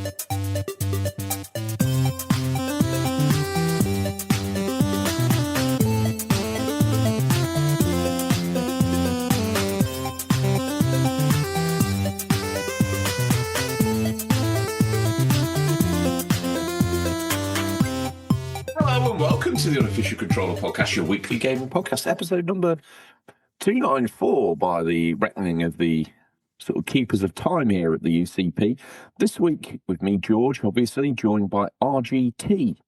Hello and welcome to the Unofficial Controller Podcast, your weekly gaming podcast, episode number 294 by the reckoning of the sort of keepers of time here at the UCP. This week with me, George, obviously, joined by RGT.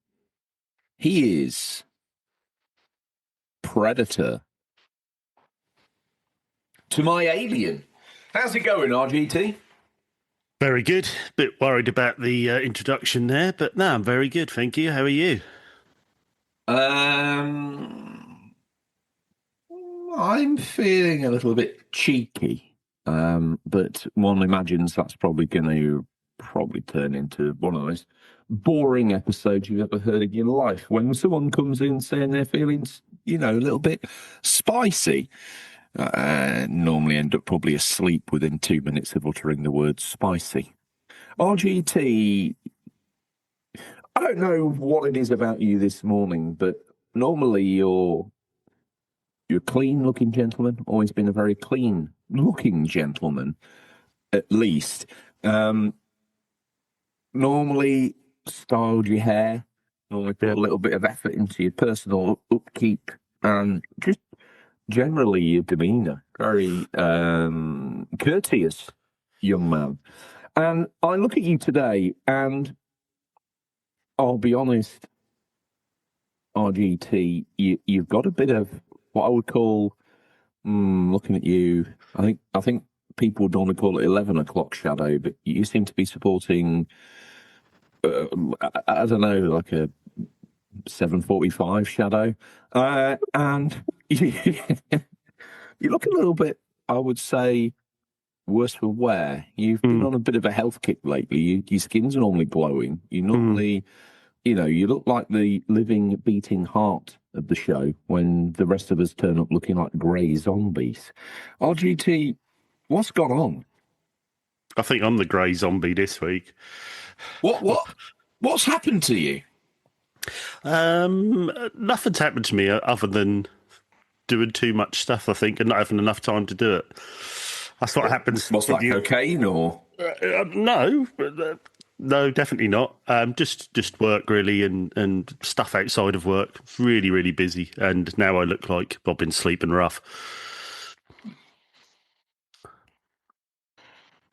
He is Predator to my alien. How's it going, RGT? Very good. Bit worried about the introduction there, but no, I'm very good, thank you. How are you? I'm feeling a little bit cheeky, but one imagines that's probably going to turn into one of those boring episodes you've ever heard in your life. When someone comes in saying they're feeling, a little bit spicy, normally end up probably asleep within 2 minutes of uttering the word spicy. RGT, I don't know what it is about you this morning, but normally you're a clean-looking gentleman, always been a very clean-looking gentleman, at least. Normally styled your hair, normally put a little bit of effort into your personal upkeep, and just generally your demeanour. Very courteous young man. And I look at you today, and I'll be honest, RGT, you've got a bit of what I would call, looking at you, I think people would normally call it 11 o'clock shadow, but you seem to be supporting, I don't know, like a 7:45 shadow. And you look a little bit, I would say, worse for wear. You've been on a bit of a health kick lately. Your skin's normally glowing. You normally... you look like the living, beating heart of the show when the rest of us turn up looking like grey zombies. RGT, what's gone on? I think I'm the grey zombie this week. What's happened to you? Nothing's happened to me other than doing too much stuff, I think, and not having enough time to do it. That's what happens. What's that, cocaine or? No, no, definitely not. Just work really, and stuff outside of work. Really, really busy, and now I look like I've been sleeping rough.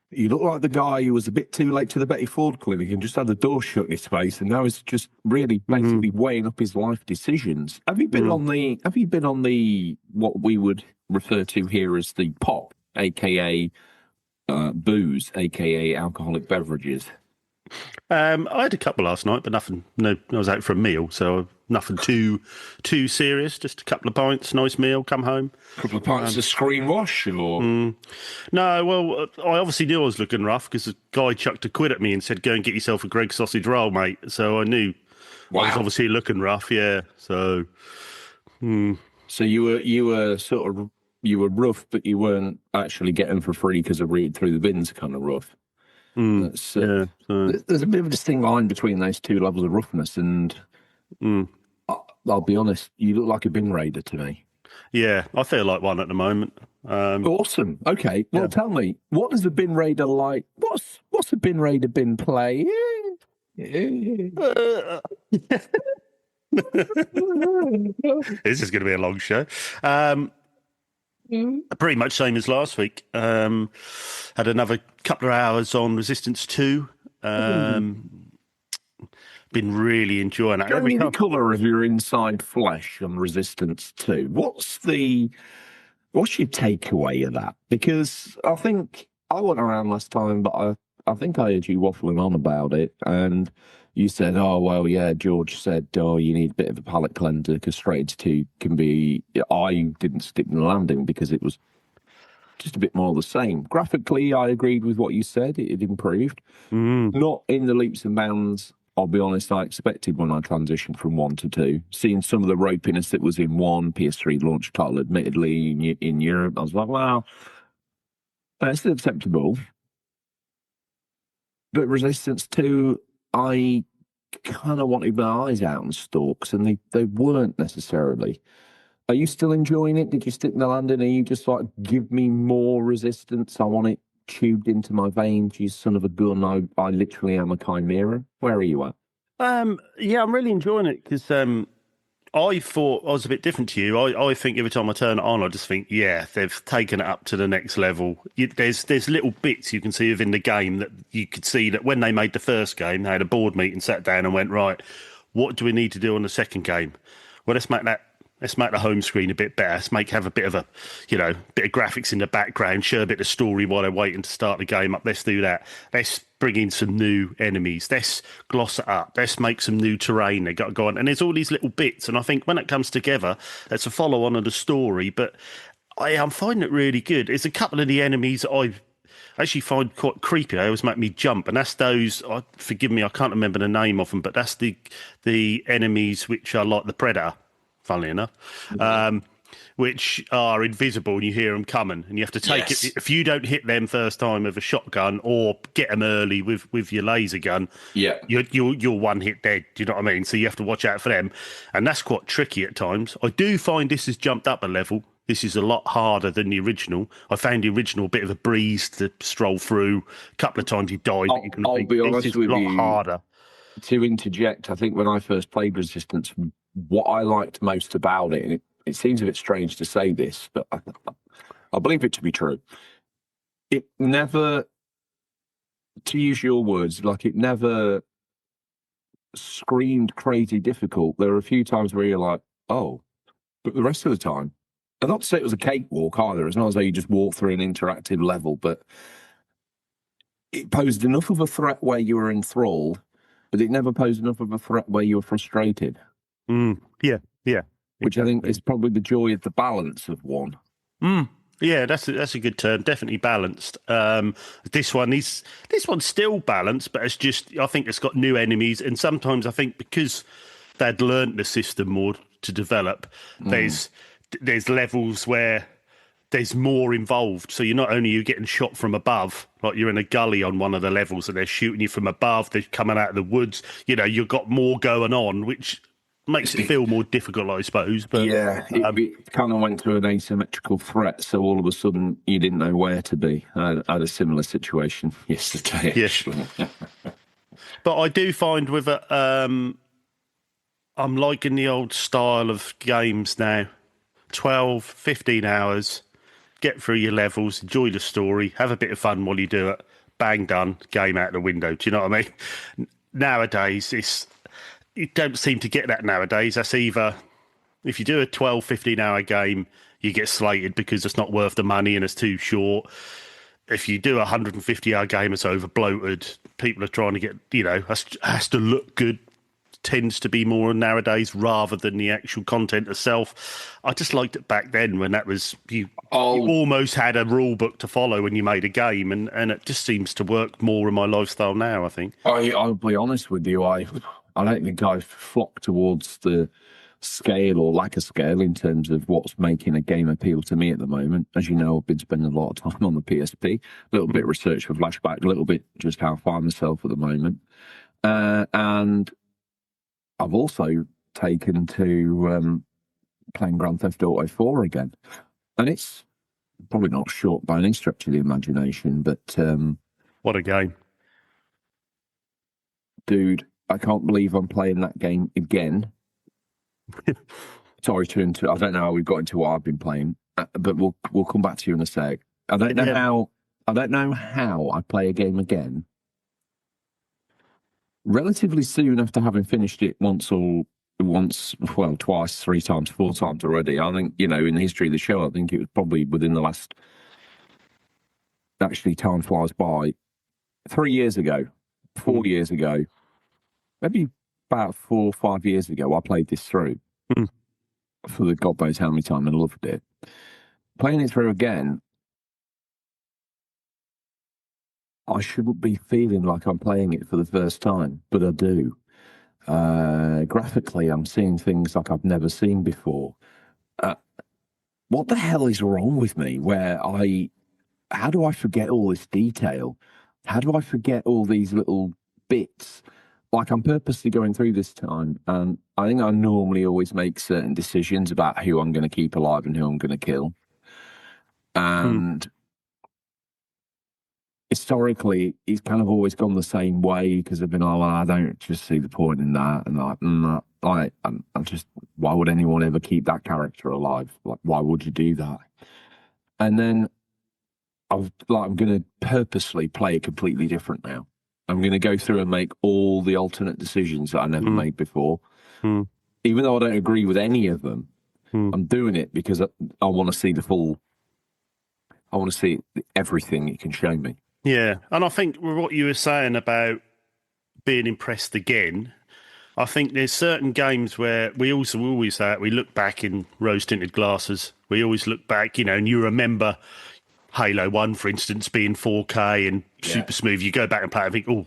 You look like the guy who was a bit too late to the Betty Ford clinic and just had the door shut in his face, and now he's just really basically weighing up his life decisions. Have you been on the what we would refer to here as the POP, aka booze, aka alcoholic beverages? I had a couple last night, but nothing. No, I was out for a meal, so nothing too serious. Just a couple of pints, nice meal, come home. A couple of pints of screen wash, or no? Well, I obviously knew I was looking rough because a guy chucked a quid at me and said, "Go and get yourself a Greggs sausage roll, mate." So I knew I was obviously looking rough. Yeah. So, so you were sort of rough, but you weren't actually getting for free because of read through the bins kind of rough. There's a bit of a distinct line between those two levels of roughness, and I'll be honest, you look like a bin raider to me. Yeah, I feel like one at the moment. Awesome. Okay, well, tell me, what is a bin raider like? What's a bin raider bin play? This is going to be a long show. Pretty much same as last week. Had another couple of hours on Resistance 2. Been really enjoying it. Show me the colour of your inside flesh on Resistance 2. What's your takeaway of that? Because I think I went around last time, but I think I heard you waffling on about it, and you said, "Oh well, yeah." George said, "Oh, you need a bit of a palate cleanser because Straight 2 can be." I didn't stick the landing because it was just a bit more of the same. Graphically, I agreed with what you said; it improved, not in the leaps and bounds. I'll be honest, I expected when I transitioned from 1 to 2. Seeing some of the ropiness that was in 1 PS3 launch title, admittedly in Europe, I was like, "Wow, that's acceptable." But Resistance 2, I kind of wanted my eyes out on stalks, and they weren't necessarily. Are you still enjoying it? Did you stick the landing? Are you just like, give me more Resistance? I want it tubed into my veins, you son of a gun. I literally am a chimera. Where are you at? Yeah, I'm really enjoying it because I thought I was a bit different to you. I think every time I turn it on, I just think, yeah, they've taken it up to the next level. There's little bits you can see within the game that you could see that when they made the first game, they had a board meeting, sat down and went, right, what do we need to do on the second game? Well, let's make the home screen a bit better. Let's have a bit of a, bit of graphics in the background, show a bit of story while they're waiting to start the game up. Let's do that. Let's bring in some new enemies. Let's gloss it up. Let's make some new terrain. They got to go on. And there's all these little bits. And I think when it comes together, it's a follow on of the story. But I'm finding it really good. There's a couple of the enemies I actually find quite creepy. They always make me jump. And that's those, forgive me, I can't remember the name of them, but that's the enemies which are like the Predator, funnily enough. Which are invisible and you hear them coming, and you have to take it. If you don't hit them first time with a shotgun or get them early with your laser gun, you're one hit dead. Do you know what I mean? So you have to watch out for them, and that's quite tricky at times. I do find this has jumped up a level. This is a lot harder than the original. I found the original a bit of a breeze to stroll through. A couple of times you died. I'll be honest with you. A lot harder. To interject, I think when I first played Resistance, what I liked most about it, and it seems a bit strange to say this, but I believe it to be true. It never, to use your words, like it never screamed crazy difficult. There are a few times where you're like, oh, but the rest of the time, and not to say it was a cakewalk either. It's not as though you just walk through an interactive level, but it posed enough of a threat where you were enthralled, but it never posed enough of a threat where you were frustrated. Yeah. Which I think is probably the joy of the balance of one. Yeah, that's a good term. Definitely balanced. This one's still balanced, but it's just, I think it's got new enemies, and sometimes I think because they'd learnt the system more to develop, there's levels where there's more involved. So you're not only you getting shot from above, like you're in a gully on one of the levels, and they're shooting you from above. They're coming out of the woods. You've got more going on, which makes it feel more difficult, I suppose. But yeah, it kind of went to an asymmetrical threat, so all of a sudden you didn't know where to be. I had a similar situation yesterday, actually. But I do find with it, I'm liking the old style of games now. 12, 15 hours, get through your levels, enjoy the story, have a bit of fun while you do it. Bang, done, game out the window. Do you know what I mean? Nowadays, you don't seem to get that nowadays. That's either, if you do a 12, 15-hour game, you get slated because it's not worth the money and it's too short. If you do a 150-hour game, it's over bloated. People are trying to get, has to look good, tends to be more nowadays rather than the actual content itself. I just liked it back then when that was, you almost had a rule book to follow when you made a game, and it just seems to work more in my lifestyle now, I think. I'll be honest with you, I don't think I've flocked towards the scale or lack of scale in terms of what's making a game appeal to me at the moment. As you know, I've been spending a lot of time on the PSP, a little bit research for Flashback, a little bit just how I find myself at the moment. And I've also taken to playing Grand Theft Auto 4 again. And it's probably not short by any stretch of the imagination, but... what a game. Dude, I can't believe I'm playing that game again. Sorry to I don't know how we got into what I've been playing, but we'll come back to you in a sec. I don't know how I play a game again relatively soon after having finished it twice, 3 times, 4 times already. I think, in the history of the show, I think it was probably within the last, actually time flies by, 3 years ago, 4 years ago, maybe about 4 or 5 years ago, I played this through for the God knows how many times and loved it. Playing it through again, I shouldn't be feeling like I'm playing it for the first time, but I do. Graphically, I'm seeing things like I've never seen before. What the hell is wrong with me? How do I forget all this detail? how do I forget all these little bits? Like I'm purposely going through this time, and I think I normally always make certain decisions about who I'm going to keep alive and who I'm going to kill. Hmm. And historically, he's kind of always gone the same way because I've been like, well, I don't just see the point in that, and I'm just, why would anyone ever keep that character alive? Like, why would you do that? And then I'm going to purposely play it completely different now. I'm going to go through and make all the alternate decisions that I never made before. Even though I don't agree with any of them, I'm doing it because I want to see the full. I want to see everything it can show me. Yeah, and I think with what you were saying about being impressed again, I think there's certain games where we also always say it, we look back in rose-tinted glasses. We always look back, and you remember Halo 1, for instance, being 4K and super smooth. You go back and play it and think, oh,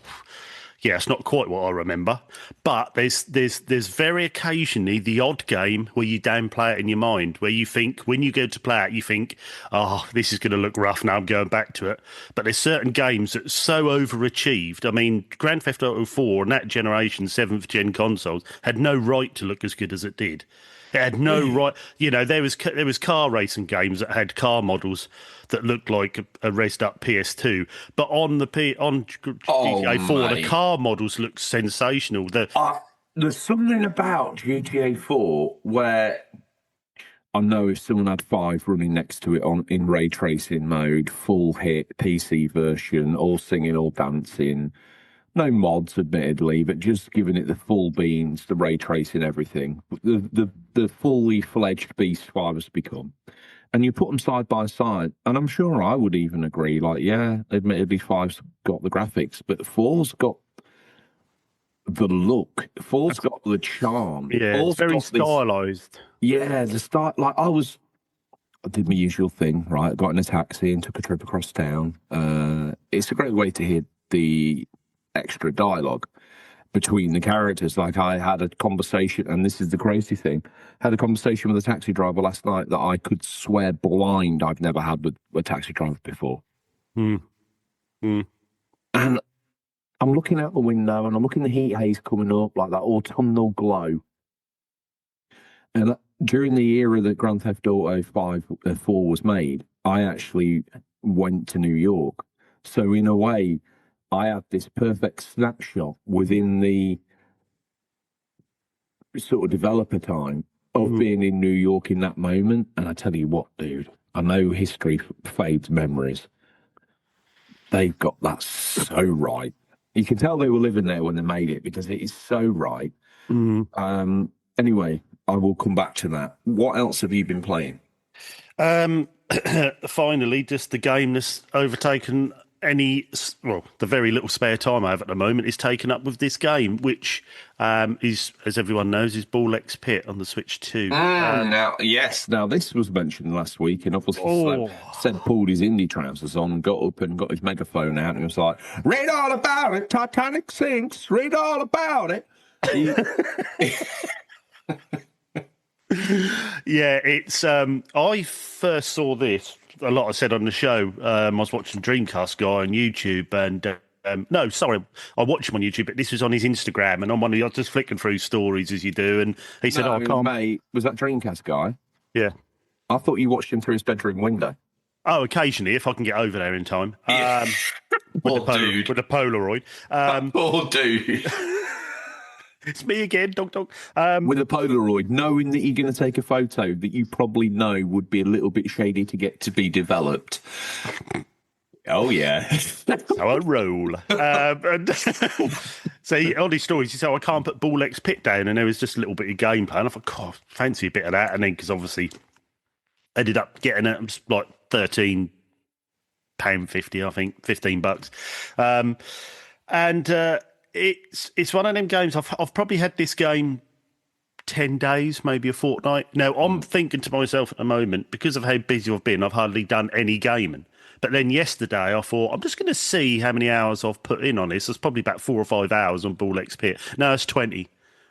yeah, it's not quite what I remember. But there's very occasionally the odd game where you downplay it in your mind, where you think, when you go to play it, you think, oh, this is going to look rough now, I'm going back to it. But there's certain games that so overachieved. I mean, Grand Theft Auto 4 and that generation, 7th gen consoles, had no right to look as good as it did. It had no right. There was car racing games that had car models that looked like a raised up PS2, but on GTA 4, mate. the car models looked sensational. There's something about GTA 4 where I know if someone had 5 running next to it in ray tracing mode, full hit PC version, all singing, all dancing. No mods, admittedly, but just giving it the full beans, the ray tracing, everything. The fully fledged Beast 5 has become. And you put them side by side, and I'm sure I would even agree, like, yeah, admittedly, 5's got the graphics, but 4's got the look. 4's got the charm. Yeah, 4's it's very got this- stylized. yeah, the start, like, I did my usual thing, right? I got in a taxi and took a trip across town. It's a great way to hear the extra dialogue between the characters. Like I had a conversation, and this is the crazy thing, had a conversation with a taxi driver last night that I could swear blind I've never had with a taxi driver before. And I'm looking out the window and I'm looking at the heat haze coming up, like that autumnal glow. And during the era that Grand Theft Auto 4 was made, I actually went to New York. So in a way, I had this perfect snapshot within the sort of developer time of being in New York in that moment. And I tell you what, dude, I know history fades memories. They got that so right. You can tell they were living there when they made it because it is so right. Anyway, I will come back to that. What else have you been playing? Finally, just the game that's overtaken the very little spare time I have at the moment is taken up with this game, which is, as everyone knows, is Ball X Pit on the Switch 2. Now this was mentioned last week, and obviously Seb pulled his indie trousers on, got up and got his megaphone out, and was like, "Read all about it, Titanic sinks. Read all about it." Yeah, it's. I first saw this. A lot I said on the show. I was watching Dreamcast guy on YouTube, and no, sorry, I watched him on YouTube, but this was on his Instagram, and I was just flicking through stories as you do, and he said, "Oh, I can't." Mate, was that Dreamcast guy? Yeah. I thought you watched him through his bedroom window. Oh, occasionally, if I can get over there in time. Poor dude. With a Polaroid. Poor dude. It's me again, dog. With a Polaroid, knowing that you're going to take a photo that you probably know would be a little bit shady to get to be developed. Oh, yeah. That's how I roll. So on his stories, he said, I can't put Ball X Pit down, and there was just a little bit of gameplay, and I thought, God, fancy a bit of that, and then, because obviously ended up getting it, it was like £13.50, I think, $15. It's one of them games. I've probably had this game 10 days, maybe a fortnight. Now, I'm thinking to myself at the moment, because of how busy I've been, I've hardly done any gaming. But then yesterday, I thought, I'm just going to see how many hours I've put in on this. It's probably about 4 or 5 hours on Ball X Pit. No, it's 20.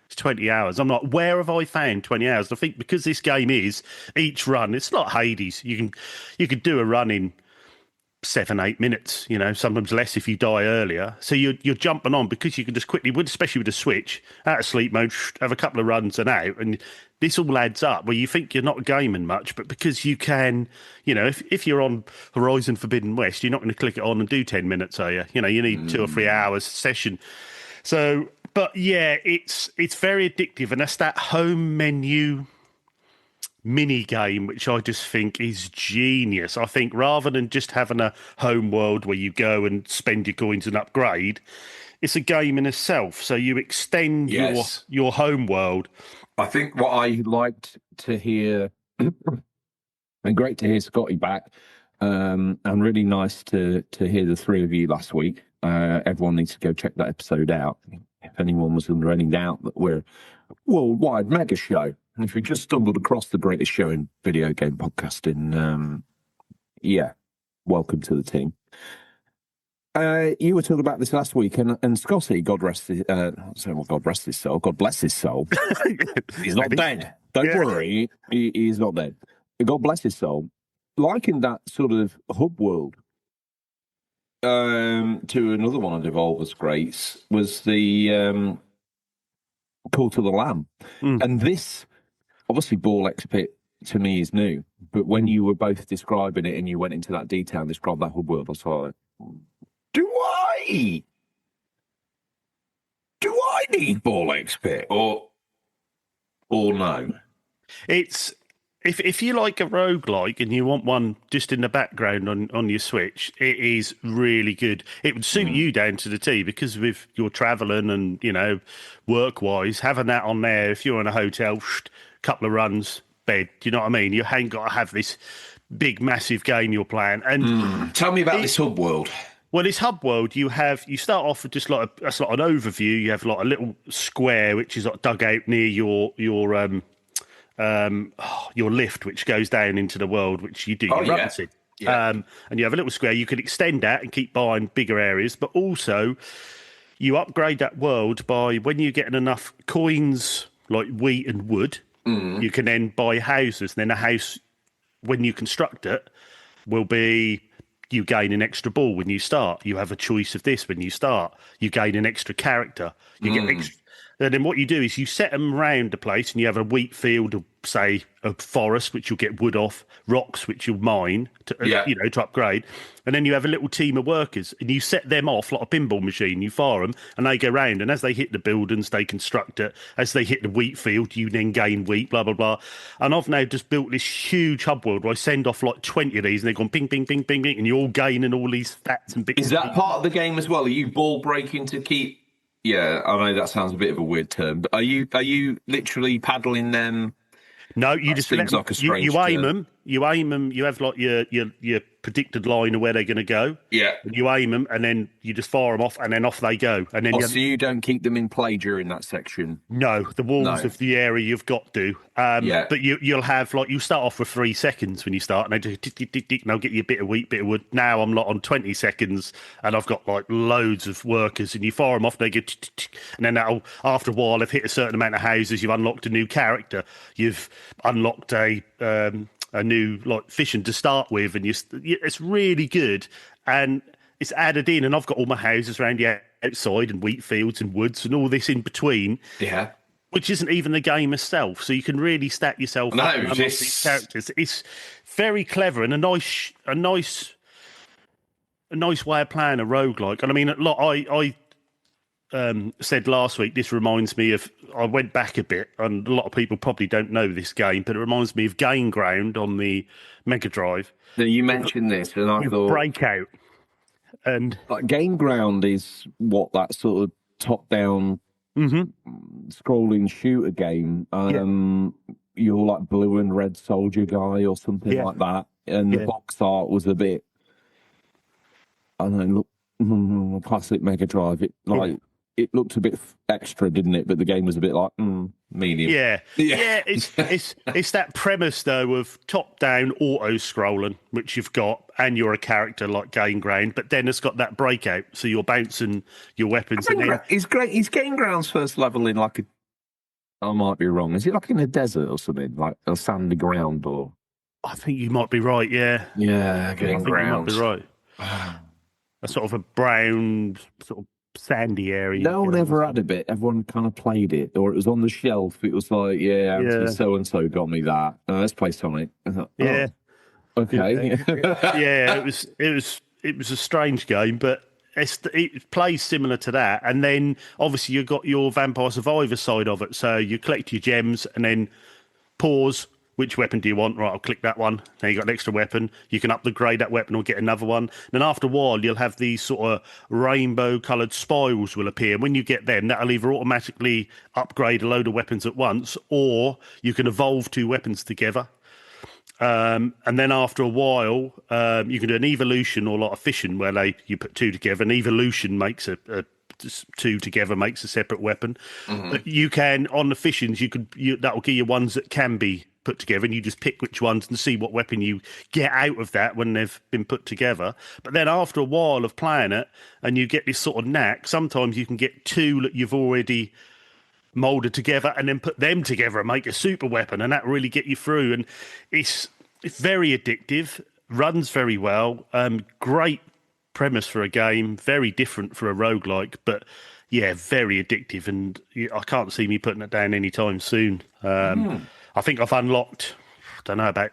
It's 20 hours. I'm like, where have I found 20 hours? And I think because this game is, each run, it's not Hades. You could do a run in 7-8 minutes, sometimes less if you die earlier. So you're jumping on because you can just quickly, especially with the Switch, out of sleep mode, have a couple of runs and out, and this all adds up where you think you're not gaming much, but because you can, if you're on Horizon Forbidden West, you're not going to click it on and do 10 minutes, are you? You need 2 or 3 hours session. So, but yeah, it's very addictive, and that's that home menu mini game, which I just think is genius. I think rather than just having a home world where you go and spend your coins and upgrade, it's a game in itself. So you extend your home world. I think what I liked to hear, and great to hear Scotty back, and really nice to hear the 3 of you last week. Everyone needs to go check that episode out. If anyone was under any doubt that we're a worldwide mega show. And if you just stumbled across the greatest show in video game podcasting, welcome to the team. You were talking about this last week, and Scotty, God rest his soul, God bless his soul. He's not dead. Don't worry, he's not dead. God bless his soul. Likened that sort of hub world to another one of Devolver's greats was the Call to the Lamb, and this. Obviously, Ball X-Pit to me is new, but when you were both describing it and you went into that detail and described that whole world, I was like, do I need Ball X-Pit or no? It's if you like a roguelike and you want one just in the background on your Switch, it is really good. It would suit you down to the T because with your travelling and work-wise, having that on there, if you're in a hotel, couple of runs, bed. Do you know what I mean? You ain't got to have this big, massive game you're playing. And tell me about this hub world. Well, this hub world, you start off with just that's like an overview. You have like a little square which is like dug out near your lift, which goes down into the world, which you do your runs in. Yeah. And you have a little square. You can extend that and keep buying bigger areas, but also you upgrade that world by when you're getting enough coins like wheat and wood. You can then buy houses, and then a house, when you construct it, will be you gain an extra ball when you start. You have a choice of this when you start. You gain an extra character. You get extra. And then what you do is you set them around the place, and you have a wheat field, of, say, a forest, which you'll get wood off, rocks, which you'll mine to upgrade. And then you have a little team of workers, and you set them off like a pinball machine. You fire them, and they go round. And as they hit the buildings, they construct it. As they hit the wheat field, you then gain wheat, blah, blah, blah. And I've now just built this huge hub world where I send off like 20 of these, and they're going ping, ping, ping, ping, ping, and you're all gaining all these stats and bits. Is that part of the game as well? Are you ball breaking to keep... Yeah, I know that sounds a bit of a weird term, but are you literally paddling them? No, you just seems like a strange you aim term. them. You aim them. You have like your predicted line of where they're going to go. Yeah. And you aim them, and then you just fire them off, and then off they go. And then so you don't keep them in play during that section? No, the walls of the area you've got to. But you'll have you start off with 3 seconds when you start, and they do tick, tick, tick, tick, and I'll get you a bit of wheat, bit of wood. Now I'm on 20 seconds, and I've got like loads of workers, and you fire them off, and they go tick, tick, tick, and then after a while, they've hit a certain amount of houses. You've unlocked a new character. You've unlocked a new fishing to start with, and it's really good, and it's added in. And I've got all my houses around the outside, and wheat fields and woods and all this in between. Yeah, which isn't even the game itself, so you can really stack yourself up and unlock these characters. It's very clever and a nice way of playing a roguelike. And I mean, I said last week, this reminds me of, I went back a bit, and a lot of people probably don't know this game, but it reminds me of Game Ground on the Mega Drive. Now, you mentioned this, and I thought... Breakout. And Game Ground is what, that sort of top-down scrolling shooter game. You're like blue and red soldier guy or something like that. And the box art was a bit... I don't know, look, classic Mega Drive. It looked a bit extra, didn't it? But the game was a bit like medium. Yeah. It's that premise though of top-down auto-scrolling, which you've got, and you're a character like Game Ground, but then it's got that breakout, so you're bouncing your weapons. Is Game Ground's first level in like a? I might be wrong. Is it like in a desert or something, like a sandy ground? Or I think you might be right. Yeah. Game Ground. You might be right. a sort of a brown, sort of sandy area. No one ever had a bit. Everyone kind of played it, or it was on the shelf. It was like, yeah, Auntie so and so got me that. Let's play Sonic. I thought, Yeah. Okay. Yeah, it was a strange game, but it plays similar to that. And then obviously you've got your Vampire Survivor side of it. So you collect your gems and then pause. Which weapon do you want? Right, I'll click that one. Now you got an extra weapon. You can upgrade that weapon or get another one. Then after a while, you'll have these sort of rainbow-coloured spirals will appear. When you get them, that'll either automatically upgrade a load of weapons at once, or you can evolve two weapons together. And then after a while, you can do an evolution or like a fission where you put two together. An evolution makes a two together makes a separate weapon. But you can on the fissions, that will give you ones that can be put together, and you just pick which ones and see what weapon you get out of that when they've been put together. But then after a while of playing it, and you get this sort of knack, sometimes you can get two that you've already molded together and then put them together and make a super weapon, and that really get you through. And it's very addictive, runs very well, great premise for a game, very different for a roguelike, but yeah, very addictive, and I can't see me putting it down anytime soon. I think I've unlocked, I don't know, about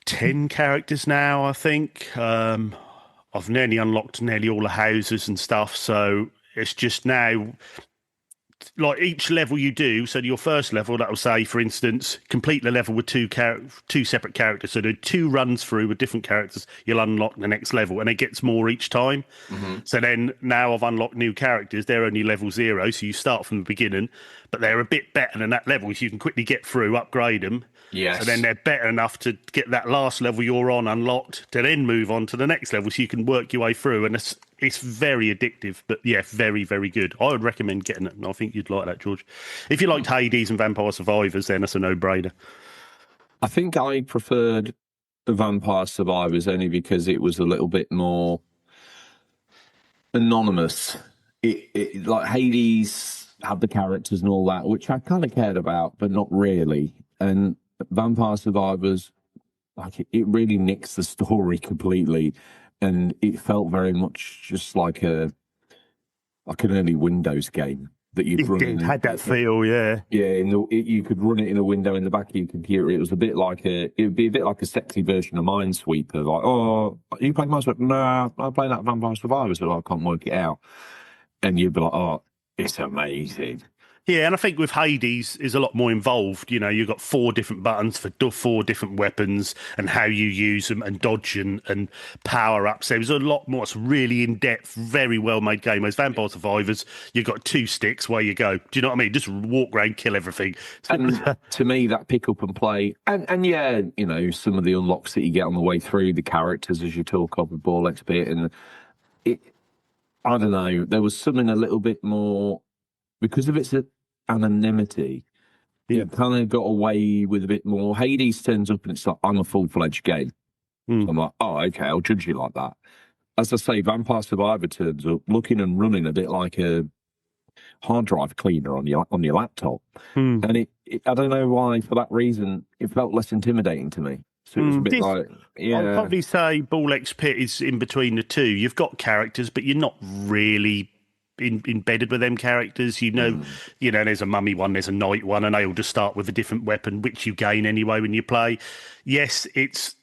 10 characters now, I think. I've nearly unlocked nearly all the houses and stuff, so it's just now, like each level you do, so your first level, that will say, for instance, complete the level with two separate characters. So there are 2 runs through with different characters, you'll unlock the next level, and it gets more each time. So then now I've unlocked new characters, they're only level 0, so you start from the beginning, but they're a bit better than that level, so you can quickly get through, upgrade them. Yes. So then they're better enough to get that last level you're on unlocked, to then move on to the next level, so you can work your way through, and it's very addictive, but yeah, very, very good. I would recommend getting it, and I think you'd like that, George. If you liked Hades and Vampire Survivors, then that's a no-brainer. I think I preferred the Vampire Survivors only because it was a little bit more anonymous. It like Hades had the characters and all that, which I kind of cared about, but not really. And Vampire Survivors, like it really nicks the story completely, and it felt very much just like an early Windows game that you'd run. It had that feel, yeah. Yeah, you could run it in a window in the back of your computer. It was a bit like it would be a bit like a sexy version of Minesweeper. Like, oh, you playing Minesweeper? No, I'm playing that Vampire Survivors, but I can't work it out. And you'd be like, oh, it's amazing. Yeah, and I think with Hades is a lot more involved. You know, you've got 4 different buttons for 4 different weapons and how you use them and dodge and power ups. There's a lot more. It's really in depth, very well made game. Whereas Vampire Survivors, you've got 2 sticks where you go. Do you know what I mean? Just walk around, kill everything. And to me, that pick up and play, and yeah, you know, some of the unlocks that you get on the way through, the characters as you talk of with Ball XP, and I don't know, there was something a little bit more, because of its anonymity, it kind of got away with a bit more. Hades turns up and it's like, I'm a full-fledged game. I'm like, oh, okay, I'll judge you like that. As I say, Vampire Survivor turns up looking and running a bit like a hard drive cleaner on your laptop. And it I don't know why, for that reason, it felt less intimidating to me. So it was a bit like, yeah. I'd probably say Ball X Pit is in between the two. You've got characters, but you're not really embedded with them characters. You know, there's a mummy one, there's a knight one, and they all just start with a different weapon, which you gain anyway when you play. Yes, it's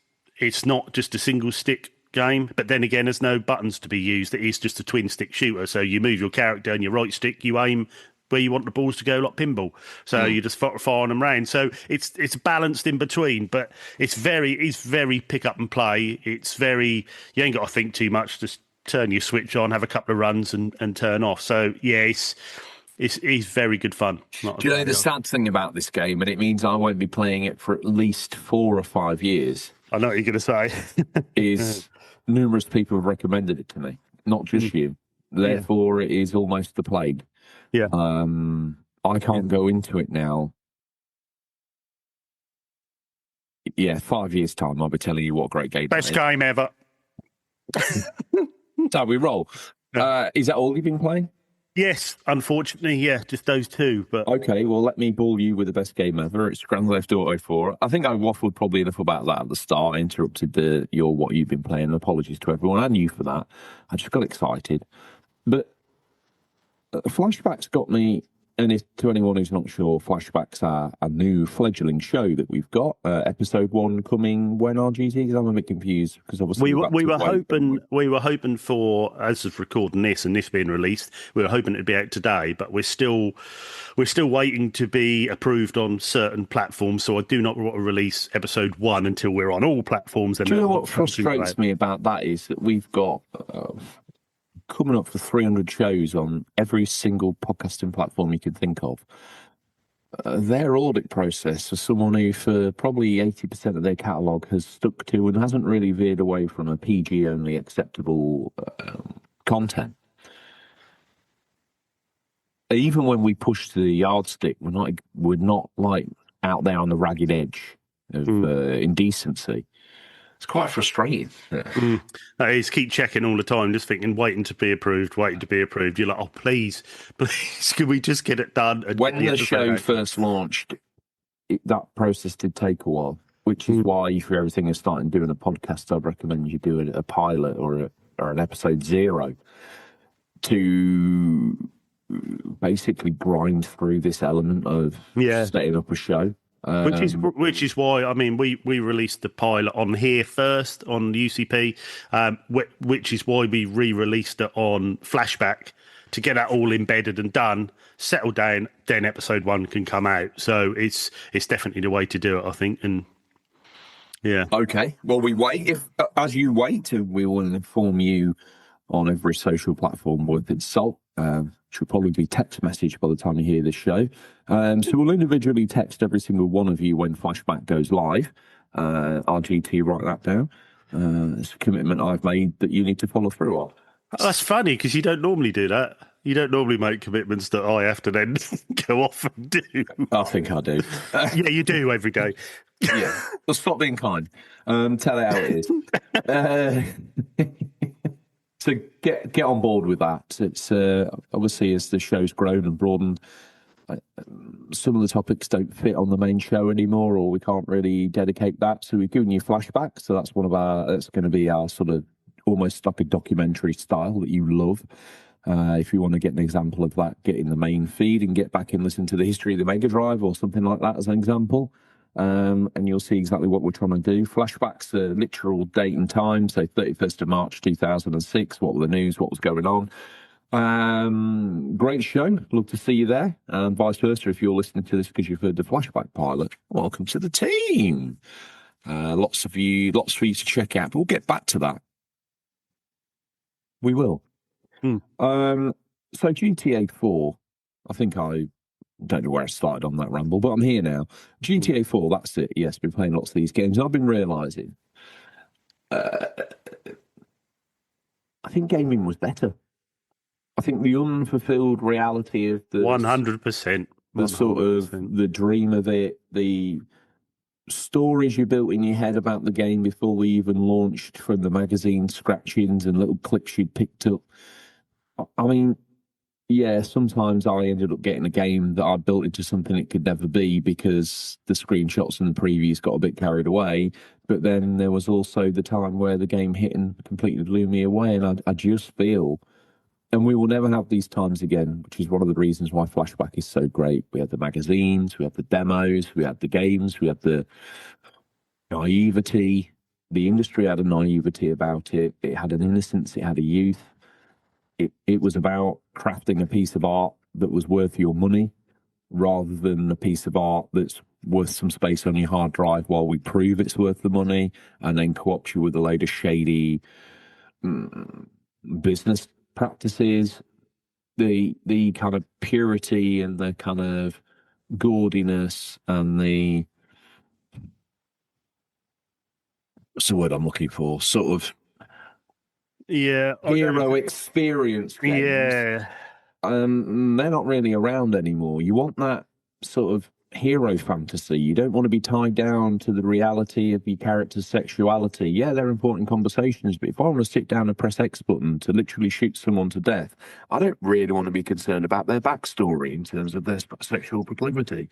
not just a single stick game, but then again, there's no buttons to be used. It is just a twin stick shooter. So you move your character and your right stick, you aim where you want the balls to go, like pinball. So you just firing them around. So it's balanced in between, but it's very pick up and play. It's very, you ain't got to think too much. Just turn your switch on, have a couple of runs, and turn off. So yeah, it's very good fun. Do you know the sad thing about this game, and it means I won't be playing it for at least 4 or 5 years? I know what you're going to say. Is numerous people have recommended it to me, not just you. Therefore, it is almost the plague. Yeah. I can't go into it now. Yeah, 5 years' time, I'll be telling you what a great game. Best game ever. So we roll. Is that all you've been playing? Yes, unfortunately, yeah, just those two. But Okay, well, let me ball you with the best game ever. It's Grand Theft Auto 4. I think I waffled probably enough about that at the start. I interrupted what you've been playing. Apologies to everyone and you for that. I just got excited. But Flashbacks got me, and if to anyone who's not sure, Flashbacks are a new fledgling show that we've got. Episode 1 coming when, RGT? Because I'm a bit confused because obviously we were hoping for, as of recording this and this being released, we were hoping it'd be out today, but we're still waiting to be approved on certain platforms. So I do not want to release episode 1 until we're on all platforms. And do you know what frustrates me about that is that we've got coming up for 300 shows on every single podcasting platform you can think of. Their audit process for someone who, for probably 80% of their catalogue, has stuck to and hasn't really veered away from a PG only acceptable content. Even when we push to the yardstick, we're not like out there on the ragged edge of indecency. It's quite frustrating. That is, keep checking all the time, just thinking, waiting to be approved. You're like, oh, please, can we just get it done? And when the show first launched, that process did take a while, which is why if you're everything is starting doing a podcast, I'd recommend you do a pilot or an episode 0 to basically grind through this element of setting up a show. Which is why, I mean, we released the pilot on here first on the UCP, which is why we re-released it on Flashback to get that all embedded and done, settle down, then episode 1 can come out. So it's definitely the way to do it, I think. And yeah. Okay. Well, we wait. As you wait, we will inform you on every social platform worth its salt. Which will probably be text message by the time you hear this show. So we'll individually text every single one of you when Flashback goes live. RGT, write that down. It's a commitment I've made that you need to follow through on. That's funny because you don't normally do that. You don't normally make commitments that I have to then go off and do. I think I do. Yeah, you do every day. Yeah. Well, stop being kind. Tell it how it is. So get on board with that. It's obviously, as the show's grown and broadened, some of the topics don't fit on the main show anymore, or we can't really dedicate that. So we've given you Flashback. So that's that's going to be our sort of almost like a documentary style that you love. If you want to get an example of that, get in the main feed and get back and listen to the history of the Mega Drive or something like that as an example. And you'll see exactly what we're trying to do. Flashbacks, literal date and time, so 31st of March 2006. What were the news? What was going on? Great show. Love to see you there. And vice versa, if you're listening to this because you've heard the Flashback pilot, welcome to the team. Lots for you to check out. But we'll get back to that. We will. So GTA 4, I think I don't know where I started on that ramble, but I'm here now. GTA 4, that's it. Yes, been playing lots of these games. I've been realising I think gaming was better. I think the unfulfilled reality of the 100%, the sort of the dream of it, the stories you built in your head about the game before we even launched, from the magazine scratchings and little clips you'd picked up. I mean, yeah, sometimes I ended up getting a game that I built into something it could never be because the screenshots and the previews got a bit carried away. But then there was also the time where the game hit and completely blew me away. And I just feel, and we will never have these times again, which is one of the reasons why Flashback is so great. We had the magazines, we had the demos, we had the games, we had the naivety. The industry had a naivety about it. It had an innocence, it had a youth. It was about crafting a piece of art that was worth your money rather than a piece of art that's worth some space on your hard drive while we prove it's worth the money and then co-opt you with a load of shady business practices. The kind of purity and the kind of gaudiness and what's the word I'm looking for? Sort of hero experience games. Yeah. They're not really around anymore. You want that sort of hero fantasy. You don't want to be tied down to the reality of your character's sexuality. Yeah, they're important conversations, but if I want to sit down and press X button to literally shoot someone to death, I don't really want to be concerned about their backstory in terms of their sexual proclivity.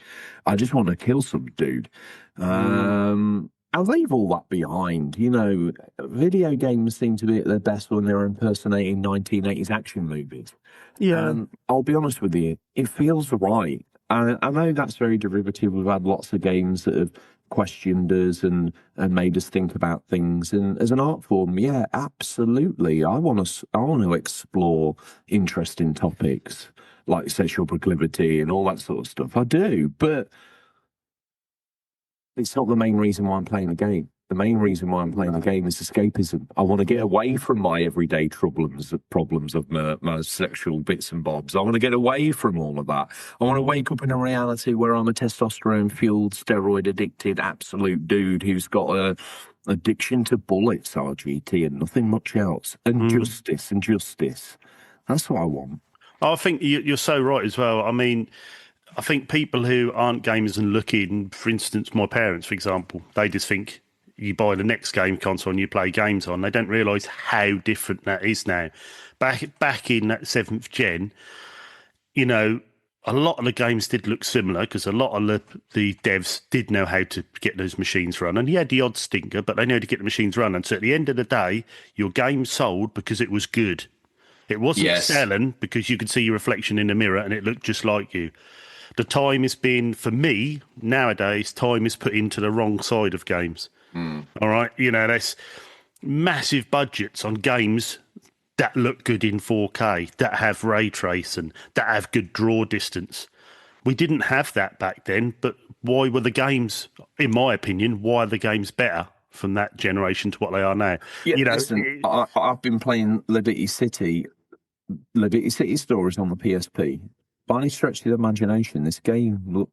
I just want to kill some dude. I'll leave all that behind. You know, video games seem to be at their best when they're impersonating 1980s action movies. Yeah. And I'll be honest with you, it feels right. I know that's very derivative. We've had lots of games that have questioned us and made us think about things. And as an art form, yeah, absolutely. I want to explore interesting topics like sexual proclivity and all that sort of stuff. I do, but it's not the main reason why I'm playing the game. The main reason why I'm playing the game is escapism. I want to get away from my everyday problems of my sexual bits and bobs. I want to get away from all of that. I want to wake up in a reality where I'm a testosterone-fueled, steroid-addicted, absolute dude who's got a addiction to bullets, RGT, and nothing much else. And justice. That's what I want. I think you're so right as well. I mean, I think people who aren't gamers and looking, for instance, my parents, for example, they just think you buy the next game console and you play games on. They don't realise how different that is now. Back in that 7th gen, you know, a lot of the games did look similar because a lot of the devs did know how to get those machines running. You had the odd stinker, but they knew how to get the machines running. So at the end of the day, your game sold because it was good. It wasn't selling because you could see your reflection in the mirror and it looked just like you. The time is being, for me, nowadays, time is put into the wrong side of games. All right? You know, there's massive budgets on games that look good in 4K, that have ray tracing, that have good draw distance. We didn't have that back then, but why were the games, in my opinion, why are the games better from that generation to what they are now? Yeah, you know, listen, I've been playing Liberty City Stories on the PSP. By any stretch of the imagination, this game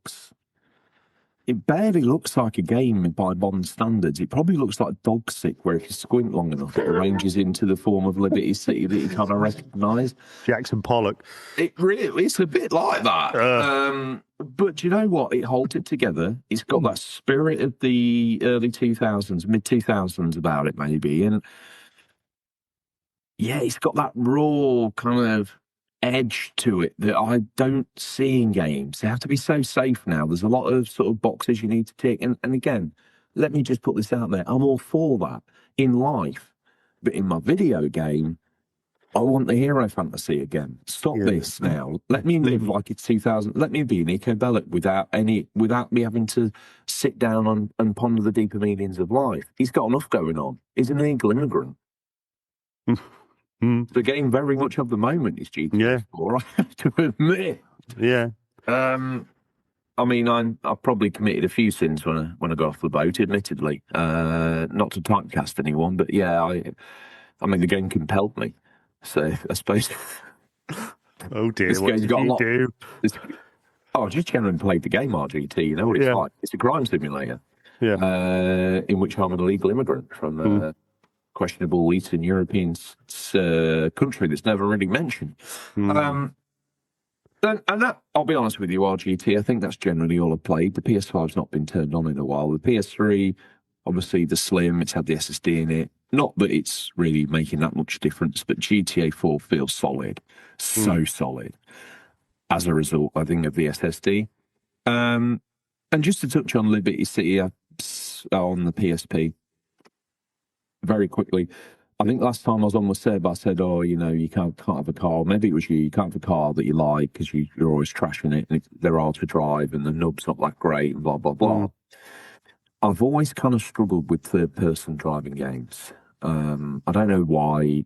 it barely looks like a game by modern standards. It probably looks like Dog Sick, where if you squint long enough, it arranges into the form of Liberty City that you kind of recognise. Jackson Pollock. It's a bit like that. But you know what? It holds it together. It's got that spirit of the early 2000s, mid 2000s about it, maybe. And yeah, it's got that raw kind of edge to it that I don't see in games. They have to be so safe now. There's a lot of sort of boxes you need to tick. And again, let me just put this out there. I'm all for that in life. But in my video game, I want the hero fantasy again. Stop this now. Let me live like it's 2000. Let me be Nico Bellic without me having to sit down and ponder the deeper meanings of life. He's got enough going on. He's an illegal immigrant. The game very much of the moment is GTA 4, I have to admit. Yeah. I mean, I've probably committed a few sins when I got off the boat, admittedly. Not to typecast anyone, but yeah, I mean, the game compelled me. So I suppose. Oh dear, this game's got a lot. I just generally played the game RGT. You know what it's like? It's a crime simulator. Yeah. In which I'm an illegal immigrant from questionable Eastern European country that's never really mentioned. And that, I'll be honest with you, RGT, I think that's generally all I've played. The PS5's not been turned on in a while. The PS3, obviously the Slim, it's had the SSD in it. Not that it's really making that much difference, but GTA 4 feels solid. So solid. As a result, I think, of the SSD. And just to touch on Liberty City on the PSP, very quickly, I think last time I was on with Seb, I said, oh, you know, you can't have a car. Maybe it was you can't have a car that you like because you're always trashing it and they're hard to drive and the nub's not that great and blah, blah, blah. I've always kind of struggled with third-person driving games. I don't know why.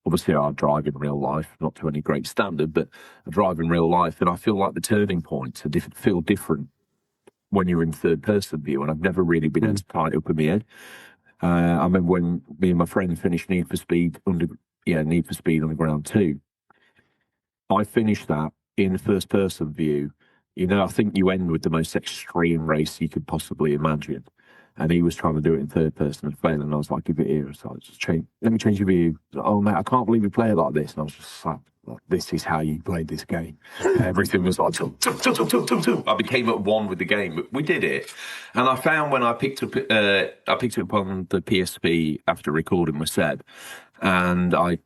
Obviously, I drive in real life, not to any great standard, but I drive in real life and I feel like the turning points feel different when you're in third-person view, and I've never really been able to tie it up in my head. I remember when me and my friend finished Need for Speed Underground 2. I finished that in first-person view. You know, I think you end with the most extreme race you could possibly imagine. And he was trying to do it in third person and failed. And I was like, give it here. So I just let me change your view. Oh, mate, I can't believe you play it like this. And I was just like, this is how you played this game. Everything was like, I became at one with the game, but we did it. And I found when I picked up on the PSP after recording with Seb, and I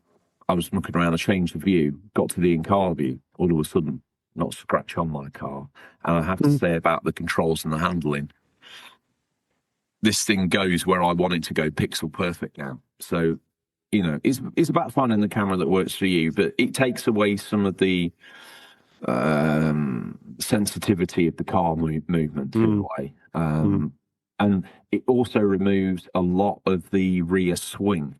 was looking around, I changed the view, got to the in-car view, all of a sudden, not a scratch on my car. And I have to say about the controls and the handling, this thing goes where I want it to go, pixel perfect now. So, you know, it's about finding the camera that works for you, but it takes away some of the sensitivity of the car movement in a way. And it also removes a lot of the rear swing.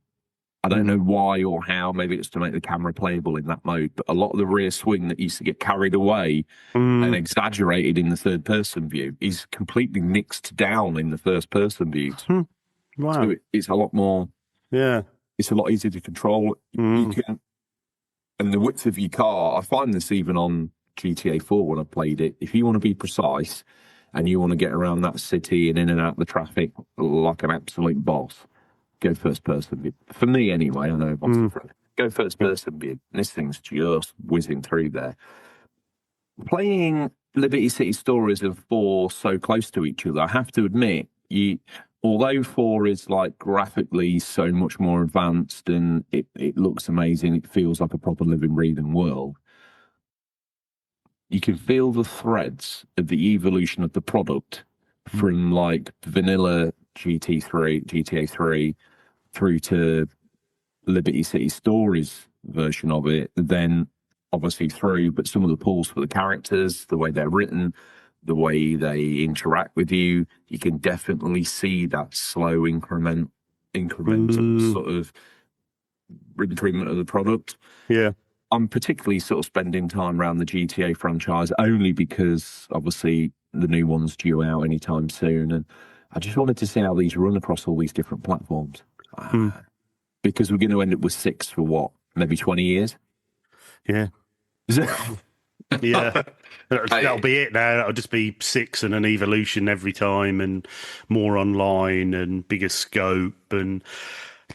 I don't know why or how, maybe it's to make the camera playable in that mode, but a lot of the rear swing that used to get carried away and exaggerated in the third person view is completely nixed down in the first person view. Wow. So it's a lot more, it's a lot easier to control. You can, and the width of your car, I find this even on GTA 4 when I played it, if you want to be precise and you want to get around that city and in and out of the traffic like an absolute boss, go first person view. For me, anyway, I know it's different. Go first person view. This thing's just whizzing through there. Playing Liberty City Stories and 4 so close to each other, I have to admit, although 4 is like graphically so much more advanced and it looks amazing, it feels like a proper living, breathing world, you can feel the threads of the evolution of the product from like vanilla GTA 3 through to Liberty City Stories version of it, then obviously through, but some of the pulls for the characters, the way they're written, the way they interact with you, you can definitely see that slow incremental sort of improvement of the product. Yeah. I'm particularly sort of spending time around the GTA franchise only because obviously the new one's due out anytime soon, and I just wanted to see how these run across all these different platforms. Because we're going to end up with 6 for what, maybe 20 years? Yeah. Yeah. That'll be it now. That'll just be 6 and an evolution every time and more online and bigger scope. And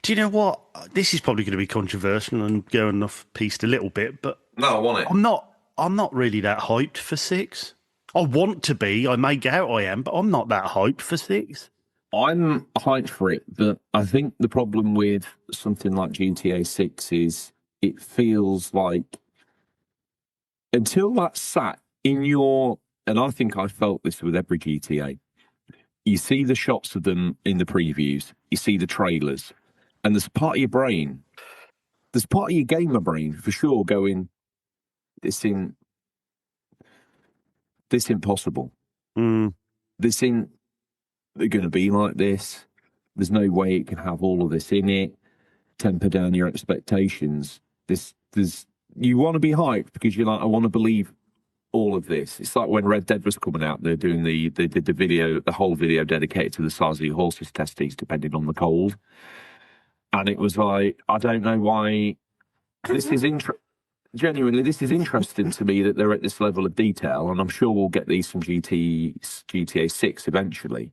do you know what? This is probably going to be controversial and going off piste a little bit, but no, I want it. I'm not really that hyped for 6. I want to be. I make out I am, but I'm not that hyped for 6. I'm hyped for it, but I think the problem with something like GTA 6 is it feels like until that's sat in your, and I think I felt this with every GTA, you see the shots of them in the previews, you see the trailers, and there's part of your brain, there's part of your gamer brain for sure going, this impossible. This ain't they're going to be like this. There's no way it can have all of this in it. Temper down your expectations. You want to be hyped because you're like, I want to believe all of this. It's like when Red Dead was coming out, they did the video, the whole video dedicated to the size of your horse's testes, depending on the cold. And it was like, I don't know why this is genuinely, this is interesting to me that they're at this level of detail, and I'm sure we'll get these from GTA 6 eventually.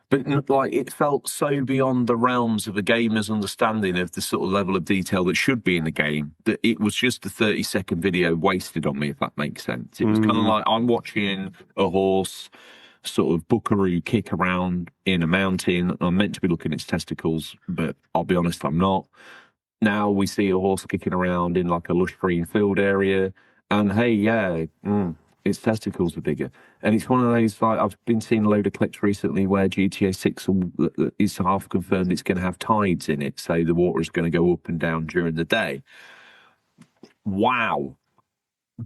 But like, it felt so beyond the realms of a gamer's understanding of the sort of level of detail that should be in the game that it was just a 30-second video wasted on me, if that makes sense. It was kind of like I'm watching a horse sort of buckaroo kick around in a mountain. I'm meant to be looking at its testicles, but I'll be honest, I'm not. Now we see a horse kicking around in like a lush green field area, and hey, yeah, its testicles are bigger. And it's one of those, like, I've been seeing a load of clips recently where GTA 6 is half confirmed it's going to have tides in it, so the water is going to go up and down during the day. Wow.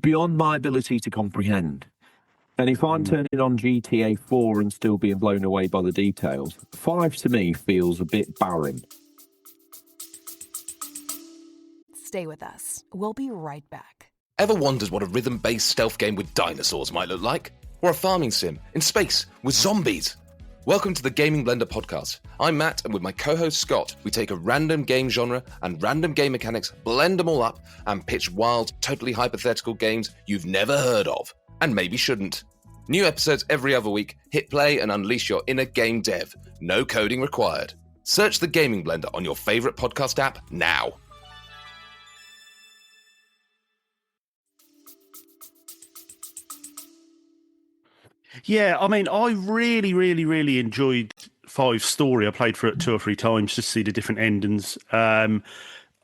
Beyond my ability to comprehend. And if I'm turning on GTA 4 and still being blown away by the details, 5 to me feels a bit barren. Stay with us. We'll be right back. Ever wondered what a rhythm-based stealth game with dinosaurs might look like? Or a farming sim in space with zombies? Welcome to the Gaming Blender podcast. I'm Matt, and with my co-host Scott, we take a random game genre and random game mechanics, blend them all up, and pitch wild, totally hypothetical games you've never heard of, and maybe shouldn't. New episodes every other week. Hit play and unleash your inner game dev. No coding required. Search the Gaming Blender on your favorite podcast app now. Yeah, I mean, I really, really, really enjoyed Five's story. I played for it 2 or 3 times just to see the different endings. I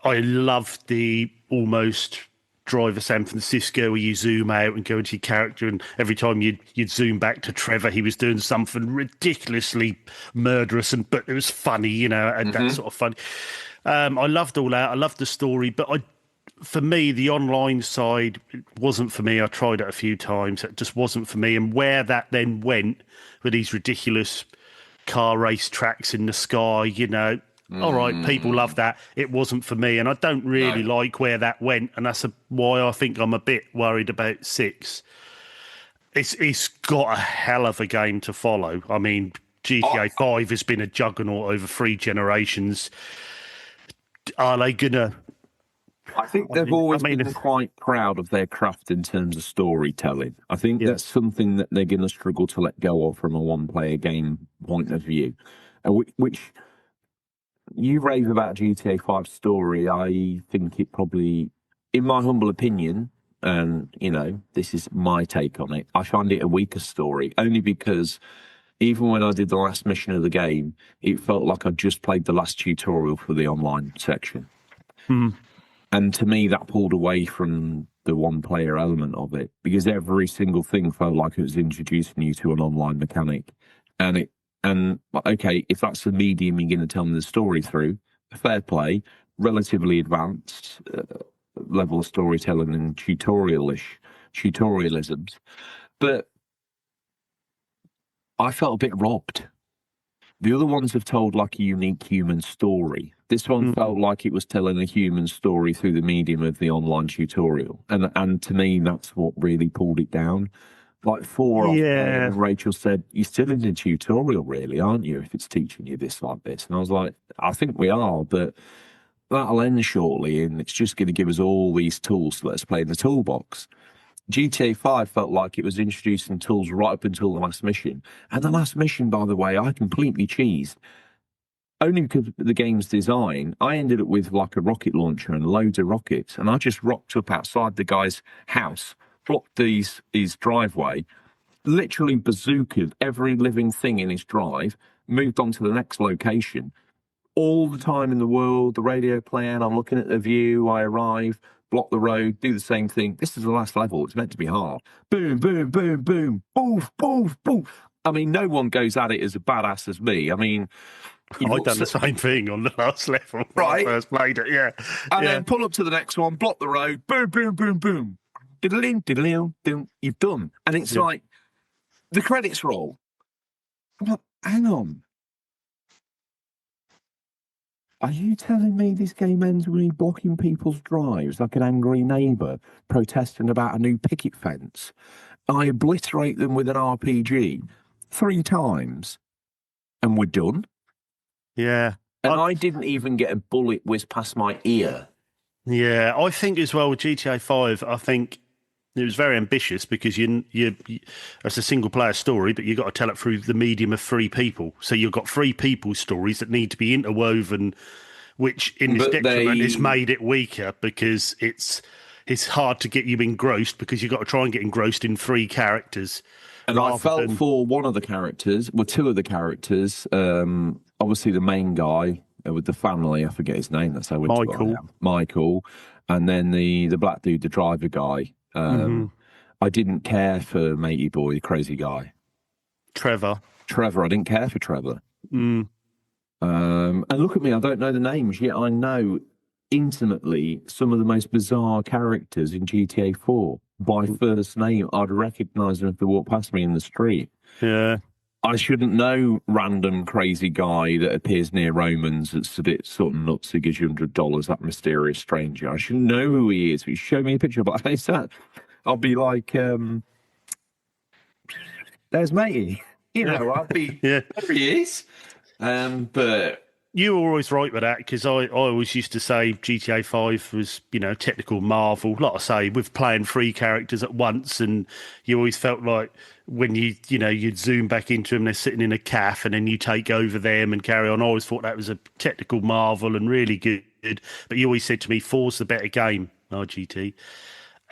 loved the almost Driver San Francisco where you zoom out and go into your character, and every time you'd zoom back to Trevor, he was doing something ridiculously murderous, but it was funny, and that sort of fun. I loved all that. I loved the story, but for me, the online side wasn't for me. I tried it a few times. It just wasn't for me. And where that then went with these ridiculous car race tracks in the sky, all right, people love that. It wasn't for me. And I don't really like where that went. And that's why I think I'm a bit worried about 6. It's got a hell of a game to follow. I mean, GTA 5 has been a juggernaut over 3 generations. Are they going to... I think they've always been quite proud of their craft in terms of storytelling. I think that's something that they're going to struggle to let go of from a one-player game point of view. Which you rave about GTA 5 story. I think it probably, in my humble opinion, and, this is my take on it, I find it a weaker story, only because even when I did the last mission of the game, it felt like I'd just played the last tutorial for the online section. And to me, that pulled away from the one-player element of it, because every single thing felt like it was introducing you to an online mechanic. And okay, if that's the medium you're going to tell me the story through, fair play, relatively advanced level of storytelling and tutorialisms. But I felt a bit robbed. The other ones have told like a unique human story. This one felt like it was telling a human story through the medium of the online tutorial. And to me, that's what really pulled it down. Like 4 and Rachel said, you're still in the tutorial, really, aren't you, if it's teaching you this like this? And I was like, I think we are, but that'll end shortly, and it's just going to give us all these tools to let us play in the toolbox. GTA 5 felt like it was introducing tools right up until the last mission. And the last mission, by the way, I completely cheesed. Only because of the game's design, I ended up with like a rocket launcher and loads of rockets. And I just rocked up outside the guy's house, blocked his driveway, literally bazookaed every living thing in his drive, moved on to the next location. All the time in the world, the radio playing, I'm looking at the view, I arrive, block the road, do the same thing. This is the last level. It's meant to be hard. Boom, boom, boom, boom, boof, boof, boof. I mean, no one goes at it as a badass as me. I mean... I've done the same thing on the last level when I first played it, And then pull up to the next one, block the road, boom, boom, boom, boom. Diddle-in, diddle-in, diddle, you've done. And it's like, the credits roll. I'm like, hang on. Are you telling me this game ends with me blocking people's drives like an angry neighbour protesting about a new picket fence? I obliterate them with an RPG 3 times and we're done? Yeah. And I didn't even get a bullet whiz past my ear. Yeah, I think as well with GTA 5, I think it was very ambitious because you it's a single player story, but you've got to tell it through the medium of 3 people. So you've got 3 people's stories that need to be interwoven, which in this detriment has made it weaker because it's hard to get you engrossed because you've got to try and get engrossed in 3 characters. And I felt for one of the characters, 2 of the characters, obviously the main guy with the family, I forget his name, that's how Michael, and then the black dude, the driver guy. I didn't care for Matey Boy, the crazy guy. Trevor, I didn't care for Trevor. And look at me, I don't know the names, yet I know intimately some of the most bizarre characters in GTA 4. By first name, I'd recognise them if they walked past me in the street. Yeah. I shouldn't know random crazy guy that appears near Romans that's a bit sort of nuts who gives you $100, that mysterious stranger. I shouldn't know who he is. If you show me a picture, but I say I'll be like, there's Matey. I'd be, there he is. But... You were always right with that because I always used to say GTA 5 was, technical marvel. Like I say, with playing 3 characters at once, and you always felt like when you'd zoom back into them, they're sitting in a cafe, and then you take over them and carry on. I always thought that was a technical marvel and really good. But you always said to me, 4's the better game, RGT.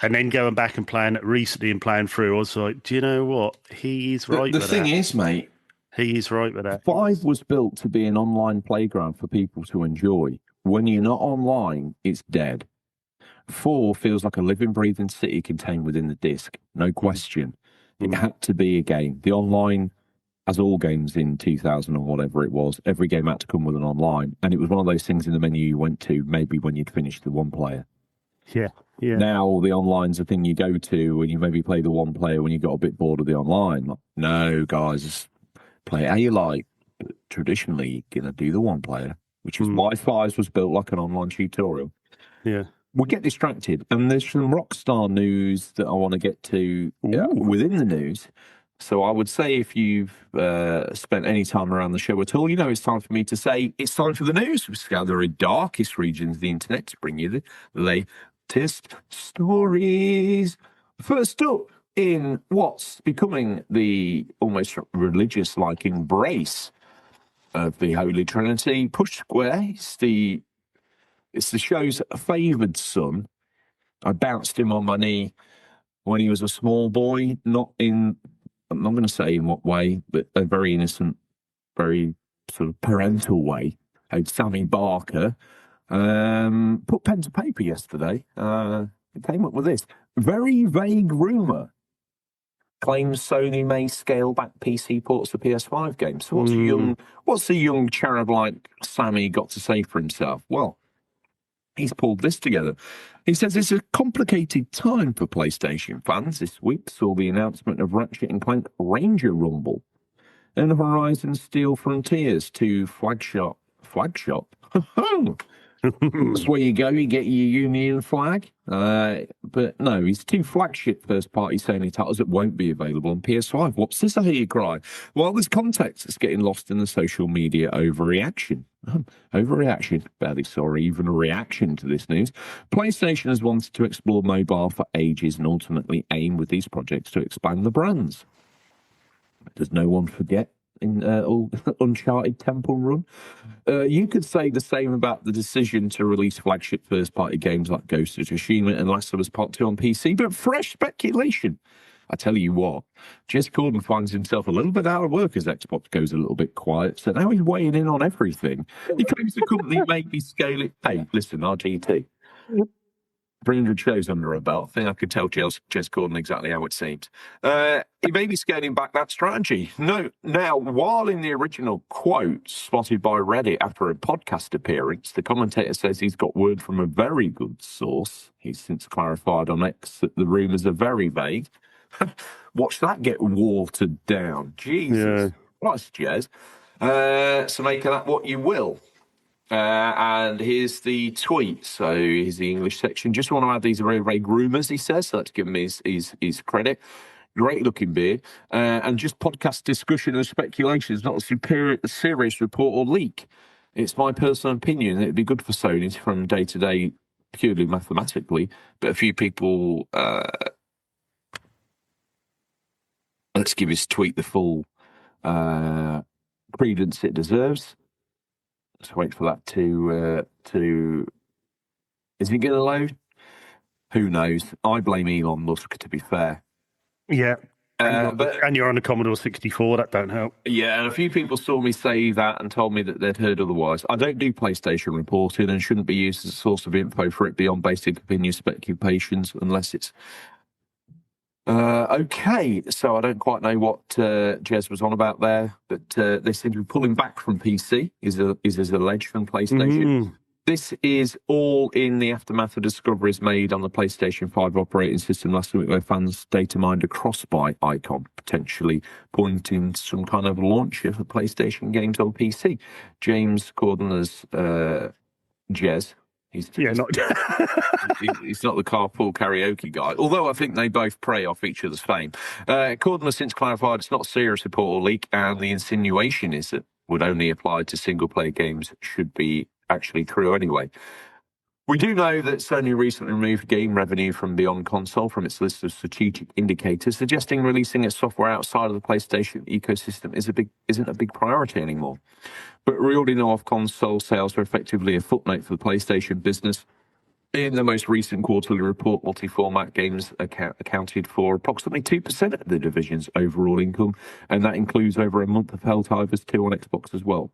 And then going back and playing it recently and playing through, I was like, do you know what? He is right The with thing that. is, mate, He is right with that. 5 was built to be an online playground for people to enjoy. When you're not online, it's dead. 4 feels like a living, breathing city contained within the disc. No question. It had to be a game. The online, as all games in 2000 or whatever it was, every game had to come with an online. And it was one of those things in the menu you went to maybe when you'd finished the one player. Yeah. Now the online's a thing you go to when you maybe play the one player when you got a bit bored of the online. Like, no, guys, play it how you like. But traditionally, you're going to do the one player, which is why 5 was built like an online tutorial. Yeah. We get distracted, and there's some Rockstar news that I want to get to within the news. So I would say if you've spent any time around the show at all, you know it's time for me to say it's time for the news. We scour the very darkest regions of the internet to bring you the latest stories. First up, in what's becoming the almost religious-like embrace of the Holy Trinity, Push Square. It's the show's favoured son. I bounced him on my knee when he was a small boy, I'm not going to say in what way, but a very innocent, very sort of parental way. Sammy Barker put pen to paper yesterday. He came up with this very vague rumour. Claims Sony may scale back PC ports of PS5 games. So what's the young cherub like Sammy got to say for himself? Well, he's pulled this together. He says it's a complicated time for PlayStation fans. This week saw the announcement of Ratchet & Clank Ranger Rumble and Horizon Steel Frontiers to flagship. That's where you go, you get your Union flag. But no, it's 2 flagship first-party Sony titles that won't be available on PS5. What's this, I hear you cry? Well, there's context that's getting lost in the social media overreaction. Overreaction, barely sorry, even a reaction to this news. PlayStation has wanted to explore mobile for ages and ultimately aim with these projects to expand the brands. Does no one forget in Uncharted Temple Run? You could say the same about the decision to release flagship first-party games like Ghost of Tsushima and Last of Us Part 2 on PC, but fresh speculation. I tell you what, Jez Corden finds himself a little bit out of work as Xbox goes a little bit quiet, so now he's weighing in on everything. He claims the company may be scaling... Hey, listen, RGT. 300 shows under a belt. I think I could tell Jez Corden exactly how it seems. He may be scaling back that strategy. No, now, while in the original quote spotted by Reddit after a podcast appearance, the commentator says he's got word from a very good source. He's since clarified on X that the rumours are very vague. Watch that get watered down. Jesus. That's Jez. So make of that what you will. And here's the tweet. So here's the English section. Just want to add these are very vague rumours, he says. So let's give him his credit. Great looking beard. And just podcast discussion and speculation. It's not a serious report or leak. It's my personal opinion. It'd be good for Sony from day to day, purely mathematically. But a few people... let's give his tweet the full credence it deserves. Let's wait for that to... Is it going to load? Who knows? I blame Elon Musk, to be fair. Yeah. And you're on a Commodore 64, that don't help. Yeah, and a few people saw me say that and told me that they'd heard otherwise. I don't do PlayStation reporting and shouldn't be used as a source of info for it beyond basic opinion speculations unless it's... okay, so I don't quite know what Jez was on about there, but they seem to be pulling back from PC, is alleged from PlayStation. This is all in the aftermath of discoveries made on the PlayStation 5 operating system last week, where fans data mined a cross-buy icon, potentially pointing to some kind of launcher for PlayStation games on PC. James Corden as Jez. He's not the carpool karaoke guy, although I think they both prey off each other's fame. Corden has since clarified it's not a serious report or leak, and the insinuation is that would only apply to single-player games should be actually true anyway. We do know that Sony recently removed game revenue from Beyond Console from its list of strategic indicators, suggesting releasing its software outside of the PlayStation ecosystem isn't a big priority anymore. But we already know off-console sales are effectively a footnote for the PlayStation business. In the most recent quarterly report, multi-format games accounted for approximately 2% of the division's overall income, and that includes over a month of Helldivers 2 on Xbox as well.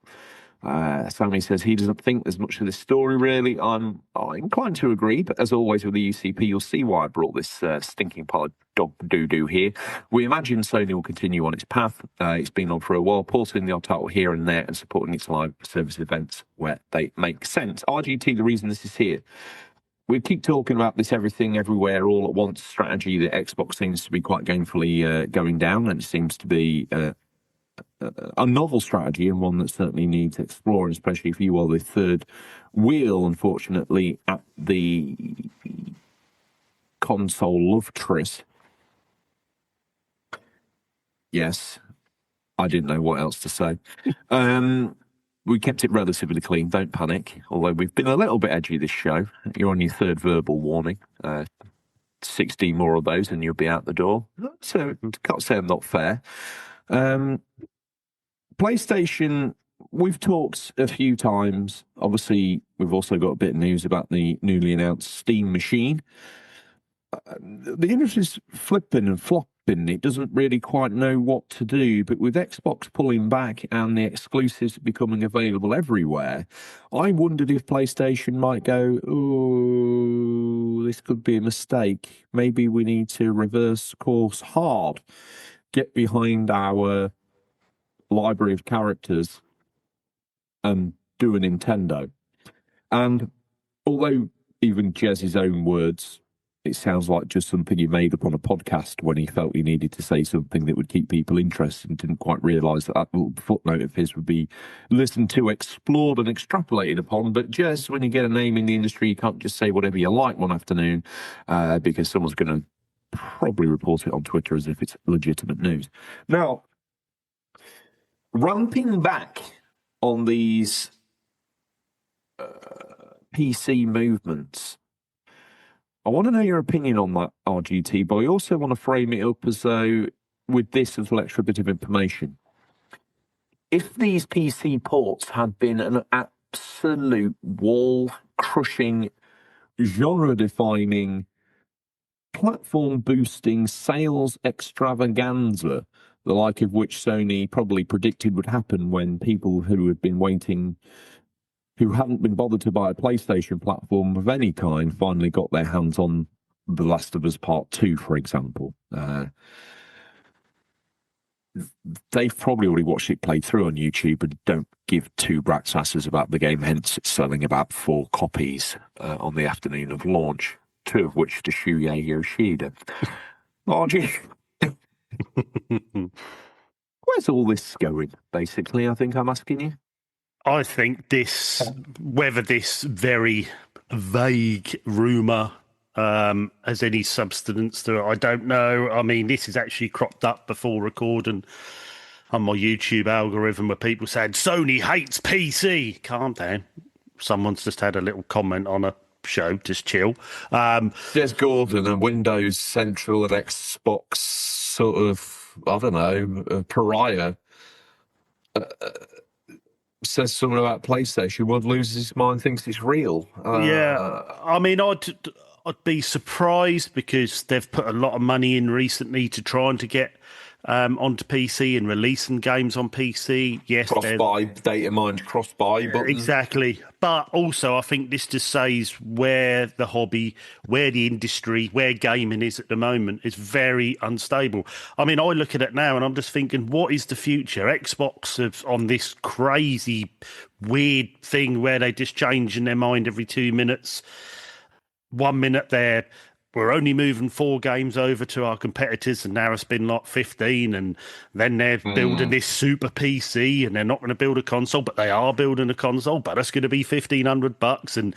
Sammy says he doesn't think there's much to this story, really. I'm inclined to agree, but as always with the UCP, you'll see why I brought this stinking pile of dog doo-doo here. We imagine Sony will continue on its path. It's been on for a while, porting the odd title here and there and supporting its live service events where they make sense. RGT, the reason this is here, we keep talking about this everything, everywhere, all at once strategy that Xbox seems to be quite gainfully going down, and it seems to be a novel strategy and one that certainly needs exploring, especially if you are the third wheel, unfortunately, at the console love tryst. Yes, I didn't know what else to say. We kept it relatively clean, don't panic, although we've been a little bit edgy this show. You're on your third verbal warning. 16 more of those and you'll be out the door. So can't say I'm not fair. PlayStation, we've talked a few times. Obviously, we've also got a bit of news about the newly announced Steam machine. The industry's flipping and flopping. It doesn't really quite know what to do. But with Xbox pulling back and the exclusives becoming available everywhere, I wondered if PlayStation might go, oh, this could be a mistake. Maybe we need to reverse course hard, get behind our library of characters and do a Nintendo. And although even Jez's own words, it sounds like just something he made up on a podcast when he felt he needed to say something that would keep people interested and didn't quite realise that little footnote of his would be listened to, explored and extrapolated upon. But Jez, when you get a name in the industry, you can't just say whatever you like one afternoon because someone's going to probably report it on Twitter as if it's legitimate news. Now, ramping back on these PC movements, I want to know your opinion on that, RGT, but I also want to frame it up as though with this as an extra bit of information. If these PC ports had been an absolute wall-crushing, genre-defining, platform-boosting sales extravaganza, the like of which Sony probably predicted would happen when people who had been waiting, who hadn't been bothered to buy a PlayStation platform of any kind, finally got their hands on The Last of Us Part 2, for example. They've probably already watched it played through on YouTube and don't give two brats' asses about the game, hence it's selling about 4 copies on the afternoon of launch, 2 of which to Shuya Yoshida. RG, where's all this going, basically, I think I'm asking you? I think whether this very vague rumour has any substance to it, I don't know. I mean, this has actually cropped up before recording on my YouTube algorithm where people said, Sony hates PC. Calm down. Someone's just had a little comment on a show, just chill. Des Gordon and Windows Central and Xbox sort of, I don't know, pariah. Says something about PlayStation, one loses his mind, thinks it's real. Yeah, I mean, I'd be surprised because they've put a lot of money in recently to trying to get onto PC and releasing games on PC. Yes, cross-buy, data mined cross-buy button. Exactly. But also, I think this just says where the hobby, where the industry, where gaming is at the moment is very unstable. I mean, I look at it now and I'm just thinking, what is the future? Xbox is on this crazy, weird thing where they just changing their mind every 2 minutes. 1 minute we're only moving 4 games over to our competitors, and now it's been like 15, and then they're building this super PC, and they're not going to build a console, but they are building a console, but it's going to be $1,500, and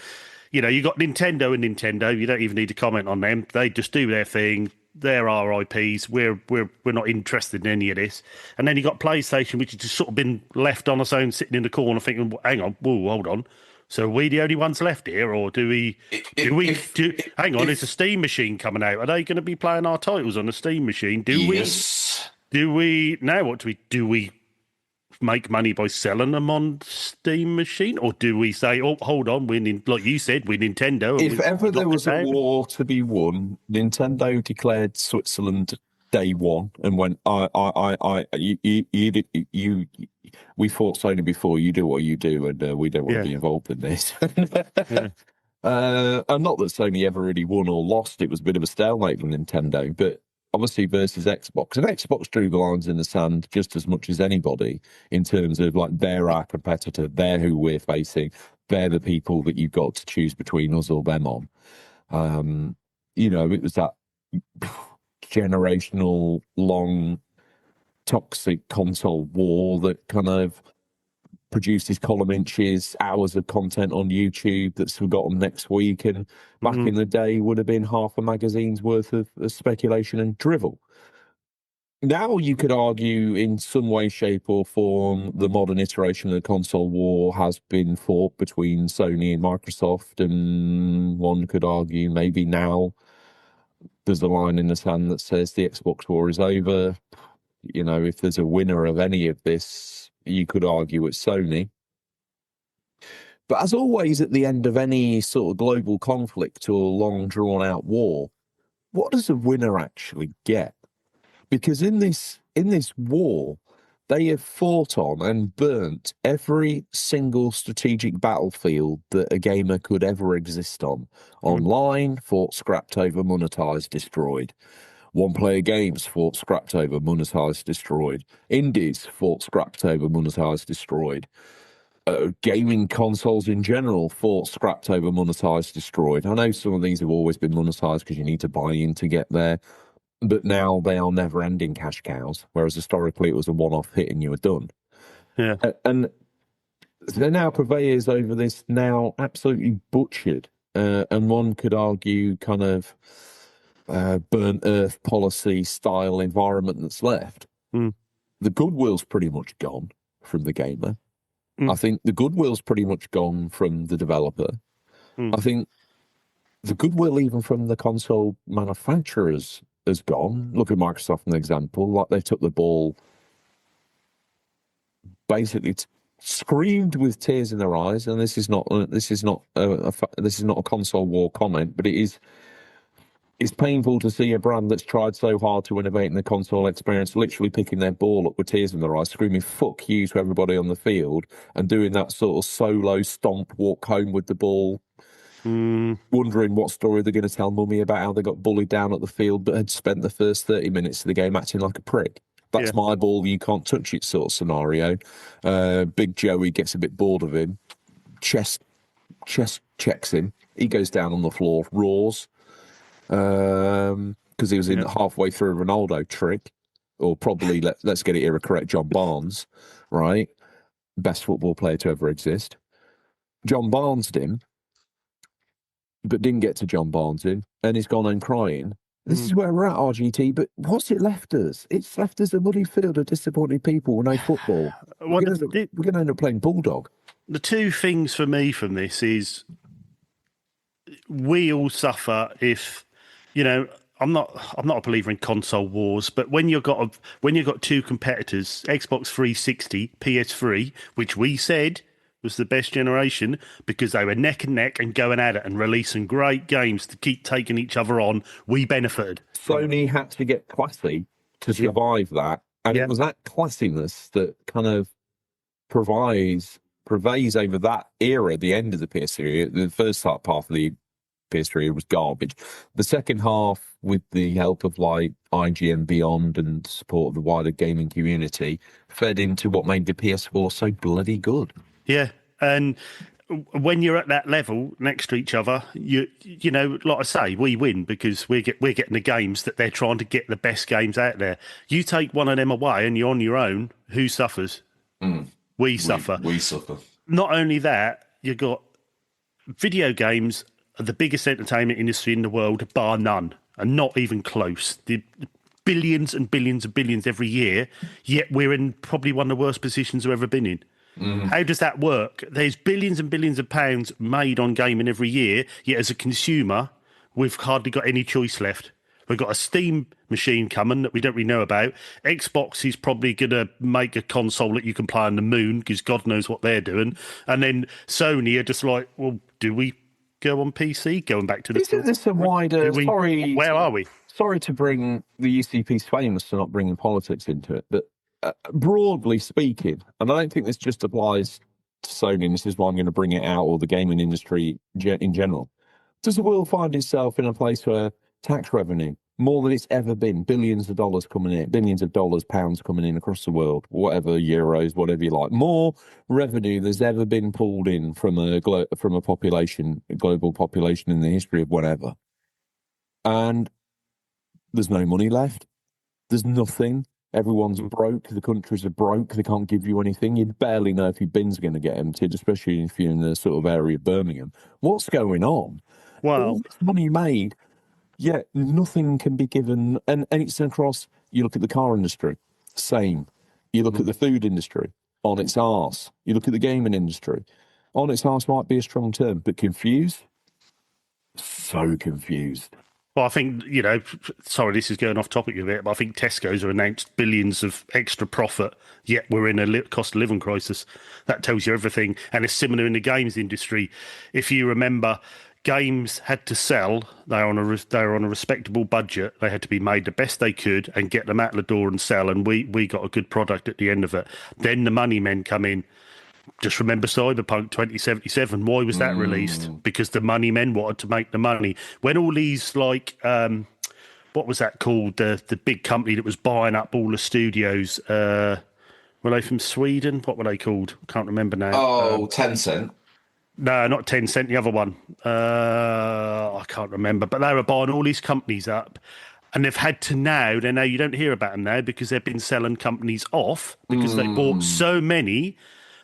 you know, you got Nintendo and Nintendo. You don't even need to comment on them; they just do their thing. They're our IPs. We're not interested in any of this. And then you got PlayStation, which has just sort of been left on its own, sitting in the corner, thinking, "Hang on, whoa, hold on." So are we the only ones left here, or do we? Hang on, there's a Steam machine coming out. Are they going to be playing our titles on the Steam machine? Yes. Do we? Now, what do we do? We make money by selling them on Steam machine, or do we say, oh, hold on, like you said, we're Nintendo? If ever there was a war to be won, Nintendo declared Switzerland day one and went, we fought Sony before, you do what you do, and we don't want to be involved in this. And not that Sony ever really won or lost, it was a bit of a stalemate with Nintendo, but obviously versus Xbox. And Xbox drew the lines in the sand just as much as anybody in terms of like, they're our competitor, they're who we're facing, they're the people that you've got to choose between us or them on. It was that generational long toxic console war that kind of produces column inches, hours of content on YouTube that's forgotten next week, and back in the day would have been half a magazine's worth of speculation and drivel. Now you could argue in some way, shape or form the modern iteration of the console war has been fought between Sony and Microsoft, and one could argue maybe now there's a line in the sand that says the Xbox war is over. If there's a winner of any of this, you could argue it's Sony. But as always, at the end of any sort of global conflict or long drawn-out war, what does a winner actually get? Because in this war, they have fought on and burnt every single strategic battlefield that a gamer could ever exist on. Online, fought, scrapped over, monetized, destroyed. One-player games, fought, scrapped over, monetized, destroyed. Indies, fought, scrapped over, monetized, destroyed. Gaming consoles in general, fought, scrapped over, monetized, destroyed. I know some of these have always been monetized because you need to buy in to get there, but now they are never-ending cash cows, whereas historically it was a one-off hit and you were done. Yeah. And they're now purveyors over this now absolutely butchered, and one could argue kind of burnt earth policy style environment that's left. The goodwill's pretty much gone from the gamer. I think the goodwill's pretty much gone from the developer. I think the goodwill even from the console manufacturers has gone. Look at Microsoft as an example. Like, they took the ball, basically screamed with tears in their eyes. And this is not a console war comment, but it's painful to see a brand that's tried so hard to innovate in the console experience literally picking their ball up with tears in their eyes, screaming "fuck you" to everybody on the field, and doing that sort of solo stomp walk home with the ball. Wondering what story they're going to tell mummy about how they got bullied down at the field but had spent the first 30 minutes of the game acting like a prick. That's my ball, you can't touch it sort of scenario. Big Joey gets a bit bored of him. Chest checks him. He goes down on the floor, roars, because he was in halfway through a Ronaldo trick, or probably, let's get it here correct, John Barnes, right? Best football player to ever exist. John Barnes'd him, but didn't get to John Barnes in, and he's gone home crying. This is where we're at, RGT, but what's it left us? It's left us a muddy field of disappointed people with no football. We're going to end up playing Bulldog. The two things for me from this is we all suffer if, I'm not a believer in console wars, but when you've got two competitors, Xbox 360, PS3, which we said was the best generation because they were neck and neck and going at it and releasing great games to keep taking each other on, we benefited. Sony had to get classy to survive that. And it was that classiness that kind of pervades over that era, the end of the PS3. The first half of the PS3 was garbage. The second half, with the help of like IGN Beyond and support of the wider gaming community, fed into what made the PS4 so bloody good. Yeah, and when you're at that level next to each other, you know, like I say, we win because we're getting the games that they're trying to get the best games out there. You take one of them away and you're on your own, who suffers? We suffer. We suffer. Not only that, you've got video games are the biggest entertainment industry in the world, bar none, and not even close. The billions and billions and billions every year, yet we're in probably one of the worst positions we've ever been in. How does that work? There's billions and billions of pounds made on gaming every year, yet as a consumer, we've hardly got any choice left. We've got a Steam machine coming that we don't really know about. Xbox is probably going to make a console that you can play on the moon because God knows what they're doing. And then Sony are just like, well, do we go on PC? Going back to the... Isn't this a wider... Where are we? Sorry to bring the UCP's famous for not bringing politics into it, but broadly speaking, and I don't think this just applies to Sony, and this is why I'm going to bring it out, or the gaming industry in general. Does the world find itself in a place where tax revenue, more than it's ever been, billions of dollars coming in, billions of dollars, pounds coming in across the world, whatever, euros, whatever you like, more revenue there's ever been pulled in from a global population in the history of whatever, and there's no money left. There's nothing. Everyone's broke. The countries are broke. They can't give you anything. You barely know if your bin's going to get emptied, especially if you're in the sort of area of Birmingham. What's going on? Well, all this money made, yet nothing can be given. And it's across, you look at the car industry, same. You look at the food industry, on its arse. You look at the gaming industry, on its arse might be a strong term, but confused? So confused. Well, I think, sorry, this is going off topic a bit, but I think Tesco's have announced billions of extra profit, yet we're in a cost of living crisis. That tells you everything. And it's similar in the games industry. If you remember, games had to sell. They were on a respectable budget. They had to be made the best they could and get them out the door and sell. And we got a good product at the end of it. Then the money men come in. Just remember Cyberpunk 2077. Why was that released? Because the money men wanted to make the money. When all these, what was that called? The big company that was buying up all the studios. Were they from Sweden? What were they called? I can't remember now. Oh, Tencent. No, not Tencent, the other one. I can't remember. But they were buying all these companies up. And they've had to now you don't hear about them now because they've been selling companies off because they bought so many.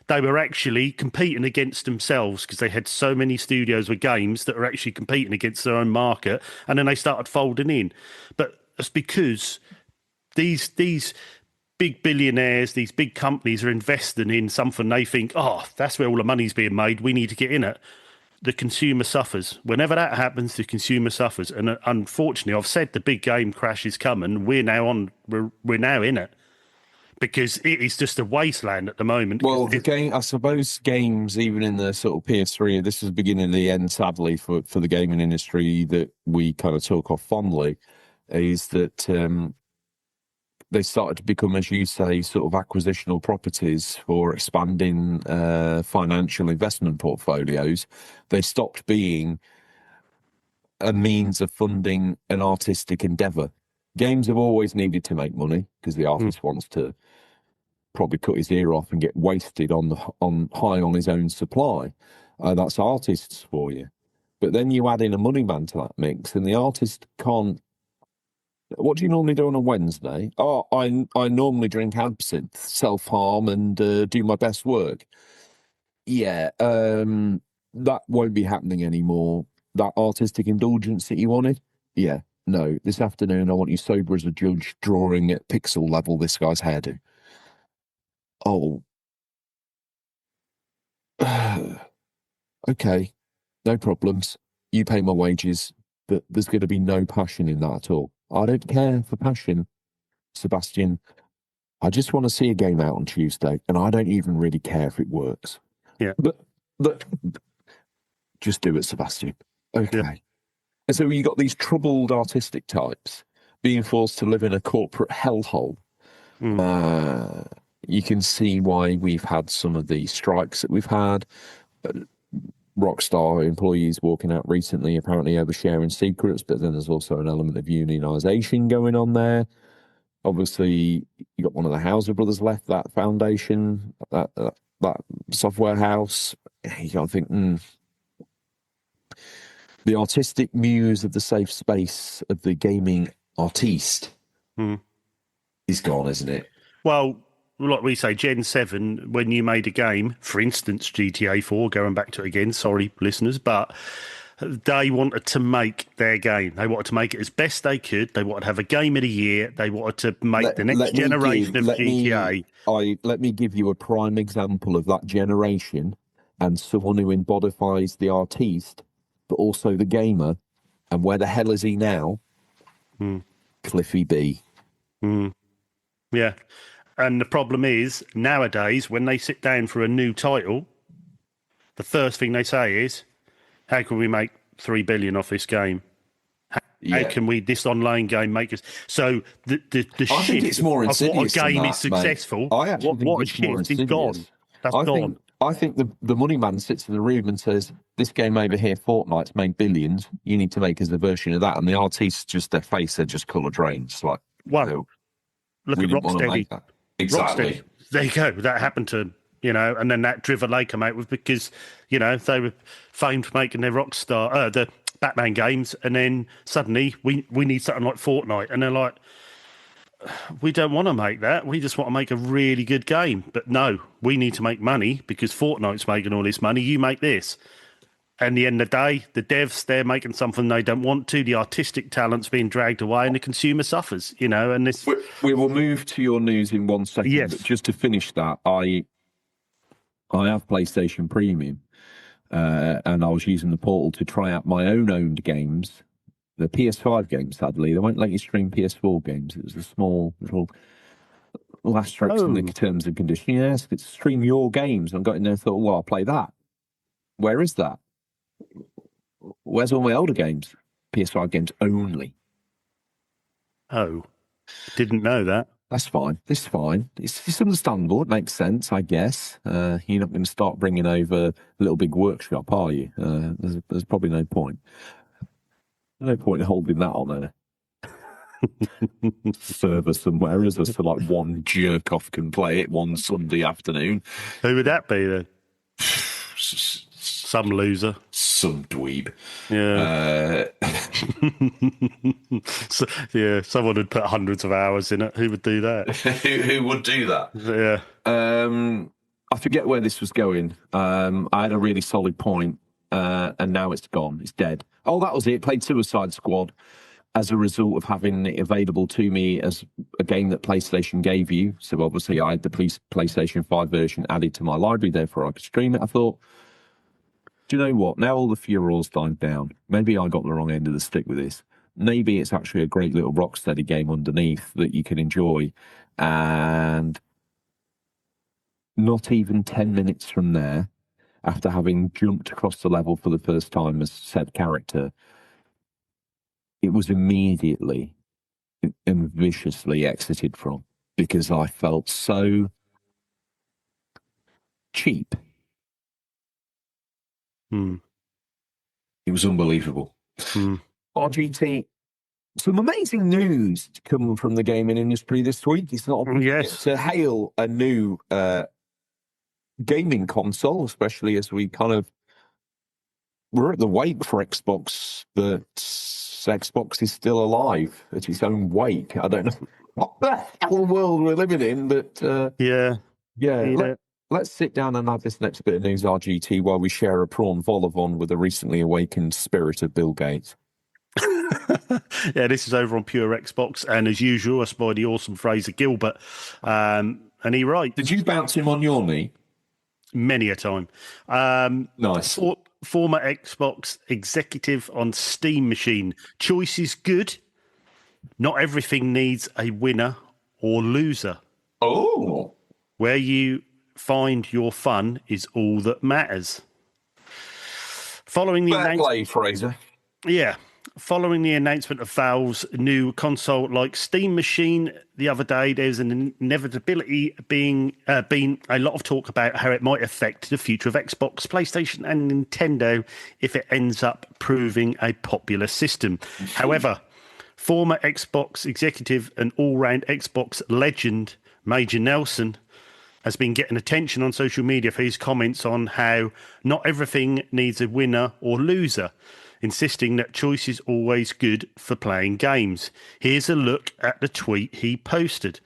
They were actually competing against themselves because they had so many studios with games that were actually competing against their own market, and then they started folding in. But it's because these big billionaires, these big companies are investing in something they think, that's where all the money's being made, we need to get in it. The consumer suffers. Whenever that happens, the consumer suffers. And unfortunately, I've said the big game crash is coming. We're now in it. Because it is just a wasteland at the moment. Well, I suppose games, even in the sort of PS3, this is the beginning of the end, sadly, for the gaming industry that we kind of talk off fondly, is that they started to become, as you say, sort of acquisitional properties for expanding financial investment portfolios. They stopped being a means of funding an artistic endeavour. Games have always needed to make money because the artist wants to probably cut his ear off and get wasted on high on his own supply. That's artists for you. But then you add in a money man to that mix, and the artist can't. What do you normally do on a Wednesday? I normally drink absinthe, self-harm, and do my best work. Yeah, that won't be happening anymore. That artistic indulgence that you wanted? Yeah. No, this afternoon I want you sober as a judge drawing at pixel level this guy's hairdo. Oh. Okay, no problems. You pay my wages, but there's going to be no passion in that at all. I don't care for passion, Sebastian. I just want to see a game out on Tuesday, and I don't even really care if it works. Yeah. But just do it, Sebastian. Okay. Yeah. And so you got these troubled artistic types being forced to live in a corporate hellhole. You can see why we've had some of the strikes that we've had. Rockstar employees walking out recently, apparently oversharing secrets, but then there's also an element of unionisation going on there. Obviously, you got one of the Hauser brothers left, that foundation, that software house. You got to think, the artistic muse of the safe space of the gaming artiste is gone, isn't it? Well, like we say, Gen 7, when you made a game, for instance, GTA 4, going back to it again, sorry, listeners, but they wanted to make their game. They wanted to make it as best they could. They wanted to have a game of the year. They wanted to make the next generation of GTA. Let me give you a prime example of that generation and someone who embodies the artiste, but also the gamer. And where the hell is he now? Cliffy B. Yeah. And the problem is, nowadays, when they sit down for a new title, the first thing they say is, how can we make 3 billion off this game? How can we, this online game, make us... So the I think it's more shift of what a insidious than game that, is successful, mate. I actually think what a it's more shift is insidious. gone. That's gone. I think the money man sits in the room and says, this game over here, Fortnite's made billions. You need to make us a version of that. And the artists, just their face, they're just colour drains. Like, Well, look we at didn't want to Rocksteady. make that. Exactly. Rocksteady. There you go. That happened to them, and then that Driver Lake came out with because, they were famed for making their Rockstar, the Batman games, and then suddenly we need something like Fortnite. And they're like, we don't want to make that. We just want to make a really good game. But no, we need to make money because Fortnite's making all this money. You make this. And at the end of the day, the devs, they're making something they don't want to. The artistic talent's being dragged away and the consumer suffers, and this... We will move to your news in 1 second. Yes. But just to finish that, I have PlayStation Premium, and I was using the portal to try out my own owned games. The PS5 games, sadly, they won't let you stream PS4 games. It was a small little asterisk in the terms and conditions. Yes, it's stream your games. And I got in there and thought, well, I'll play that. Where is that? Where's all my older games? PS5 games only. Oh, didn't know that. That's fine. It's fine. It's understandable. It makes sense, I guess. You're not going to start bringing over Little Big Workshop, are you? There's probably no point. No point in holding that on a server somewhere, is there? So like one jerk off can play it one Sunday afternoon. Who would that be then? Some loser. Some dweeb. Yeah. Someone would put hundreds of hours in it. Who would do that? Who would do that? Yeah. I forget where this was going. I had a really solid point, and now it's gone. It's dead. Oh, that was it. Played Suicide Squad as a result of having it available to me as a game that PlayStation gave you. So obviously I had the PlayStation 5 version added to my library, therefore I could stream it. I thought, do you know what? Now all the furor's died down. Maybe I got the wrong end of the stick with this. Maybe it's actually a great little Rocksteady game underneath that you can enjoy. And not even 10 minutes from there, after having jumped across the level for the first time as said character, it was immediately and viciously exited from because I felt so cheap. It was unbelievable. RGT, some amazing news to come from the gaming industry this week. It's not to hail a new gaming console, especially as we we're at the wake for Xbox, that Xbox is still alive at its own wake. I don't know what the hell world we're living in, but let's sit down and have this next bit of news, RGT, while we share a prawn vol-au-vent with the recently awakened spirit of Bill Gates. Yeah, this is over on Pure Xbox, and as usual, us by the awesome Fraser Gilbert, and he writes... Did you bounce him on your knee? Many a time. Nice. Former Xbox executive on Steam Machine. Choice is good. Not everything needs a winner or loser. Oh. Where you find your fun is all that matters. Following the Fair play, Fraser. Yeah. Following the announcement of Valve's new console like Steam Machine the other day, there's an inevitability been a lot of talk about how it might affect the future of Xbox, PlayStation and Nintendo if it ends up proving a popular system. However, former Xbox executive and all-round Xbox legend Major Nelson has been getting attention on social media for his comments on how not everything needs a winner or loser, insisting that choice is always good for playing games. Here's a look at the tweet he posted.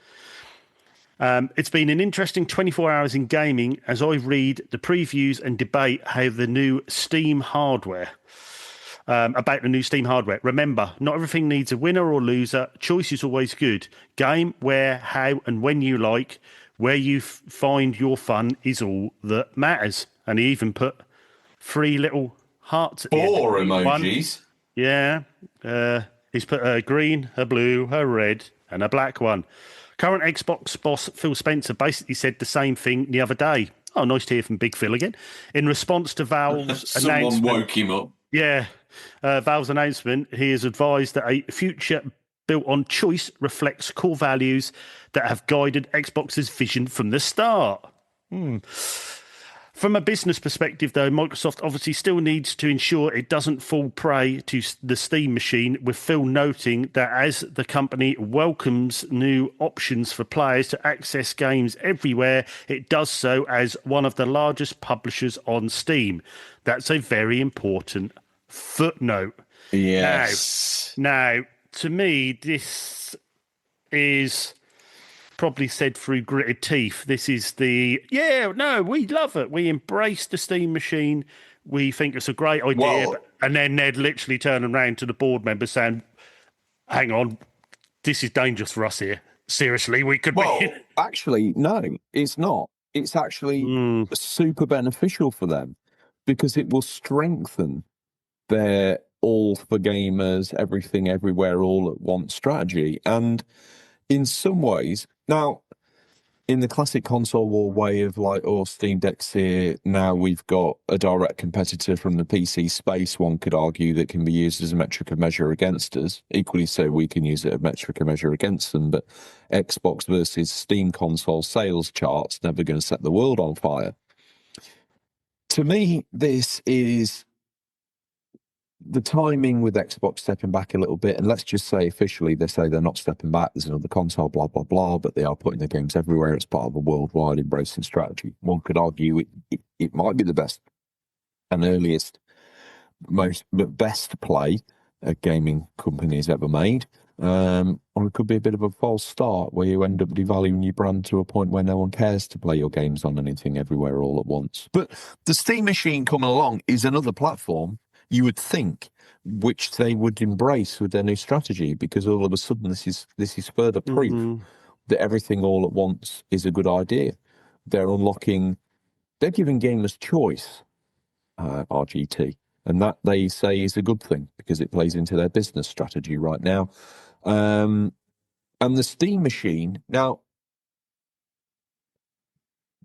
It's been an interesting 24 hours in gaming as I read the previews and debate how the new Steam hardware, about the new Steam hardware. Remember, not everything needs a winner or loser. Choice is always good. Game, where, how, and when you like. Where you find your fun is all that matters. And he even put 3 little hearts at the end. 4 emojis. Yeah. He's put a green, a blue, a red, and a black one. Current Xbox boss Phil Spencer basically said the same thing the other day. Oh, nice to hear from Big Phil again. In response to Valve's Someone announcement. woke him up. Yeah. Valve's announcement, he has advised that a future built on choice reflects core values that have guided Xbox's vision from the start. From a business perspective, though, Microsoft obviously still needs to ensure it doesn't fall prey to the Steam machine, with Phil noting that as the company welcomes new options for players to access games everywhere, it does so as one of the largest publishers on Steam. That's a very important footnote. Yes. Now, to me, this is probably said through gritted teeth. This is we love it. We embrace the Steam machine. We think it's a great idea. Well, and then Ned literally turning around to the board members saying, hang on, this is dangerous for us here. Seriously, we could Well, be... actually, no, it's not. It's actually super beneficial for them because it will strengthen their all for gamers, everything, everywhere, all at once strategy. And in some ways, now, in the classic console war way of Steam Deck's here, now we've got a direct competitor from the PC space, one could argue, that can be used as a metric of measure against us. Equally so, we can use it as a metric of measure against them. But Xbox versus Steam console sales charts never going to set the world on fire. To me, this is the timing with Xbox stepping back a little bit, and let's just say officially they say they're not stepping back, there's another console, blah, blah, blah, but they are putting their games everywhere as part of a worldwide embracing strategy. One could argue it might be the best and earliest, best play a gaming company has ever made, or it could be a bit of a false start where you end up devaluing your brand to a point where no one cares to play your games on anything everywhere all at once. But the Steam machine coming along is another platform, you would think, which they would embrace with their new strategy, because all of a sudden this is further proof that everything all at once is a good idea. They're giving gamers choice, RGT, and that they say is a good thing because it plays into their business strategy right now. And the Steam machine, now,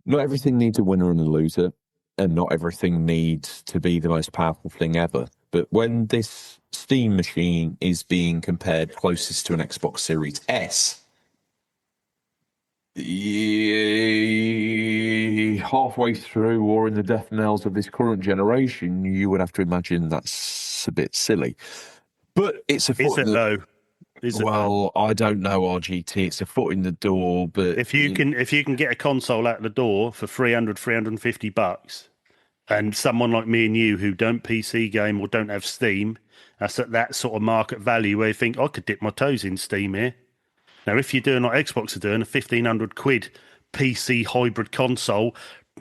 not everything needs a winner and a loser, and not everything needs to be the most powerful thing ever. But when this Steam machine is being compared closest to an Xbox Series S, halfway through or in the death knells of this current generation, you would have to imagine that's a bit silly. But it's a foot in the... Well, I don't know, RGT. It's a foot in the door, but If you can get a console out the door for $350, and someone like me and you who don't PC game or don't have Steam, that's at that sort of market value where you think I could dip my toes in Steam here. Now, if you're doing like Xbox are doing, a £1,500 PC hybrid console,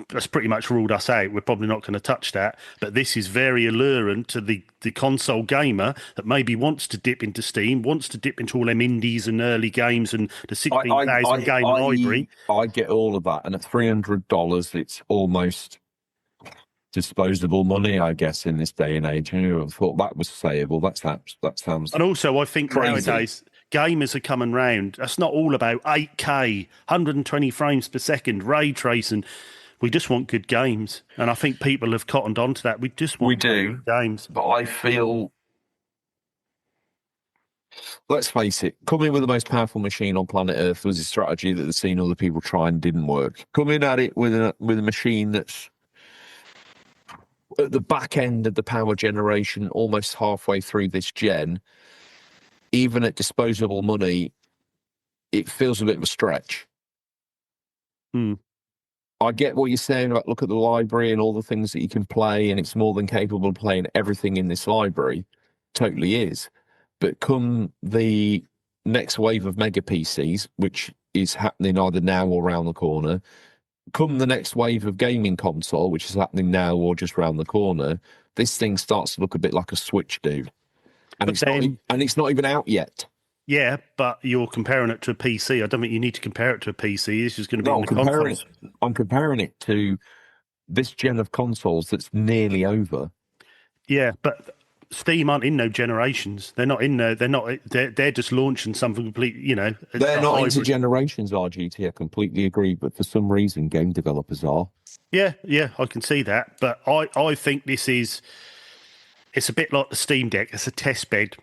that's pretty much ruled us out. We're probably not going to touch that. But this is very alluring to the console gamer that maybe wants to dip into Steam, wants to dip into all them indies and early games and the 16,000 game library. I get all of that. And at $300, it's almost disposable money, I guess, in this day and age. I thought that was sayable. That sounds And also, I think crazy. Nowadays, gamers are coming round. That's not all about 8K, 120 frames per second, ray tracing. We just want good games. And I think people have cottoned on to that. We just want good games. But I feel, let's face it, coming with the most powerful machine on planet Earth was a strategy that they've seen other people try and didn't work. Coming at it with a machine that's at the back end of the power generation, almost halfway through this gen, even at disposable money, it feels a bit of a stretch. I get what you're saying about look at the library and all the things that you can play, and it's more than capable of playing everything in this library. Totally is. But come the next wave of mega PCs, which is happening either now or around the corner, come the next wave of gaming console, which is happening now or just around the corner, this thing starts to look a bit like a Switch, dude. And it's not even out yet. Yeah, but you're comparing it to a PC. I don't think you need to compare it to a PC. It's just going to be on the consoles. I'm comparing it to this gen of consoles that's nearly over. Yeah, but Steam aren't in no generations. They're not in there. They're just launching something completely, They're not into hybrid. generations, RGT. I completely agree. But for some reason, game developers are. Yeah, I can see that. But I think it's a bit like the Steam Deck. It's a test bed.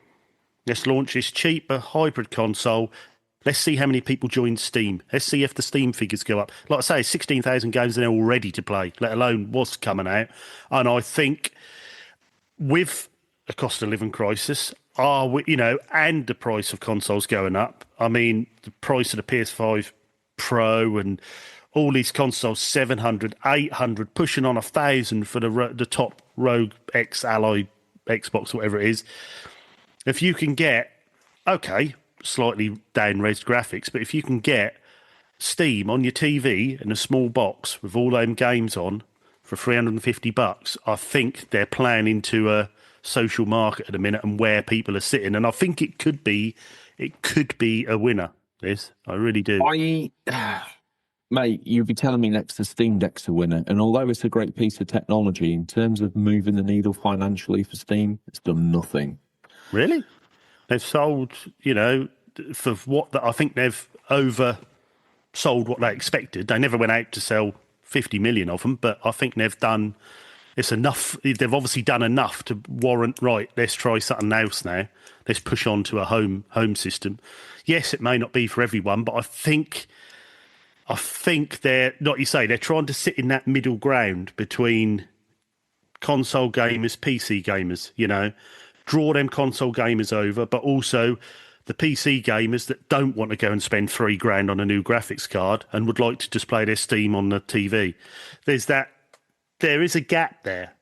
Let's launch this cheaper hybrid console. Let's see how many people join Steam. Let's see if the Steam figures go up. Like I say, 16,000 games are now all ready to play, let alone what's coming out. And I think with a cost of living crisis, and the price of consoles going up. I mean, the price of the PS5 Pro and all these consoles, 700, 800, pushing on 1,000 for the top Rogue X Ally Xbox, whatever it is. If you can get, slightly down-res graphics, but if you can get Steam on your TV in a small box with all them games on for $350, I think they're planning to a social market at the minute and where people are sitting. And I think it could be a winner, this. I really do. Mate, you'd be telling me next to Steam Deck's a winner. And although it's a great piece of technology, in terms of moving the needle financially for Steam, it's done nothing. Really? They've sold, for what I think they've oversold what they expected. They never went out to sell 50 million of them, but I think they've done, it's enough. They've obviously done enough to warrant, right, let's try something else now. Let's push on to a home system. Yes, it may not be for everyone, but I think they're, like you say, they're trying to sit in that middle ground between console gamers, PC gamers, draw them console gamers over, but also the PC gamers that don't want to go and spend $3,000 on a new graphics card and would like to just play their Steam on the TV. There is a gap there.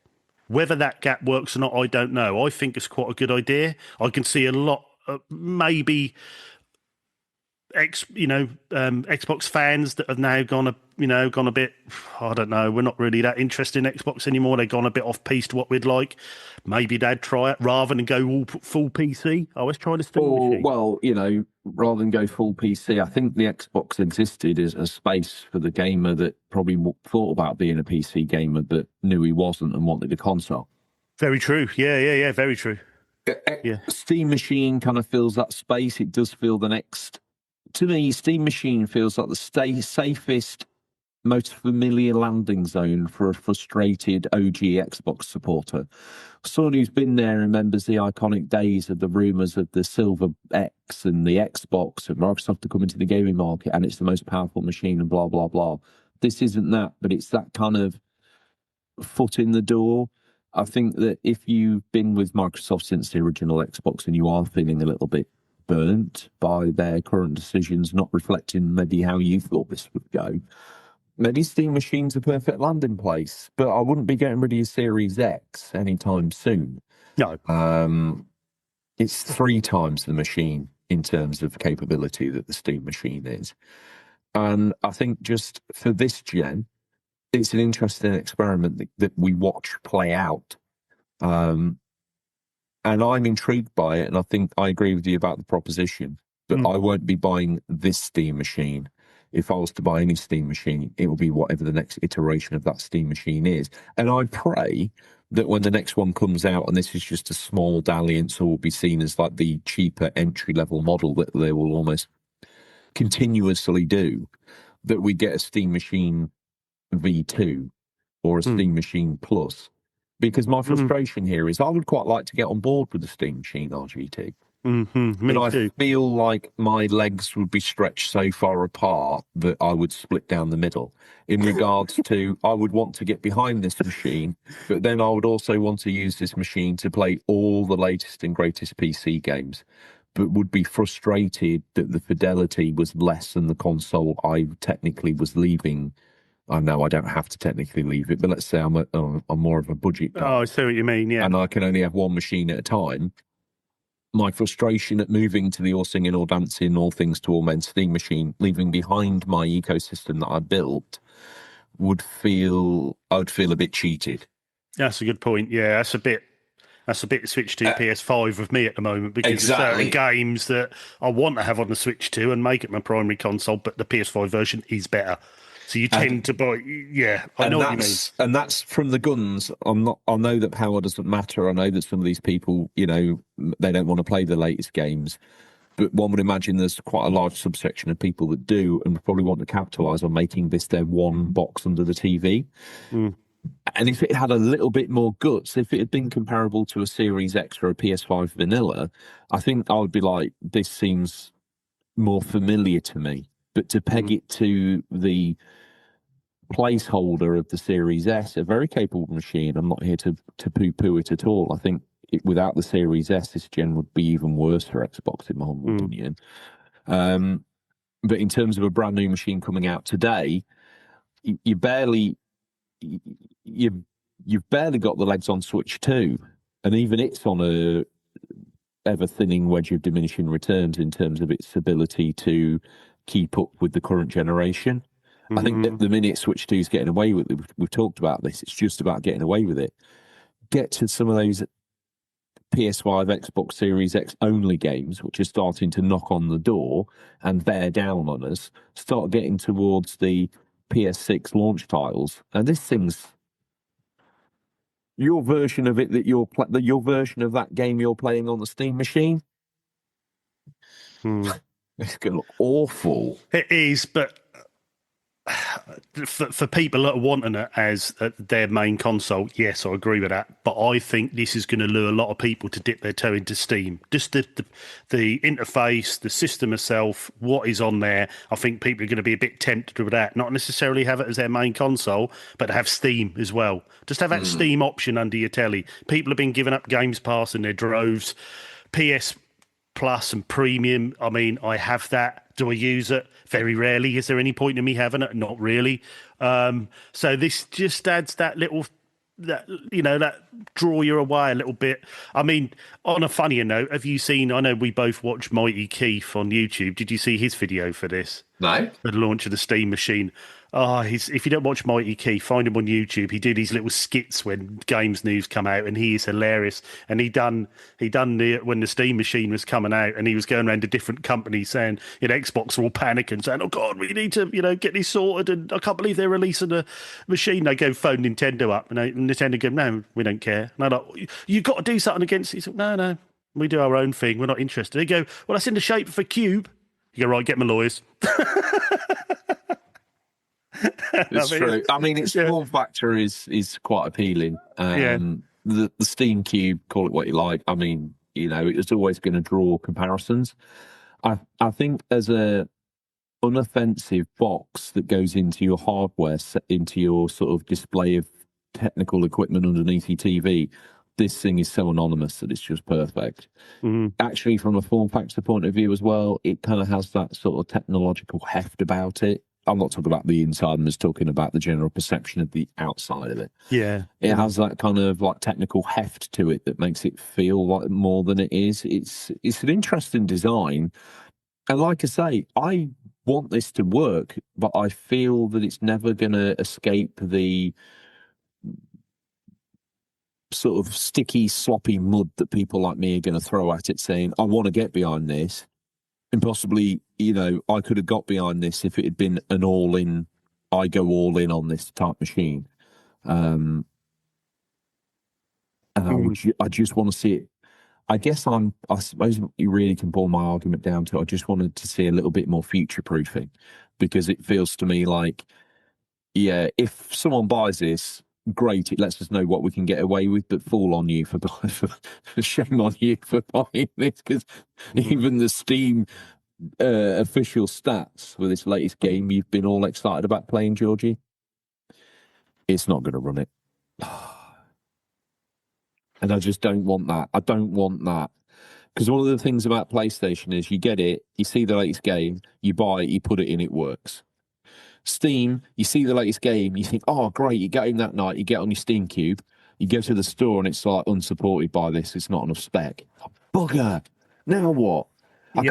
Whether that gap works or not, I don't know. I think it's quite a good idea. I can see a lot, maybe Xbox fans that have now gone a bit, I don't know, we're not really that interested in Xbox anymore. They've gone a bit off piece to what we'd like. Maybe they'd try it rather than go all full PC. I was trying to Steam machine. Well, rather than go full PC, I think the Xbox existed as a space for the gamer that probably thought about being a PC gamer but knew he wasn't and wanted a console. Very true. Yeah, very true. Yeah. Steam Machine kind of fills that space. It does feel the next... To me, Steam Machine feels like the safest, most familiar landing zone for a frustrated OG Xbox supporter. Someone who's been there remembers the iconic days of the rumours of the Silver X and the Xbox and Microsoft to come into the gaming market and it's the most powerful machine and blah, blah, blah. This isn't that, but it's that kind of foot in the door. I think that if you've been with Microsoft since the original Xbox and you are feeling a little bit burnt by their current decisions, not reflecting maybe how you thought this would go, maybe Steam Machine's a perfect landing place, but I wouldn't be getting rid of your Series X anytime soon. No. It's 3 times the machine in terms of capability that the Steam Machine is. And I think just for this gen, it's an interesting experiment that we watch play out. And I'm intrigued by it, and I think I agree with you about the proposition, but I won't be buying this Steam Machine. If I was to buy any Steam Machine, it will be whatever the next iteration of that Steam Machine is. And I pray that when the next one comes out, and this is just a small dalliance or will be seen as like the cheaper entry-level model that they will almost continuously do, that we get a Steam Machine V2 or a Steam Machine Plus. Because my frustration here is I would quite like to get on board with the Steam Machine RGT. Me but too. I feel like my legs would be stretched so far apart that I would split down the middle in regards to I would want to get behind this machine, but then I would also want to use this machine to play all the latest and greatest PC games, but would be frustrated that the fidelity was less than the console I technically was leaving. I know I don't have to technically leave it, but let's say I'm more of a budget guy. Oh, I see what you mean, yeah. And I can only have one machine at a time. My frustration at moving to the all singing, all dancing, all things to all men Steam Machine, leaving behind my ecosystem that I built, I would feel a bit cheated. That's a good point. Yeah, that's a bit Switch 2 PS5 with me at the moment, because there's certain games that I want to have on the Switch 2 and make it my primary console, but the PS5 version is better. So you tend to buy. Yeah, I know what you mean. And that's from the guns. I know that power doesn't matter. I know that some of these people, they don't want to play the latest games. But one would imagine there's quite a large subsection of people that do and probably want to capitalise on making this their one box under the TV. Mm. And if it had a little bit more guts, if it had been comparable to a Series X or a PS5 vanilla, I think I would be like, this seems more familiar to me. But to peg it to the placeholder of the Series S, a very capable machine, I'm not here to poo-poo it at all. I think without the Series S, this gen would be even worse for Xbox, in my humble opinion. But in terms of a brand new machine coming out today, you've barely got the legs on Switch 2, and even it's on a ever thinning wedge of diminishing returns in terms of its ability to keep up with the current generation. I think at the minute Switch 2 is getting away with it. We've talked about this. It's just about getting away with it. Get to some of those PS5, Xbox Series X only games, which are starting to knock on the door and bear down on us. Start getting towards the PS6 launch titles, and this thing's your version of it your version of that game you're playing on the Steam machine. It's going to look awful. It is, but for people that are wanting it as their main console, yes, I agree with that. But I think this is going to lure a lot of people to dip their toe into Steam. Just the interface, the system itself, what is on there. I think people are going to be a bit tempted with that. Not necessarily have it as their main console, but have Steam as well. Just have that Steam option under your telly. People have been giving up Games Pass in their droves. PS Plus and Premium. I mean, I have that. Do I use it? Very rarely. Is there any point in me having it? Not really. So this just adds that little, that draw you away a little bit. I mean, on a funnier note, have you seen, I know we both watched Mighty Keith on YouTube. Did you see his video for this? No. The launch of the Steam machine. Oh, if you don't watch Mighty Keith, find him on YouTube. He did these little skits when games news come out, and he is hilarious. And he done when the Steam machine was coming out, and he was going around to different companies saying, Xbox are all panicking, saying, "Oh God, we need to, get this sorted." And I can't believe they're releasing a machine. They go phone Nintendo up, and Nintendo go, "No, we don't care." And I'm like, "You've got to do something against it." He's like, "No, we do our own thing. We're not interested." They go, "Well, that's in the shape of a cube." You go, "Right, get my lawyers." It's true. I mean, its form factor is quite appealing. The Steam Cube, call it what you like. I mean, it's always going to draw comparisons. I think as a unoffensive box that goes into your hardware, into your sort of display of technical equipment underneath your TV, this thing is so anonymous that it's just perfect. Actually, from a form factor point of view as well, it kind of has that sort of technological heft about it. I'm not talking about the inside, I'm just talking about the general perception of the outside of it. Yeah. It has that kind of like technical heft to it that makes it feel like more than it is. It's an interesting design. And like I say, I want this to work, but I feel that it's never going to escape the sort of sticky, sloppy mud that people like me are going to throw at it saying, I want to get behind this. And possibly, I could have got behind this if it had been an all-in, I go all in on this type machine. And I just want to see it. I suppose you really can boil my argument down to, I just wanted to see a little bit more future-proofing, because it feels to me like, if someone buys this, great, it lets us know what we can get away with, but fall on you for shame on you for buying this, because even the Steam official stats for this latest game you've been all excited about playing, Georgie, it's not going to run it. And I just don't want that. I don't want that. Because one of the things about PlayStation is you get it, you see the latest game, you buy it, you put it in, it works. Steam, you see the latest game, you think, oh, great, you get in that night, you get on your Steam Cube, you go to the store and it's like unsupported by this, it's not enough spec. Bugger! Now what? I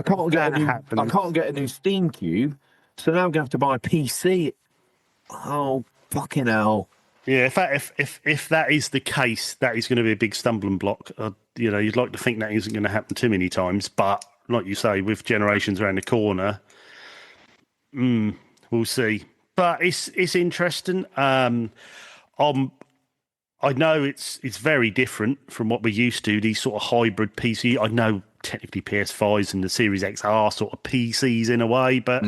can't get a new Steam Cube, so now I'm going to have to buy a PC. Oh, fucking hell. Yeah, if that is the case, that is going to be a big stumbling block. You'd like to think that isn't going to happen too many times, but like you say, with generations around the corner, we'll see. but it's interesting. I know it's very different from what we're used to. These sort of hybrid PC. I know technically PS5s and the Series X are sort of PCs in a way, but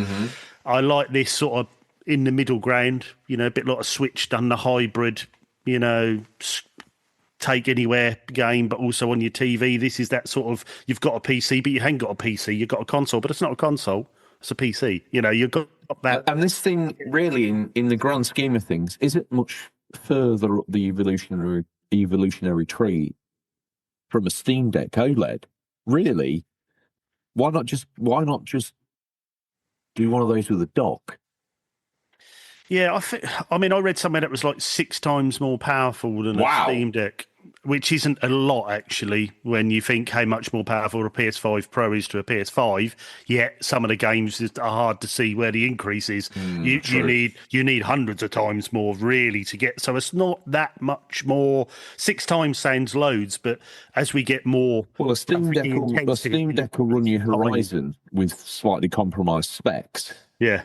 I like this sort of in the middle ground. You know, a bit like a Switch done the hybrid. You know, take anywhere game, but also on your TV. This is that sort of you've got a PC, but you haven't got a PC. You've got a console, but it's not a console. It's a PC. You know, you've got that. And this thing, really, in the grand scheme of things, isn't much further up the evolutionary tree from a Steam Deck OLED. Really, why not just do one of those with a dock? Yeah, I mean, I read somewhere that was like 6 times more powerful than a Steam Deck, which isn't a lot actually. When you think how much more powerful a PS5 Pro is to a PS5, yet some of the games are hard to see where the increase is. You need hundreds of times more really to get. So it's not that much more. 6 times sounds loads, but as we get more, a Steam Deck will run your Horizon with slightly compromised specs. Yeah.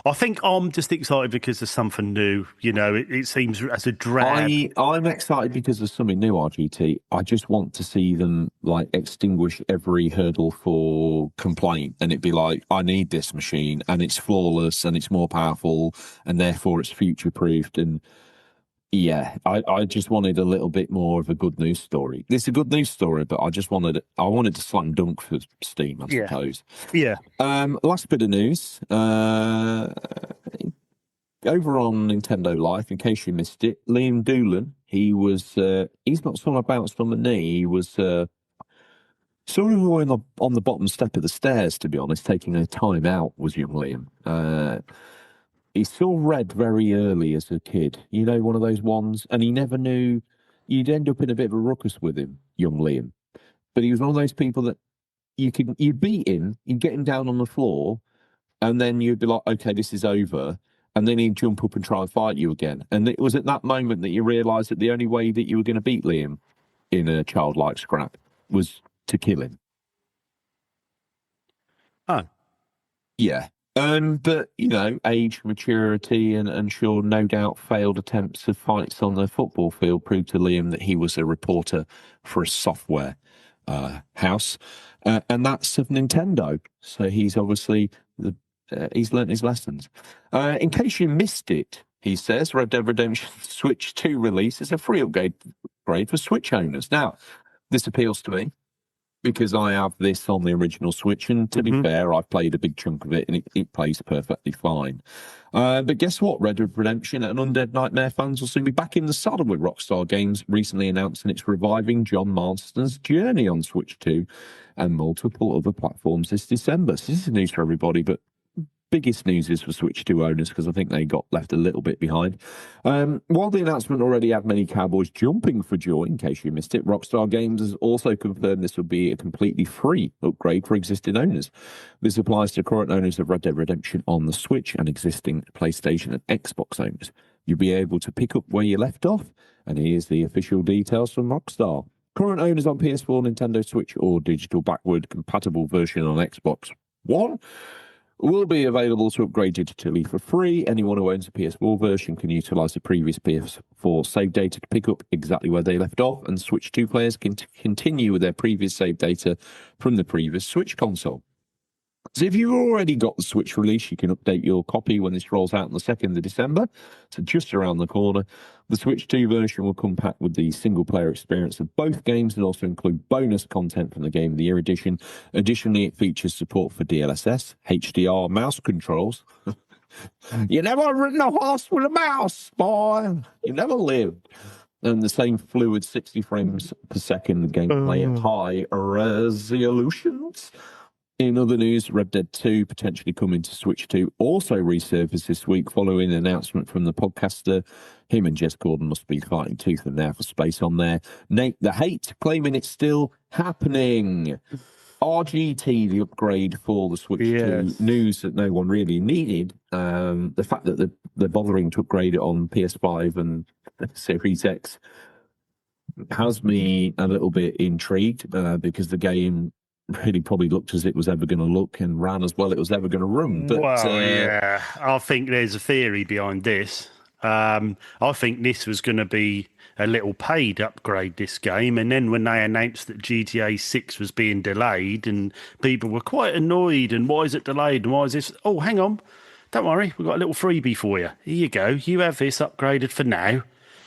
I think I'm just excited because there's something new. You know, it seems as a drag. I'm excited because there's something new, RGT. I just want to see them like extinguish every hurdle for complaint, and it'd be like, I need this machine, and it's flawless, and it's more powerful, and therefore it's future proofed. And yeah, I just wanted a little bit more of a good news story. This is a good news story, but I wanted to slam dunk for Steam, I suppose. Yeah. Last bit of news. Over on Nintendo Life, in case you missed it, Liam Doolan, he's not sort of bounced on the knee. He was sort of on the bottom step of the stairs, to be honest, taking a time out, was young Liam. He saw red very early as a kid, you know, one of those ones, and he never knew you'd end up in a bit of a ruckus with him, young Liam. But he was one of those people that you'd beat him, you'd get him down on the floor, and then you'd be like, okay, this is over. And then he'd jump up and try and fight you again. And it was at that moment that you realised that the only way that you were going to beat Liam in a childlike scrap was to kill him. Oh. Yeah. But, you know, age, maturity, and sure, no doubt failed attempts of fights on the football field proved to Liam that he was a reporter for a software house. And that's of Nintendo. So he's obviously, he's learnt his lessons. In case you missed it, he says, Red Dead Redemption Switch 2 release is a free upgrade for Switch owners. Now, this appeals to me, because I have this on the original Switch, and to be fair, I've played a big chunk of it, and it plays perfectly fine. But guess what? Red Dead Redemption and Undead Nightmare fans will soon be back in the saddle with Rockstar Games recently announcing it's reviving John Marston's Journey on Switch 2 and multiple other platforms this December. So this is news for everybody, but biggest news is for Switch 2 owners, because I think they got left a little bit behind. While the announcement already had many cowboys jumping for joy, in case you missed it, Rockstar Games has also confirmed this will be a completely free upgrade for existing owners. This applies to current owners of Red Dead Redemption on the Switch and existing PlayStation and Xbox owners. You'll be able to pick up where you left off, and here's the official details from Rockstar. Current owners on PS4, Nintendo Switch, or digital backward compatible version on Xbox One will be available to upgrade digitally for free. Anyone who owns a PS4 version can utilise the previous PS4 save data to pick up exactly where they left off, and Switch 2 players can continue with their previous save data from the previous Switch console. So if you've already got the Switch release, you can update your copy when this rolls out on the 2nd of December, so just around the corner. The Switch 2 version will come packed with the single-player experience of both games and also include bonus content from the Game of the Year edition. Additionally, it features support for DLSS, HDR, mouse controls. You never ridden a horse with a mouse, boy. You never lived. And the same fluid 60 frames per second gameplay at high resolutions. In other news, Red Dead 2 potentially coming to Switch 2 also resurfaced this week following an announcement from the podcaster. Him and Jez Gordon must be fighting tooth and nail for space on there. Nate the Hate claiming it's still happening. RGT, the upgrade for the Switch 2, news that no one really needed. The fact that they're bothering to upgrade it on PS5 and Series X has me a little bit intrigued because the game really probably looked as it was ever going to look and ran as well it was ever going to run. But, yeah, I think there's a theory behind this. I think this was going to be a little paid upgrade, this game, and then when they announced that GTA 6 was being delayed and people were quite annoyed and why is it delayed and why is this? Oh, hang on, don't worry, we've got a little freebie for you. Here you go, you have this upgraded for now.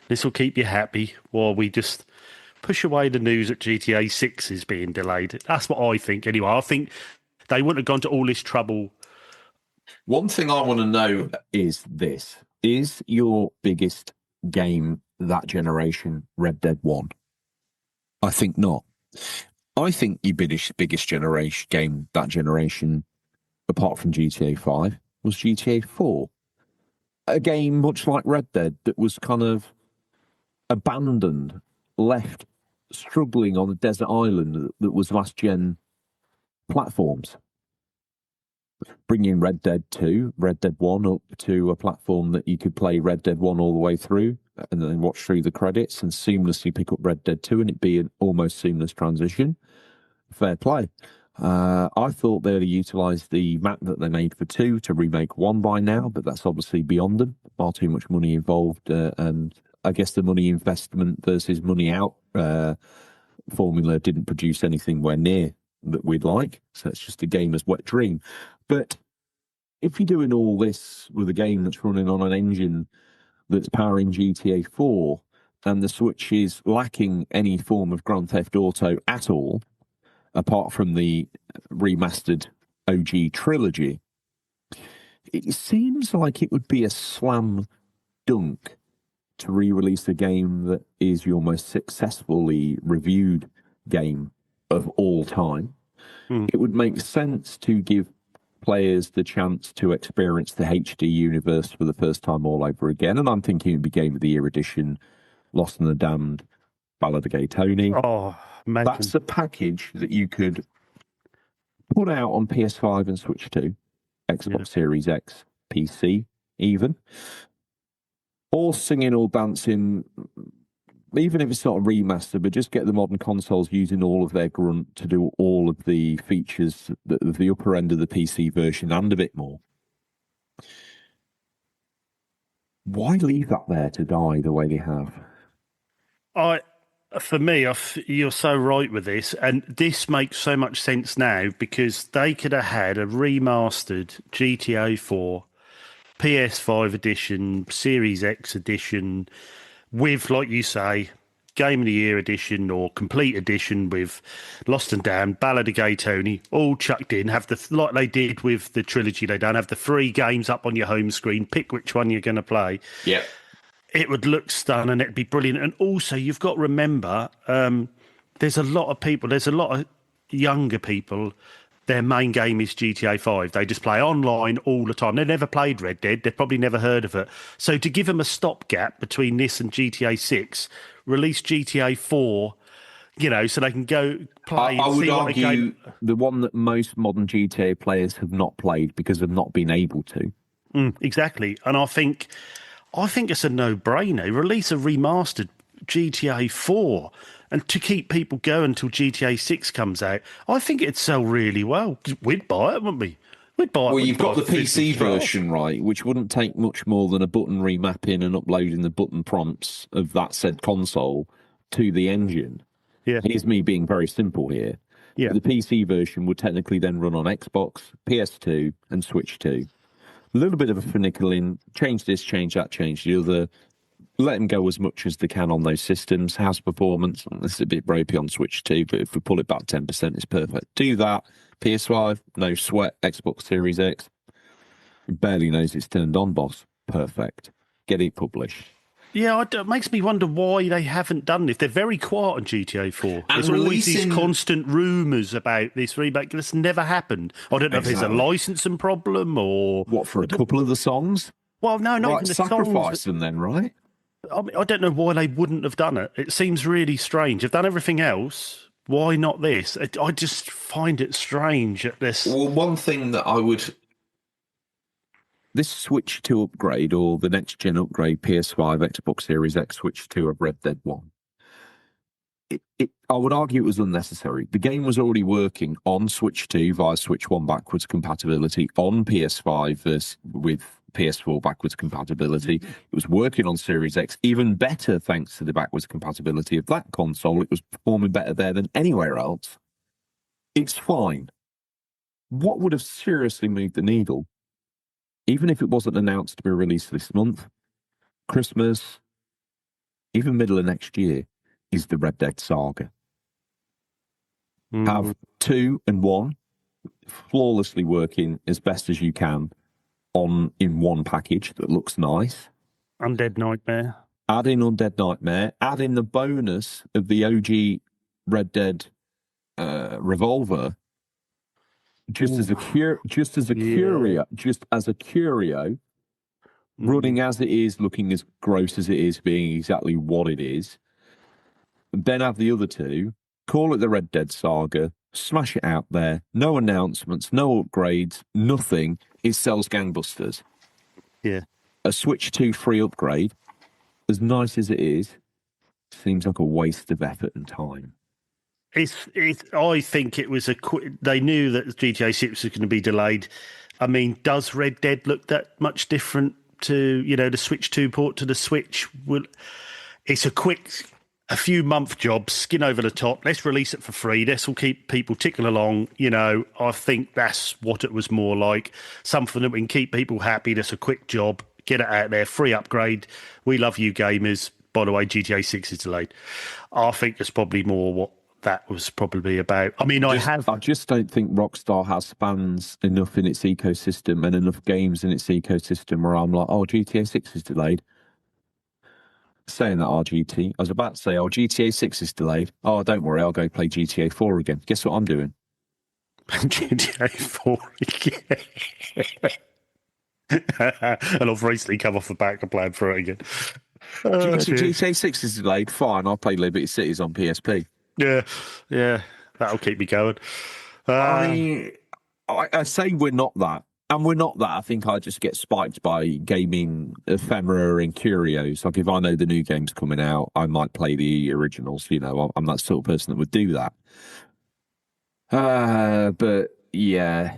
This will keep you happy while we just push away the news that GTA 6 is being delayed. That's what I think anyway. I think they wouldn't have gone to all this trouble. One thing I want to know is this. Is your biggest game that generation Red Dead 1? I think not. I think your biggest generation game that generation, apart from GTA 5, was GTA 4. A game much like Red Dead that was kind of abandoned, left struggling on a desert island that was last-gen platforms. Bringing Red Dead 2, Red Dead 1 up to a platform that you could play Red Dead 1 all the way through and then watch through the credits and seamlessly pick up Red Dead 2 and it be an almost seamless transition. Fair play. I thought they'd utilised the map that they made for 2 to remake 1 by now, but that's obviously beyond them. Far too much money involved, and I guess the money investment versus money out formula didn't produce anything where near that we'd like. So it's just a gamer's wet dream. But if you're doing all this with a game that's running on an engine that's powering GTA 4 and the Switch is lacking any form of Grand Theft Auto at all, apart from the remastered OG trilogy, it seems like it would be a slam dunk to re-release a game that is your most successfully reviewed game of all time. It would make sense to give players the chance to experience the HD universe for the first time all over again. And I'm thinking it'd be Game of the Year edition, Lost and the Damned, Ballad of Gay Tony. Oh, imagine. That's a package that you could put out on PS5 and Switch 2, Xbox Series X, PC even. All singing or dancing, even if it's not a remaster, but just get the modern consoles using all of their grunt to do all of the features of the upper end of the PC version and a bit more. Why leave that there to die the way they have? For me, you're so right with this, and this makes so much sense now because they could have had a remastered GTA 4, PS5 edition, Series X edition, with, like you say, Game of the Year edition or complete edition with Lost and Damned, Ballad of Gay Tony, all chucked in. Have like they did with the trilogy they done. Have the 3 games up on your home screen. Pick which one you're going to play. Yeah. It would look stunning. It'd be brilliant. And also, you've got to remember, there's a lot of people, there's a lot of younger people, their main game is GTA 5. They just play online all the time. They've never played Red Dead. They've probably never heard of it. So to give them a stopgap between this and GTA 6, release GTA 4, so they can go play. I would argue the one that most modern GTA players have not played because they've not been able to. Exactly. And I think it's a no-brainer. Release a remastered GTA 4 and to keep people going until GTA 6 comes out. I think it'd sell really well. We'd buy it, wouldn't we? We'd buy it. Well, you've got the PC version, right, which wouldn't take much more than a button remapping and uploading the button prompts of that said console to the engine. Yeah. Here's me being very simple here. Yeah. The PC version would technically then run on Xbox, PS2, and Switch 2. A little bit of a finicking, change this, change that, change the other. Let them go as much as they can on those systems. House performance, this is a bit ropey on Switch 2, but if we pull it back 10%, it's perfect. Do that. PS5, no sweat. Xbox Series X, barely knows it's turned on, boss. Perfect. Get it published. Yeah, it makes me wonder why they haven't done this. They're very quiet on GTA 4. And There's always these constant rumours about this remake. This never happened. I don't know if there's a licensing problem or... What, for a couple of the songs? Well, no, not right, even the sacrifice songs. them then, right? I don't know why they wouldn't have done it. It seems really strange. They've done everything else. Why not this? I just find it strange at this. Well, one thing that I would... This Switch 2 upgrade or the next-gen upgrade, PS5, Xbox Series X, Switch 2 of Red Dead 1, I would argue it was unnecessary. The game was already working on Switch 2 via Switch 1 backwards compatibility, on PS5 with PS4 backwards compatibility. It was working on Series X, even better thanks to the backwards compatibility of that console. It was performing better there than anywhere else. It's fine. What would have seriously moved the needle, even if it wasn't announced to be released this month, Christmas, even middle of next year, is the Red Dead saga. Have 2 and 1 flawlessly working as best as you can in one package that looks nice. Undead Nightmare. Add in Undead Nightmare. Add in the bonus of the OG Red Dead revolver. Just as a curio, running as it is, looking as gross as it is, being exactly what it is. Then have the other 2, call it the Red Dead Saga, smash it out there, no announcements, no upgrades, nothing. It sells gangbusters. Yeah. A Switch 2 free upgrade, as nice as it is, seems like a waste of effort and time. I think it was they knew that GTA 6 was going to be delayed. I mean, does Red Dead look that much different to, the Switch 2 port to the Switch? It's a few month job, skin over the top. Let's release it for free. This will keep people ticking along. I think that's what it was more like. Something that we can keep people happy. That's a quick job. Get it out there. Free upgrade. We love you gamers. By the way, GTA 6 is delayed. I think that's probably more what that was probably about. I mean, I just don't think Rockstar has fans enough in its ecosystem and enough games in its ecosystem where I'm like, oh, GTA 6 is delayed. Saying that, RGT. I was about to say, oh, GTA 6 is delayed. Oh, don't worry, I'll go play GTA 4 again. Guess what I'm doing? GTA 4 again. And I've recently come off the back and played through it again. GTA 6 is delayed. Fine, I'll play Liberty Cities on PSP. Yeah, that'll keep me going. I say we're not that. And we're not that. I think I just get spiked by gaming ephemera and curios. Like if I know the new game's coming out, I might play the originals. I'm that sort of person that would do that. But yeah,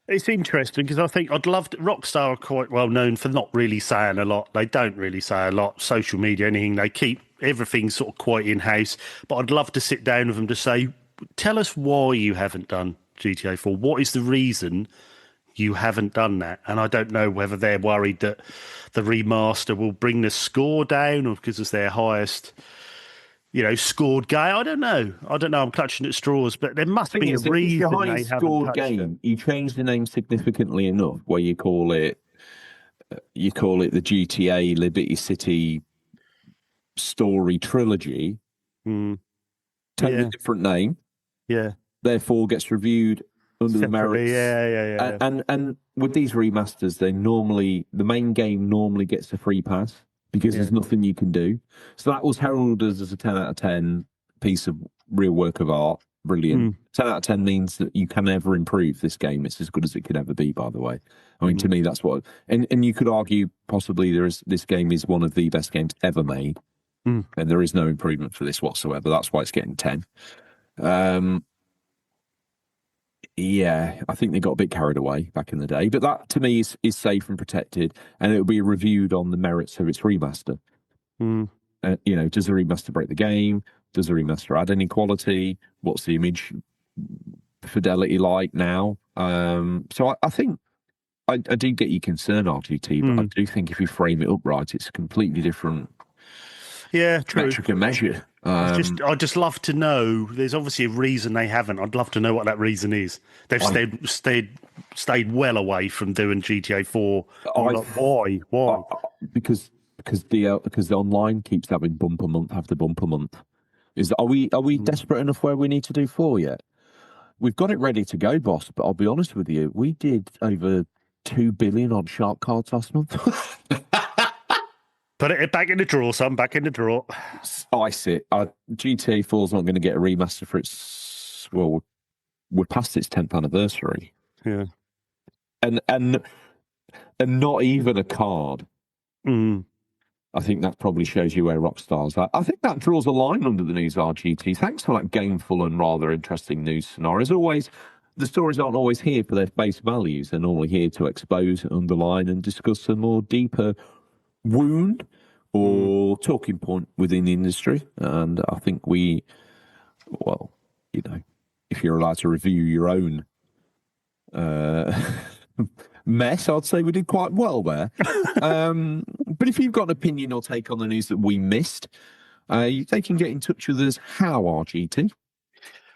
it's interesting because I think Rockstar are quite well known for not really saying a lot. They don't really say a lot. Social media, anything. They keep everything sort of quite in-house. But I'd love to sit down with them to say, tell us why you haven't done GTA 4. What is the reason you haven't done that? And I don't know whether they're worried that the remaster will bring the score down or because it's their highest, scored game. I don't know. I'm clutching at straws, but there must be a reason the they highest haven't scored touched game. it. You change the name significantly enough where you call it the GTA Liberty City story trilogy. Totally different name. Yeah. Therefore gets reviewed under the merits. Yeah. And with these remasters, the main game normally gets a free pass because there's nothing you can do. So that was heralded as a 10 out of 10 piece of real work of art. Brilliant. 10 out of 10 means that you can never improve this game. It's as good as it could ever be, by the way. I mean, to me, that's what... And you could argue possibly this game is one of the best games ever made. And there is no improvement for this whatsoever. That's why it's getting 10. Yeah, I think they got a bit carried away back in the day. But that, to me, is safe and protected. And it'll be reviewed on the merits of its remaster. Does the remaster break the game? Does the remaster add any quality? What's the image fidelity like now? So I think I do get your concern, RGT, but I do think if you frame it up right, it's a completely different metric and measure. I'd just love to know. There's obviously a reason they haven't. I'd love to know what that reason is. They've stayed well away from doing GTA 4. Why? Because the online keeps having bumper month after bumper month. Are we desperate enough where we need to do 4 yet? We've got it ready to go, boss. But I'll be honest with you, we did over 2 billion on shark cards last month. Put it back in the drawer, son. Back in the drawer. Ice it. GTA 4's not going to get a remaster for its... Well, we're past its 10th anniversary. Yeah. And not even a card. I think that probably shows you where Rockstar's at. I think that draws a line under the news, RGT. Thanks for that gameful and rather interesting news scenario. As always, the stories aren't always here for their face values. They're normally here to expose, underline, and discuss a more deeper wound or talking point within the industry. And I think we, well, you know, if you're allowed to review your own mess, I'd say we did quite well there. But if you've got an opinion or take on the news that we missed, they can get in touch with us. How, RGT?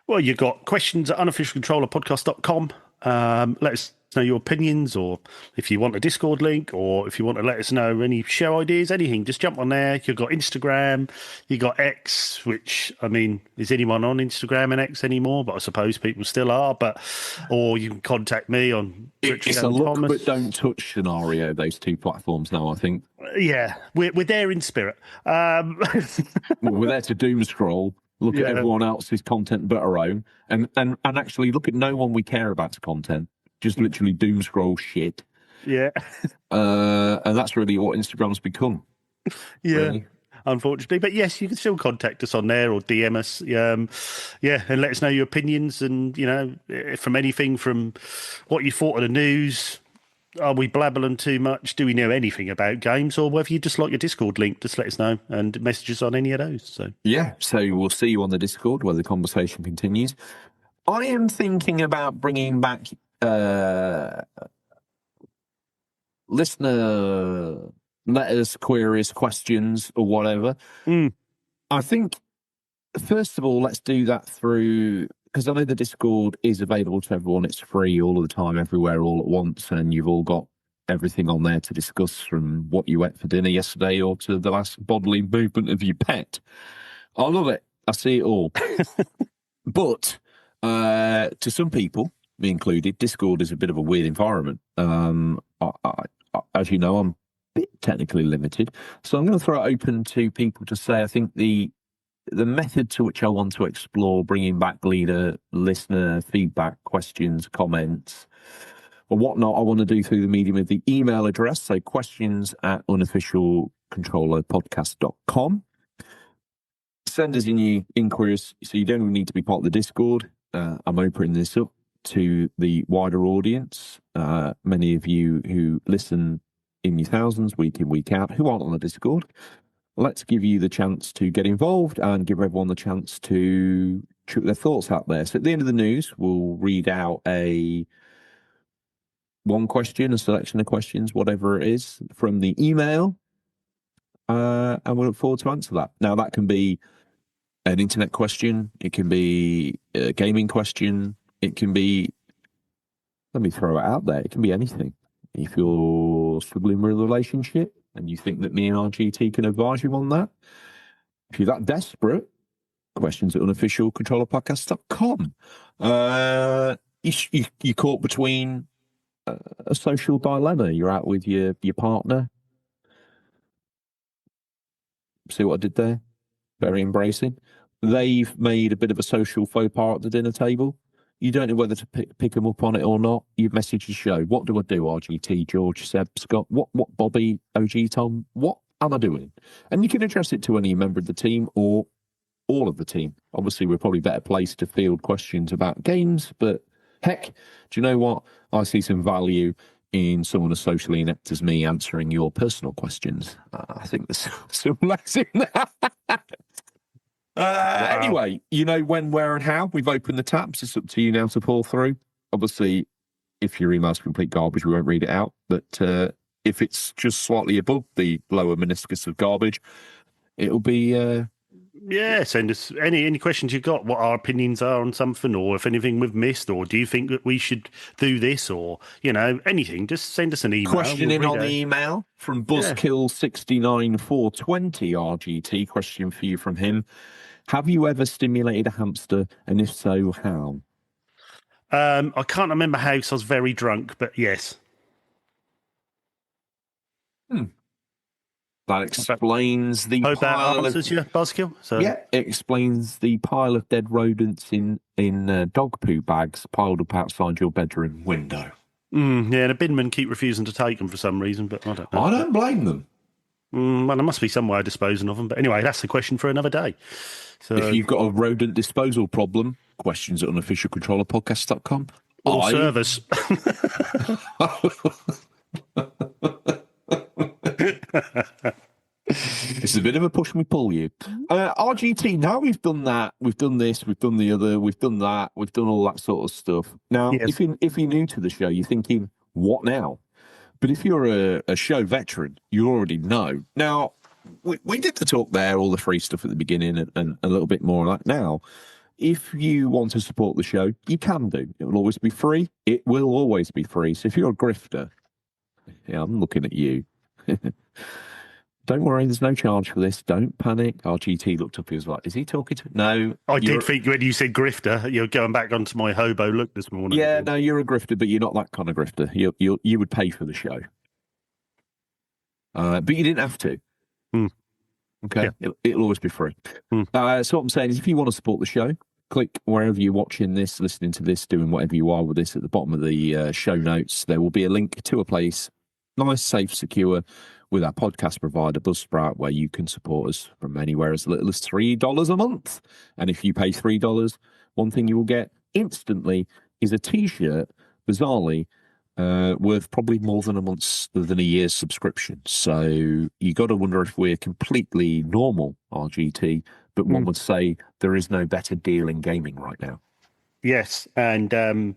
Well, you've got questions at unofficialcontrollerpodcast.com. Let us know your opinions, or if you want a Discord link, or if you want to let us know any show ideas, anything, just jump on there. You've got Instagram, you've got X, which, I mean, is anyone on Instagram and X anymore? But I suppose people still are. Or you can contact me on It's a look but don't touch scenario, those two platforms now, I think. Yeah, we're there in spirit. Well, we're there to doom scroll, look at everyone else's content but our own, and actually look at no one we care about's content. Just literally doom scroll shit. Yeah. And that's really what Instagram's become. Yeah. Really. Unfortunately. But yes, you can still contact us on there or DM us. And let us know your opinions, and, you know, from anything from what you thought of the news. Are we blabbering too much? Do we know anything about games? Or whether you just like your Discord link, just let us know, and messages on any of those. So we'll see you on the Discord where the conversation continues. I am thinking about bringing back listener letters, queries, questions, or whatever. I think, first of all, let's do that through, because I know the Discord is available to everyone. It's free all of the time, everywhere, all at once, and you've all got everything on there to discuss, from what you ate for dinner yesterday or to the last bodily movement of your pet. I love it. I see it all. But to some people, me included, Discord is a bit of a weird environment. As you know, I'm a bit technically limited, so I'm going to throw it open to people to say. I think the method to which I want to explore bringing back listener feedback, questions, comments, or whatnot, I want to do through the medium of the email address. So questions@unofficialcontrollerpodcast.com. Send us in your inquiries, so you don't even need to be part of the Discord. I'm opening this up to the wider audience. Many of you who listen in your thousands, week in, week out, who aren't on the Discord. Let's give you the chance to get involved and give everyone the chance to shoot their thoughts out there. So at the end of the news, we'll read out one question, a selection of questions, whatever it is, from the email, and we'll look forward to answer that. Now, that can be an internet question, it can be a gaming question, it can be, let me throw it out there, it can be anything. If you're struggling with a relationship and you think that me and RGT can advise you on that, if you're that desperate, questions@unofficialcontrollerpodcast.com. You're caught between a social dilemma. You're out with your partner. See what I did there? Very embracing. They've made a bit of a social faux pas at the dinner table. You don't know whether to pick them up on it or not. You've messaged the show. What do I do, RGT, George, Seb, Scott? What, Bobby, OG, Tom? What am I doing? And you can address it to any member of the team or all of the team. Obviously, we're probably better placed to field questions about games, but heck, do you know what? I see some value in someone as socially inept as me answering your personal questions. I think there's some legs in that. Wow. Anyway, you know when, where, and how. We've opened the taps. It's up to you now to pull through. Obviously, if your email's complete garbage, we won't read it out. But if it's just slightly above the lower meniscus of garbage, it'll be... send us any questions you've got, what our opinions are on something, or if anything we've missed, or do you think that we should do this, or, you know, anything. Just send us an email. Question in on the email from Buzzkill69420 RGT. Question for you from him. Have you ever stimulated a hamster, and if so, how? I can't remember how, because I was very drunk, but yes. That explains the Hope that pile answers your Buzzkill. So. Yeah, it explains the pile of dead rodents in dog poo bags piled up outside your bedroom window. The binmen keep refusing to take them for some reason, but I don't know. I don't blame them. Well, there must be some way of disposing of them. But anyway, that's a question for another day. So, If you've got a rodent disposal problem, questions at unofficialcontrollerpodcast.com. or servers. It's a bit of a push me pull you. RGT, now we've done that, we've done this, we've done the other, we've done that, we've done all that sort of stuff. Now, Yes. if you're new to the show, you're thinking, what now? But if you're a show veteran, you already know. Now, we did the talk there, all the free stuff at the beginning and a little bit more like now. If you want to support the show, you can do. It will always be free. It will always be free. So if you're a grifter, yeah, I'm looking at you. Don't worry, there's no charge for this. Don't panic. RGT looked up. He was like, is he talking to... No. I did think when you said grifter, you're going back onto my hobo look this morning. Yeah, no, you're a grifter, but you're not that kind of grifter. You would pay for the show. But you didn't have to. Okay? Yeah. It'll always be free. So what I'm saying is if you want to support the show, click wherever you're watching this, listening to this, doing whatever you are with this at the bottom of the show notes. There will be a link to a place, nice, safe, secure, with our podcast provider, Buzzsprout, where you can support us from anywhere as little as $3 a month. And if you pay $3, one thing you will get instantly is a T-shirt, bizarrely, worth probably more than a year's subscription. So you got to wonder if we're completely normal, RGT, but one would say there is no better deal in gaming right now. Yes, and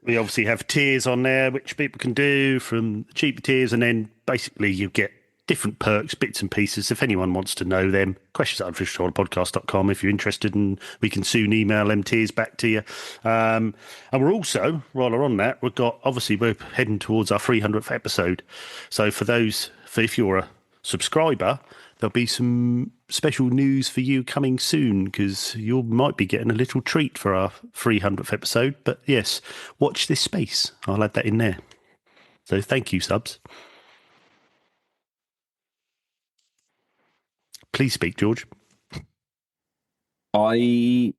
we obviously have tiers on there, which people can do from cheaper tiers, and then basically you get different perks, bits and pieces. If anyone wants to know them, questions@unofficialcontrollerpodcast.com if you're interested, and we can soon email them tiers back to you. And we're also, while we're on that, we're heading towards our 300th episode. So if you're a subscriber, there'll be some special news for you coming soon, because you might be getting a little treat for our 300th episode. But yes, watch this space. I'll add that in there. So thank you, subs. Please speak, George. I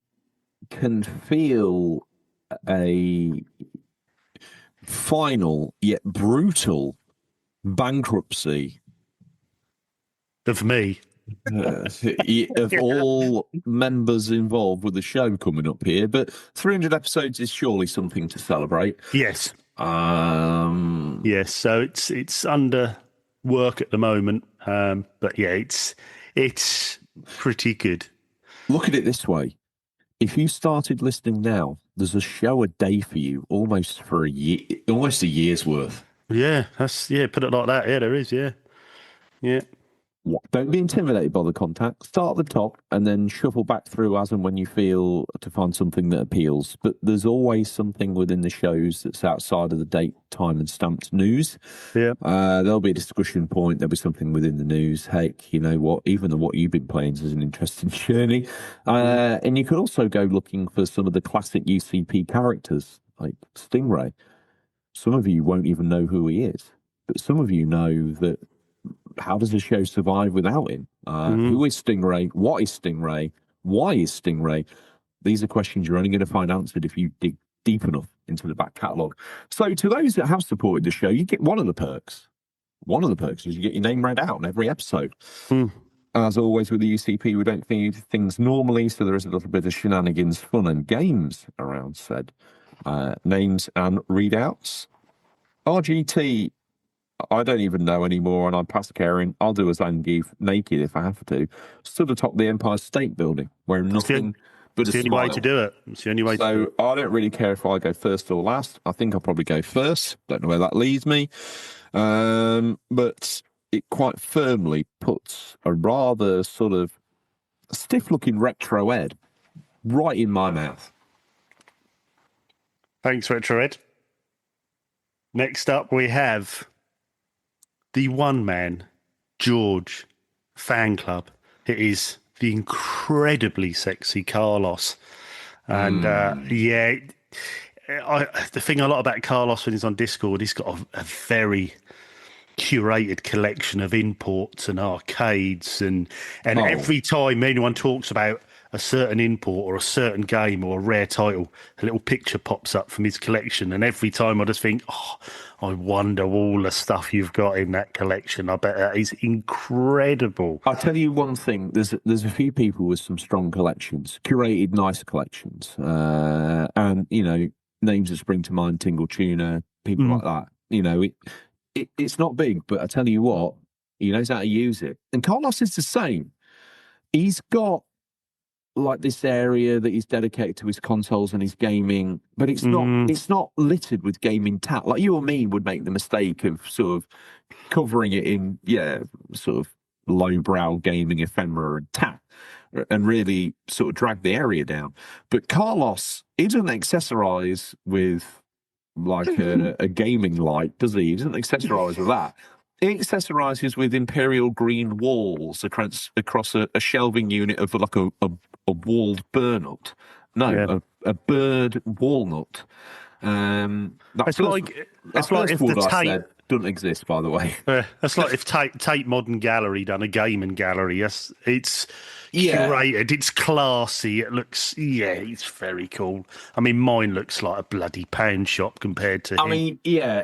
can feel a final yet brutal bankruptcy Of me. of all members involved with the show coming up here, but 300 episodes is surely something to celebrate. Yes. Um, Yes. So it's under work at the moment. But yeah, it's pretty good. Look at it this way. If you started listening now, there's a show a day for you almost for a year, almost a year's worth. Yeah, put it like that. Yeah, there is, yeah. Yeah. Don't be intimidated by the contact. Start at the top and then shuffle back through as and when you feel to find something that appeals. But there's always something within the shows that's outside of the date, time, and stamped news. Yeah. There'll be a discussion point. There'll be something within the news. Heck, you know what? Even what you've been playing is an interesting journey. And you could also go looking for some of the classic UCP characters, like Stingray. Some of you won't even know who he is, but some of you know that. How does the show survive without him? Who is Stingray? What is Stingray? Why is Stingray? These are questions you're only going to find answered if you dig deep enough into the back catalogue. So to those that have supported the show, you get one of the perks. One of the perks is you get your name read out on every episode. As always with the UCP, we don't feed things normally, so there is a little bit of shenanigans, fun and games around said names and readouts. RGT, I don't even know anymore, and I'm past caring. I'll do a Zangief naked if I have to. Stood atop the Empire State Building, wearing nothing but a smile. It's the only way to do it. It's the only way. So I don't really care if I go first or last. I think I'll probably go first. Don't know where that leads me. But it quite firmly puts a rather sort of stiff-looking retro Ed right in my mouth. Thanks, Retro Ed. Next up, we have the one-man George fan club. It is the incredibly sexy Carlos. And the thing I like about Carlos when he's on Discord, he's got a very curated collection of imports and arcades. And every time anyone talks about a certain import or a certain game or a rare title, a little picture pops up from his collection, and every time I just think, oh, I wonder all the stuff you've got in that collection. I bet that is incredible. I'll tell you one thing. There's a few people with some strong collections, curated nice collections, and names that spring to mind: Tingle Tuna, people like that. It's not big, but I tell you what, he knows how to use it. And Carlos is the same. He's got like this area that he's dedicated to his consoles and his gaming, but it's not littered with gaming tat. Like you or me would make the mistake of sort of covering it in sort of lowbrow gaming ephemera and tat, and really sort of drag the area down. But Carlos, he doesn't accessorize with like a gaming light, does he? He doesn't accessorize with that. He accessorizes with imperial green walls across a shelving unit of like a walled burnut. No, a bird walnut. It's like if the Tate doesn't exist, by the way. That's like if Tate Modern Gallery done a gaming gallery. It's curated, it's classy. It looks, it's very cool. I mean, mine looks like a bloody pound shop compared to. I mean,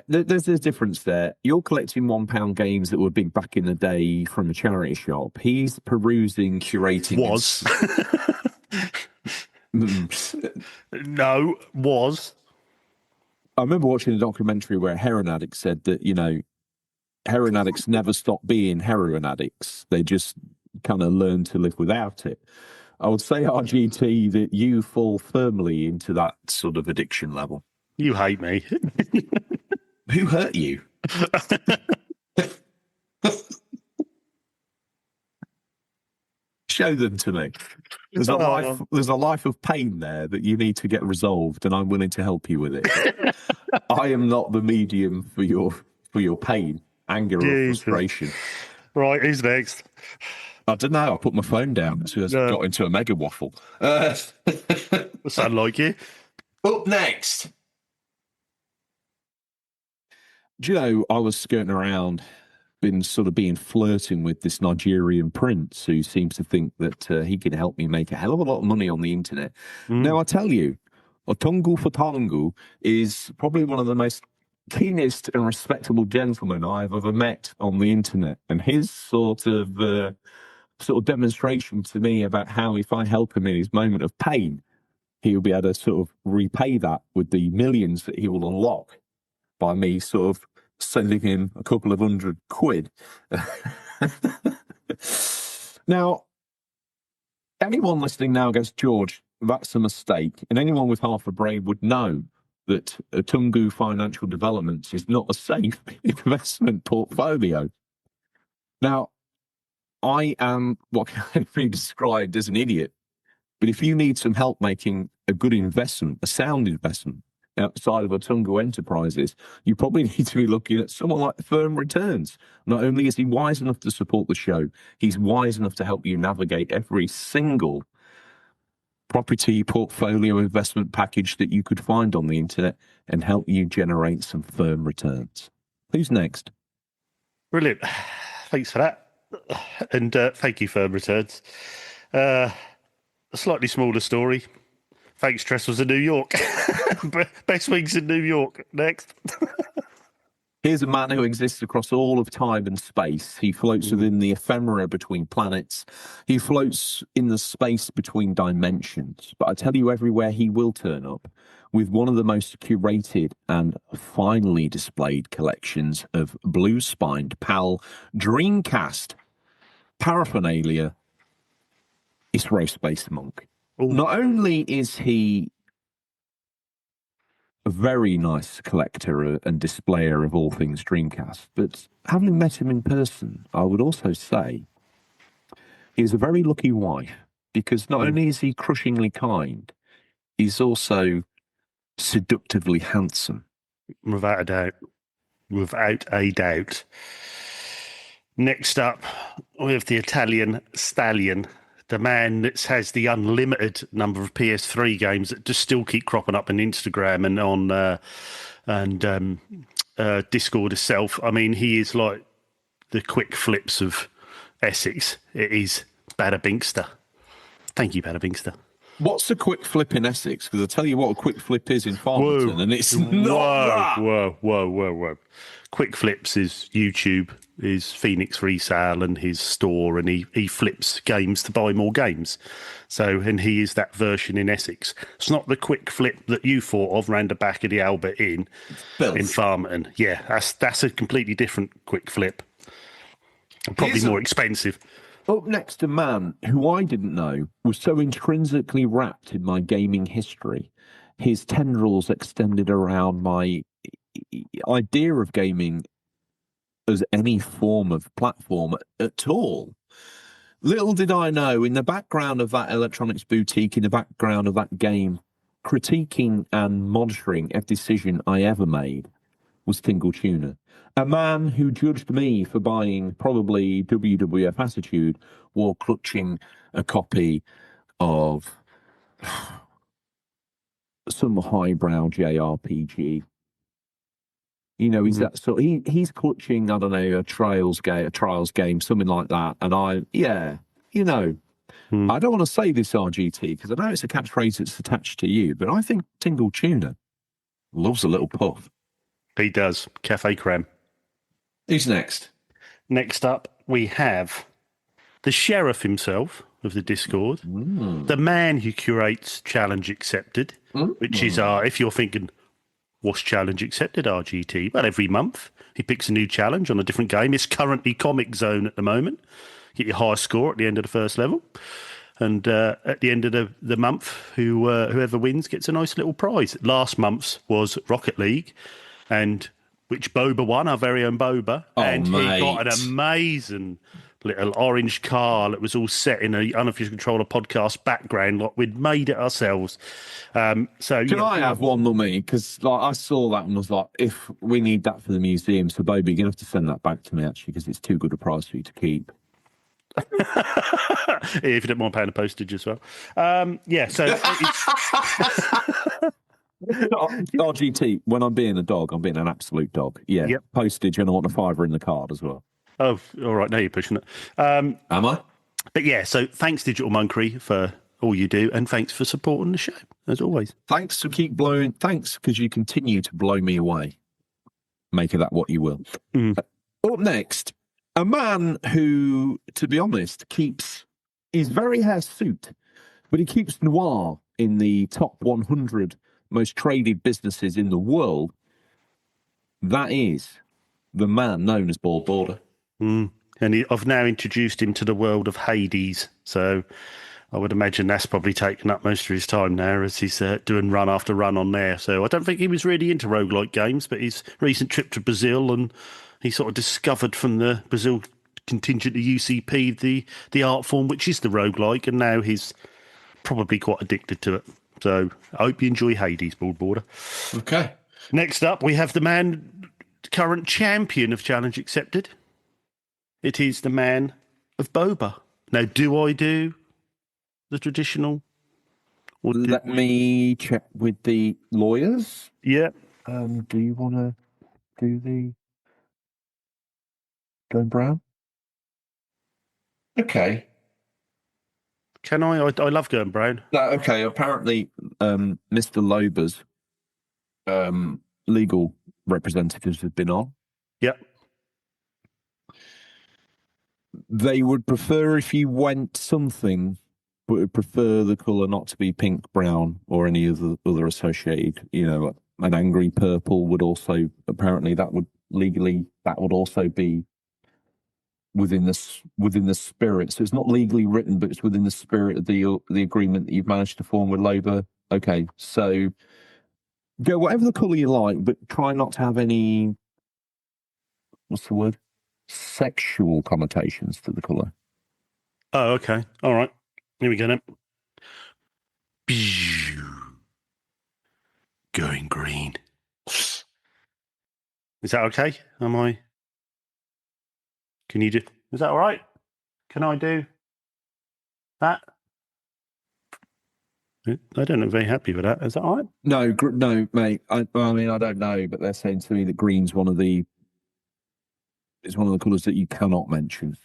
there's a difference there. You're collecting £1 games that were big back in the day from a charity shop. He's perusing, curating. Was. No, was. I remember watching a documentary where heroin addicts said that, heroin addicts never stop being heroin addicts. They just kind of learn to live without it. I would say, RGT, that you fall firmly into that sort of addiction level. You hate me. Who hurt you? Show them to me. There's a life of pain there that you need to get resolved, and I'm willing to help you with it. I am not the medium for your pain, anger, or frustration. Right, who's next? I don't know. I put my phone down as soon as I got into a mega waffle. Sound like you. Up next. Do you know, I was skirting around, been sort of flirting with this Nigerian prince who seems to think that he can help me make a hell of a lot of money on the internet. Now, I tell you, Otungu Fatangu is probably one of the most keenest and respectable gentlemen I've ever met on the internet. And his sort of demonstration to me about how if I help him in his moment of pain, he'll be able to sort of repay that with the millions that he will unlock by me sort of sending him a couple of £100. Now, anyone listening now goes, George, that's a mistake. And anyone with half a brain would know that Tungu Financial Developments is not a safe investment portfolio. Now, I am what can be described as an idiot. But if you need some help making a good investment, a sound investment, outside of Otungu Enterprises, you probably need to be looking at someone like Firm Returns. Not only is he wise enough to support the show, he's wise enough to help you navigate every single property portfolio investment package that you could find on the internet and help you generate some firm returns. Who's next? Brilliant. Thanks for that. And thank you, Firm Returns. A slightly smaller story. Thanks, Trestles in New York. Best wings in New York. Next. Here's a man who exists across all of time and space. He floats within the ephemera between planets. He floats in the space between dimensions. But I tell you, everywhere he will turn up with one of the most curated and finely displayed collections of blue-spined PAL Dreamcast paraphernalia. It's Roast Space Monk. Not only is he a very nice collector and displayer of all things Dreamcast, but having met him in person, I would also say he's a very lucky wife, because not only is he crushingly kind, he's also seductively handsome. Without a doubt. Without a doubt. Next up, we have the Italian stallion. The man that has the unlimited number of PS3 games that just still keep cropping up on Instagram and on Discord itself. I mean, he is like the quick flips of Essex. It is Bada Binkster. Thank you, Bada Bingster. What's a quick flip in Essex? Because I tell you what a quick flip is in Farmington, and it's not that. Whoa. Quick Flips is YouTube, is Phoenix Resale and his store, and he flips games to buy more games. So, and he is that version in Essex. It's not the quick flip that you thought of round the back of the Albert Inn in Farmington. Yeah, that's a completely different quick flip. And probably more expensive. Up next, a man who I didn't know was so intrinsically wrapped in my gaming history. His tendrils extended around my idea of gaming as any form of platform at all. Little did I know, in the background of that electronics boutique, in the background of that game, critiquing and monitoring every decision I ever made was Tingle Tuner. A man who judged me for buying probably WWF Attitude while clutching a copy of some highbrow JRPG. You know, he's that sort. He's clutching, I don't know, a trials game, something like that. And I don't want to say this RGT because I know it's a catchphrase that's attached to you, but I think Tingle Tuner loves a little puff. He does. Cafe Creme. Who's next? Next up, we have the sheriff himself of the Discord, the man who curates Challenge Accepted, which is if you're thinking, what's Challenge Accepted, RGT? Well, every month he picks a new challenge on a different game. It's currently Comic Zone at the moment. Get your highest score at the end of the first level. And at the end of the month, whoever wins gets a nice little prize. Last month's was Rocket League, and which Boba won, our very own Boba. And he got an amazing little orange car that was all set in an Unofficial Controller podcast background, like we'd made it ourselves. Can I have one, Mummy? Because I saw that and was like, if we need that for the museum, so Boba, you're going to have to send that back to me, actually, because it's too good a prize for you to keep. If you don't mind paying the postage as well. RGT, when I'm being a dog, I'm being an absolute dog. Yeah. Yep. Postage, and I want a $5 in the card as well. Oh, all right. Now you're pushing it. Am I? But yeah, so thanks, Digital Monkery, for all you do, and thanks for supporting the show, as always. Thanks because you continue to blow me away. Make of that what you will. Up next, a man who, to be honest, is very hirsute, but he keeps noir in the top 100 most traded businesses in the world. That is the man known as Bald Border. And I've now introduced him to the world of Hades, so I would imagine that's probably taken up most of his time now as he's doing run after run on there. So I don't think he was really into roguelike games, but his recent trip to Brazil, and he sort of discovered from the Brazil contingent of UCP the art form, which is the roguelike, and now he's probably quite addicted to it. So I hope you enjoy Hades, Bald Border. Okay. Next up, we have the man, current champion of Challenge Accepted. It is the man of Boba. Now, do I do the traditional? Let me check with the lawyers. Yeah. Do you want to do the going brown? Okay. Can I? I love going brown. No, okay. Apparently, Mr. Lober's legal representatives have been on. Yep. They would prefer if you went something, but would prefer the colour not to be pink, brown, or any other associated. You know, an angry purple would also apparently that would also be within the spirit. So it's not legally written, but it's within the spirit of the agreement that you've managed to form with Labour. Okay, so go whatever the colour you like, but try not to have any, what's the word? Sexual connotations to the colour. Oh, okay. All right. Here we go then. Going green. Is that okay? Can you do? Is that all right? Can I do that? I don't look very happy with that. Is that all right? No, mate. I mean, I don't know, but they're saying to me that green's one of the colours that you cannot mention.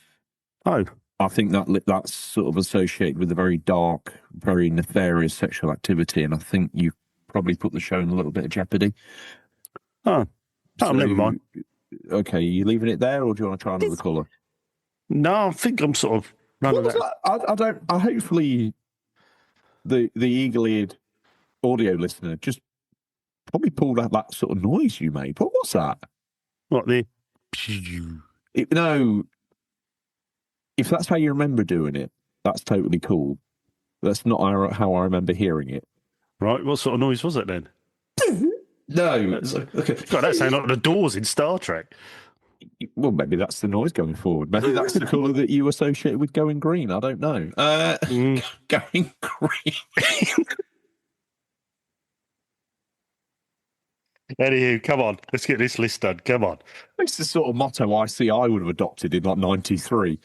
Oh, I think that's sort of associated with a very dark, very nefarious sexual activity, and I think you probably put the show in a little bit of jeopardy. Oh, never mind. Okay, you leaving it there, or do you want to try another colour? No, I think I'm sort of running What was that? I don't. Hopefully, the eagle-eared audio listener just probably pulled out that sort of noise you made. What was that? What the? No, if that's how you remember doing it, that's totally cool. That's not how I remember hearing it. Right, what sort of noise was it then? No, okay. God, that sounded like the doors in Star Trek. Well, maybe that's the noise going forward. Maybe that's the colour that you associate with going green. I don't know. Going green. Anywho, come on, let's get this list done. Come on. It's the sort of motto I would have adopted in like '93.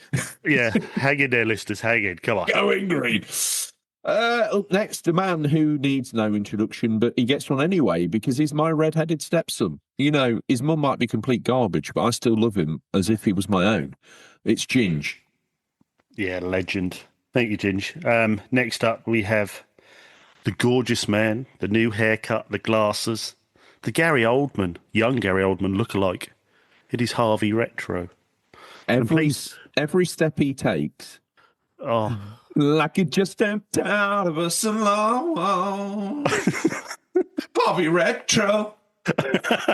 Yeah, hang in there, listeners. Hang in. Come on. Going green. Up next, a man who needs no introduction, but he gets one anyway because he's my red-headed stepson. You know, his mum might be complete garbage, but I still love him as if he was my own. It's Ginge. Yeah, legend. Thank you, Ginge. Next up, we have the gorgeous man, the new haircut, the glasses, the Gary Oldman, young Gary Oldman lookalike. It is Harvey Retro. Every step he takes. Oh. Like it just stepped out of a salon. Bobby Retro.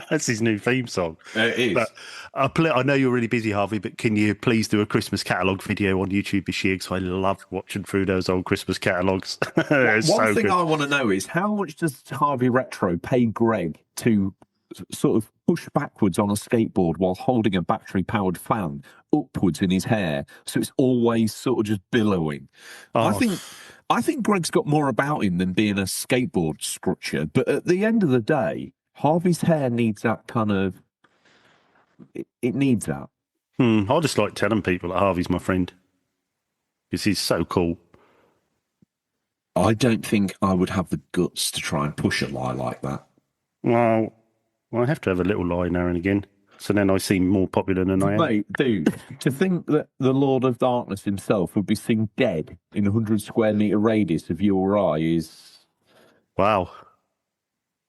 That's his new theme song. It is. But I know you're really busy, Harvey, but can you please do a Christmas catalogue video on YouTube this year? Because I love watching through those old Christmas catalogues. One thing I want to know is how much does Harvey Retro pay Greg to sort of push backwards on a skateboard while holding a battery-powered fan upwards in his hair, so it's always sort of just billowing? Oh. I think Greg's got more about him than being a skateboard structure, but at the end of the day, Harvey's hair needs that kind of... It needs that. I just like telling people that Harvey's my friend because he's so cool. I don't think I would have the guts to try and push a lie like that. Well, I have to have a little lie now and again, so then I seem more popular than I am. Mate, dude, to think that the Lord of Darkness himself would be seen dead in a 100 square metre radius of you or I is... Wow.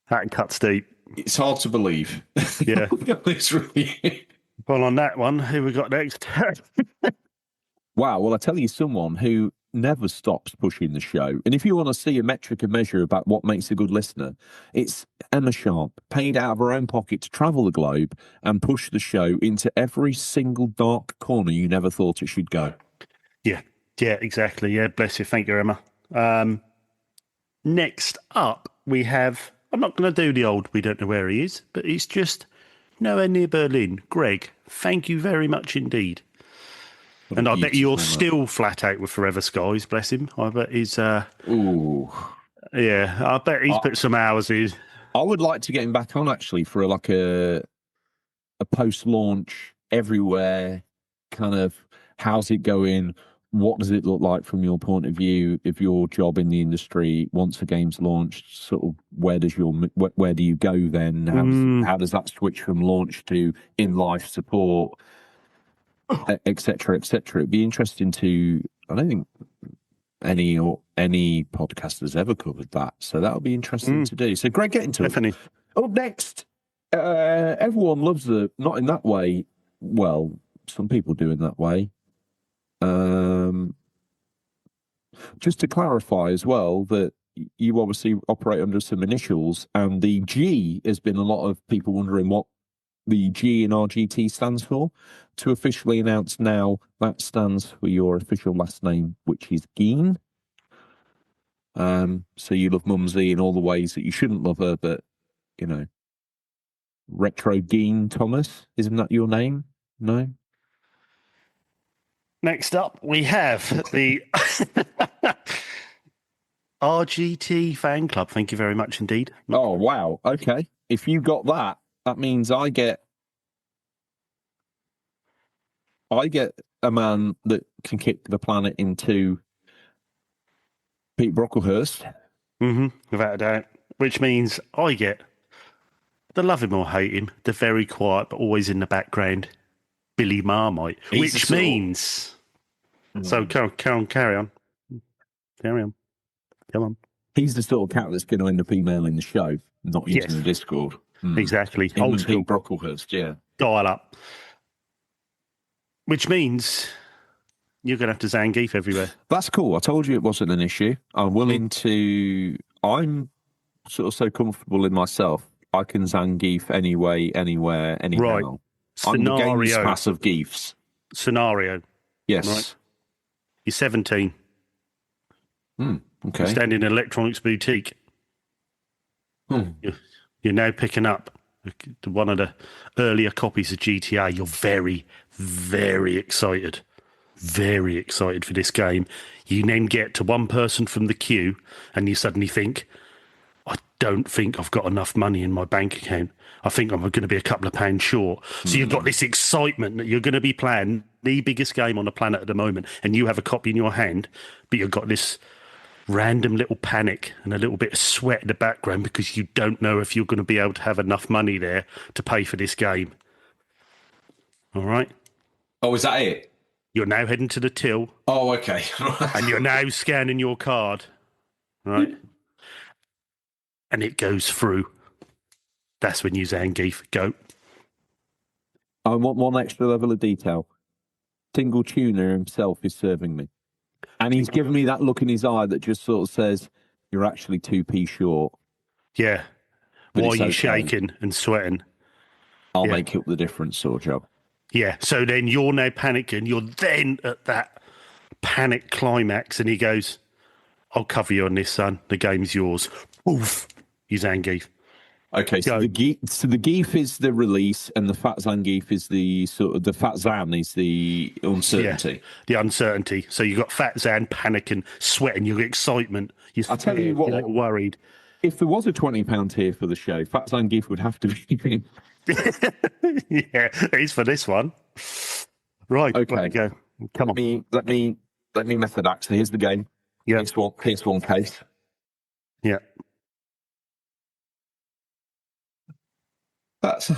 That cuts deep. It's hard to believe. Yeah. It's really... Well, on that one, who we got next? Wow, well, I tell you someone who never stops pushing the show. And if you want to see a metric and measure about what makes a good listener, it's Emma Sharp, paid out of her own pocket to travel the globe and push the show into every single dark corner you never thought it should go. Yeah, exactly. Yeah, bless you. Thank you, Emma. Next up, we have... I'm not going to do the old we don't know where he is, but it's just nowhere near Berlin. Greg, thank you very much indeed. And I bet you're still flat out with Forever Skies, bless him. I bet he's... Ooh. Yeah, I bet he's put some hours in. I would like to get him back on, actually, for like a post-launch, everywhere, kind of, how's it going? What does it look like from your point of view of your job in the industry once a game's launched? Sort of where do you go then? How does that switch from launch to in-life support, etc., etc.? It'd be interesting to... I don't think any podcast has ever covered that, so that'll be interesting to do. So, Greg, get into it. Up next, everyone loves not in that way. Well, some people do in that way. Just to clarify as well that you obviously operate under some initials, and the G has been a lot of people wondering what the G in RGT stands for. To officially announce now, that stands for your official last name, which is Geen. So you love Mumsy in all the ways that you shouldn't love her, but, you know, Retro Geen Thomas, isn't that your name? No? Next up, we have the RGT fan club. Thank you very much indeed. Oh, wow. Okay. If you got that, that means I get a man that can kick the planet into Pete Brocklehurst. Without a doubt. Which means I get the love him or hate him, the very quiet but always in the background Billy Marmite, which means So carry on. Carry on. Come on. He's the sort of cat that's going to end up emailing the show, not using the Discord. Exactly. Him Old and school. Pete Brocklehurst, yeah. Dial up. Which means you're going to have to Zangief everywhere. That's cool. I told you it wasn't an issue. I'm willing to... I'm sort of so comfortable in myself. I can Zangief anyway, anywhere, anyhow. Right. I'm the game's Scenario. pass of Geefs. Scenario. Yes. Right. You're 17. Okay. You stand in an electronics boutique. You're now picking up one of the earlier copies of GTA. You're very, very excited. Very excited for this game. You then get to one person from the queue and you suddenly think, I don't think I've got enough money in my bank account. I think I'm going to be a couple of pounds short. So you've got this excitement that you're going to be playing the biggest game on the planet at the moment, and you have a copy in your hand, but you've got this random little panic and a little bit of sweat in the background because you don't know if you're going to be able to have enough money there to pay for this game. All right? Oh, is that it? You're now heading to the till. Oh, okay. And you're now scanning your card. Right? And it goes through. That's when you Zangief. Go. I want one extra level of detail. Tingle Tuner himself is serving me. And he's given me that look in his eye that just sort of says, you're actually 2p short. Yeah. But Why it's are you okay. shaking and sweating? I'll make up the difference, sort of job. Yeah. So then you're now panicking. You're then at that panic climax, and he goes, I'll cover you on this, son. The game's yours. Oof. You Zangief. Okay, so the Geef is the release, and the Fat Zangief is the sort of the Fat Zan is the uncertainty. Yeah, the uncertainty. So you've got Fat Zan panicking, sweating, your excitement. I'll tell you what, you're worried. If there was a £20 tier for the show, Fat Zangief would have to be. Yeah, it's for this one. Right. Okay. Go. Come on. Let me method act. So here's the game. Yeah. Here's one case. Yeah. That's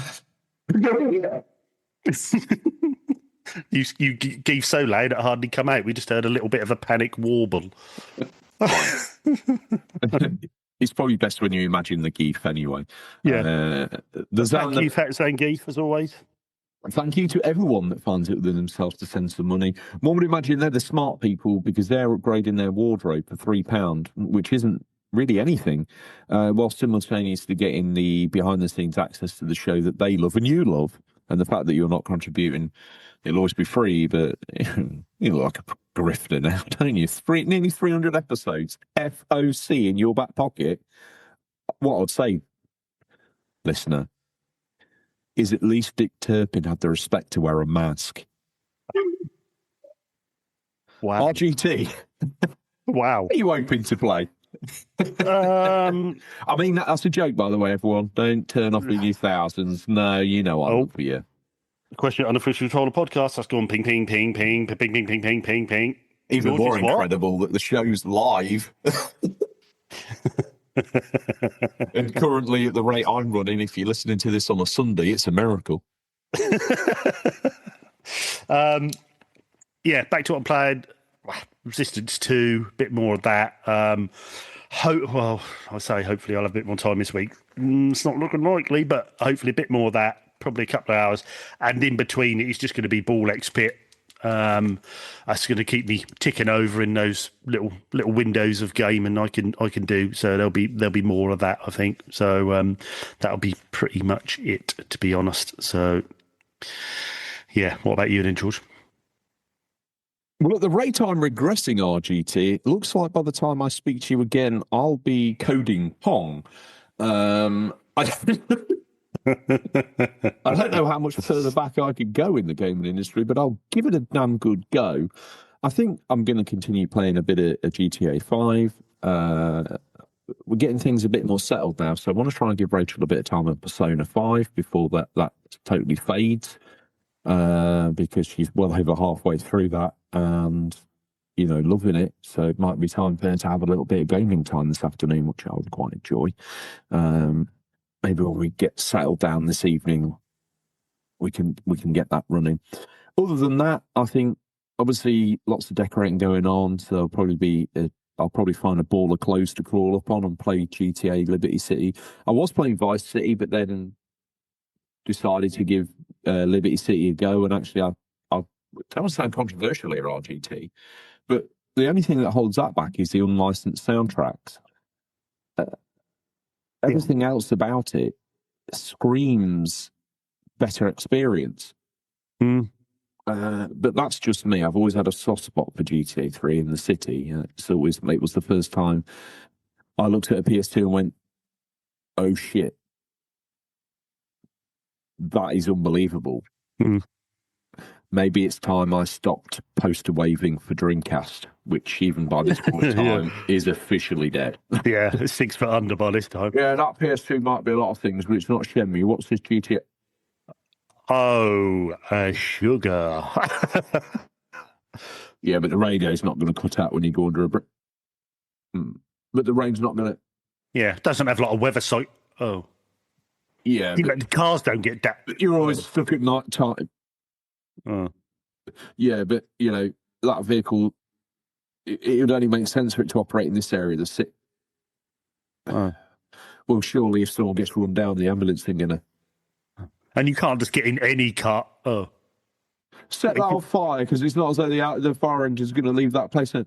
you gave so loud it hardly come out. We just heard a little bit of a panic warble. It's probably best when you imagine the Geef anyway. Yeah. Thank you, Fat Zangief, as always. Thank you to everyone that finds it within themselves to send some money. One would imagine they're the smart people because they're upgrading their wardrobe for £3, which isn't really anything, while simultaneously getting the behind-the-scenes access to the show that they love and you love. And the fact that you're not contributing, it'll always be free, but you look like a grifter now, don't you? Nearly 300 episodes, FOC in your back pocket. What I'd say, listener, is at least Dick Turpin had the respect to wear a mask. Wow. RGT. Wow. Are you hoping to play? I mean, that's a joke, by the way, everyone. Don't turn off in your thousands. No, you know I love you. Question unofficial controller podcast. That's gone ping, ping, ping, ping, ping, ping, ping, ping, ping, ping. Even more incredible that the show's live. And currently, at the rate I'm running, if you're listening to this on a Sunday, it's a miracle. Yeah, back to what I'm playing. Resistance 2, a bit more of that. Well, I say hopefully I'll have a bit more time this week. It's not looking likely, but hopefully a bit more of that. Probably a couple of hours, and in between it's just going to be Ball X Pit. That's going to keep me ticking over in those little windows of game, and I can do. So there'll be more of that, I think. So that'll be pretty much it, to be honest. So yeah, what about you then, George? Well, at the rate I'm regressing, RGT, it looks like by the time I speak to you again, I'll be coding Pong. I don't know how much further back I could go in the gaming industry, but I'll give it a damn good go. I think I'm going to continue playing a bit of GTA 5. We're getting things a bit more settled now, so I want to try and give Rachel a bit of time on Persona 5 before that totally fades, because she's well over halfway through that and, you know, loving it. So it might be time for her to have a little bit of gaming time this afternoon, which I would quite enjoy. Maybe when we get settled down this evening, we can get that running. Other than that, I think obviously lots of decorating going on, so I'll probably find a ball of clothes to crawl up on and play GTA Liberty City. I was playing Vice City, but then decided to give Liberty City a go, and actually I that was sound controversial here, RGT, but the only thing that holds that back is the unlicensed soundtracks. Everything else about it screams better experience. But that's just me. I've always had a soft spot for GTA 3 in the city. It was the first time I looked at a PS2 and went, oh shit, that is unbelievable. Maybe it's time I stopped poster waving for Dreamcast, which even by this point in time is officially dead. Yeah, it's 6 foot under by this time. Yeah, that PS2 might be a lot of things, but it's not Shenmue. What's this GTA? Oh, sugar. Yeah, but the radio's not going to cut out when you go under a brick. But the rain's not going to... Yeah, it doesn't have like a weather site. Oh. Yeah. But the cars don't get that. You're always stuck at night time. Yeah, but, that vehicle, it would only make sense for it to operate in this area of the city. Well, surely if someone gets run down, the ambulance thing, And you can't just get in any car. Set that on fire, because it's not as though the fire engine's going to leave that place in.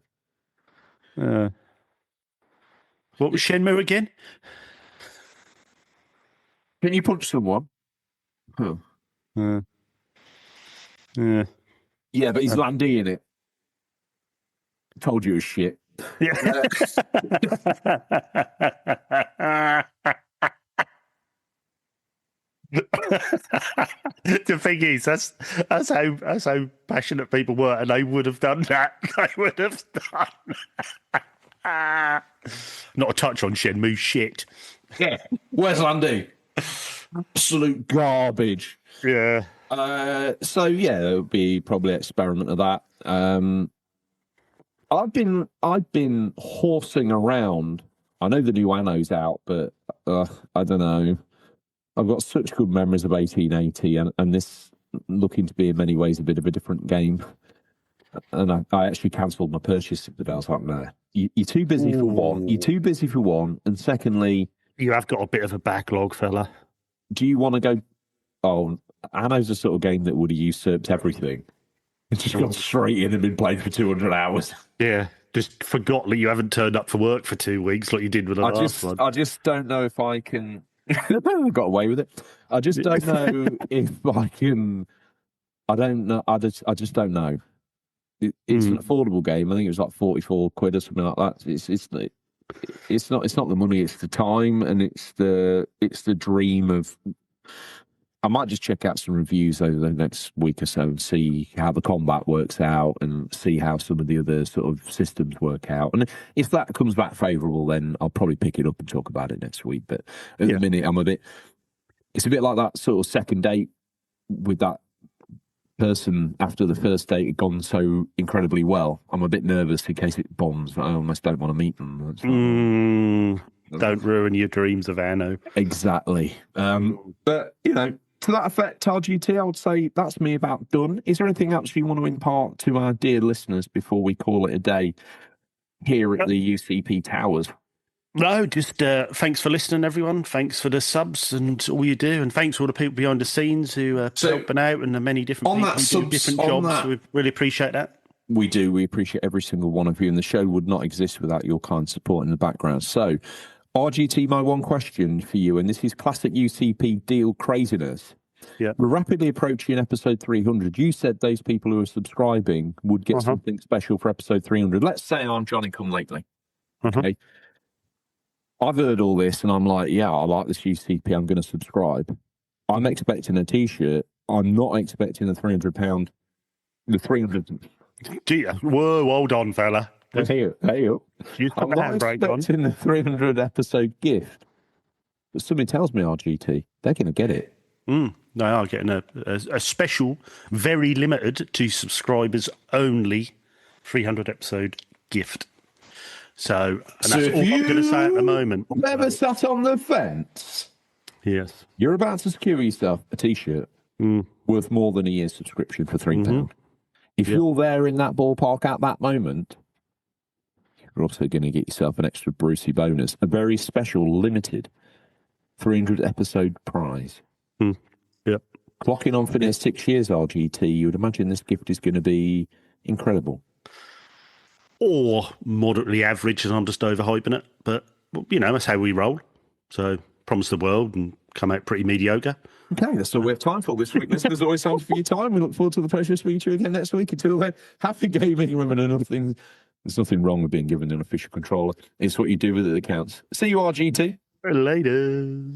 What was Shenmue again? Can you punch someone? Yeah, but he's Landy in it. Told you it was shit. Yeah. The thing is, that's how passionate people were, and they would have done that. They would have done. Not a touch on Shenmue shit. Yeah. Where's Landy? Absolute garbage. Yeah. So yeah, it would be probably an experiment of that. I've been horsing around. I know the new Anno's out, but I don't know. I've got such good memories of 1880, and this looking to be in many ways a bit of a different game. And I actually cancelled my purchase of the bells. Like, no, you're too busy for one. You're too busy for one, and secondly, you have got a bit of a backlog, fella. Do you want to go? Oh, Anno's the sort of game that would have usurped everything. It's just gone straight in and been played for 200 hours. Yeah, just forgot that you haven't turned up for work for 2 weeks like you did with the last one. I just don't know if I can. I got away with it. I just don't know if I can. I don't know. I just don't know. It's an affordable game. I think it was like 44 quid or something like that. It's not the money. It's the time, and it's the dream of. I might just check out some reviews over the next week or so and see how the combat works out and see how some of the other sort of systems work out. And if that comes back favourable, then I'll probably pick it up and talk about it next week. But at the minute, it's a bit like that sort of second date with that person after the first date had gone so incredibly well. I'm a bit nervous in case it bombs. I almost don't want to meet them. Don't ruin your dreams of Anno. Exactly. But, to that effect, RGT, I would say that's me about done. Is there anything else you want to impart to our dear listeners before we call it a day here at the UCP Towers? No, just thanks for listening, everyone. Thanks for the subs and all you do. And thanks for all the people behind the scenes who are helping out and the many different people who do different jobs. We really appreciate that. We do. We appreciate every single one of you. And the show would not exist without your kind support in the background. So, RGT, my one question for you, and this is classic UCP deal craziness. Yeah. We're rapidly approaching episode 300. You said those people who are subscribing would get something special for episode 300. Let's say I'm Johnny Come Lately. Okay. I've heard all this and I'm like, yeah, I like this UCP. I'm going to subscribe. I'm expecting a T-shirt. I'm not expecting the £300. The 300. Gee, whoa, hold on, fella. Hey, I'm not expecting the 300 episode gift. But somebody tells me, RGT, they're going to get it. They are getting a special, very limited to subscribers only 300 episode gift. So that's all I'm going to say at the moment. Never sat on the fence. Yes. You're about to secure yourself a T-shirt worth more than a year's subscription for £3. If you're there in that ballpark at that moment, you're also going to get yourself an extra Brucey bonus, a very special, limited 300 episode prize. Yep. Clocking on for near 6 years, RGT, you would imagine this gift is going to be incredible. Or moderately average, and I'm just overhyping it. But, that's how we roll. So, promise the world and come out pretty mediocre. Okay, that's all we have time for this week. Listeners, always thank you for your time. We look forward to the pleasure of speaking to you again next week. Until then, happy gaming. Remember, there's nothing wrong with being given an official controller. It's what you do with it that counts. See you, RGT. Later.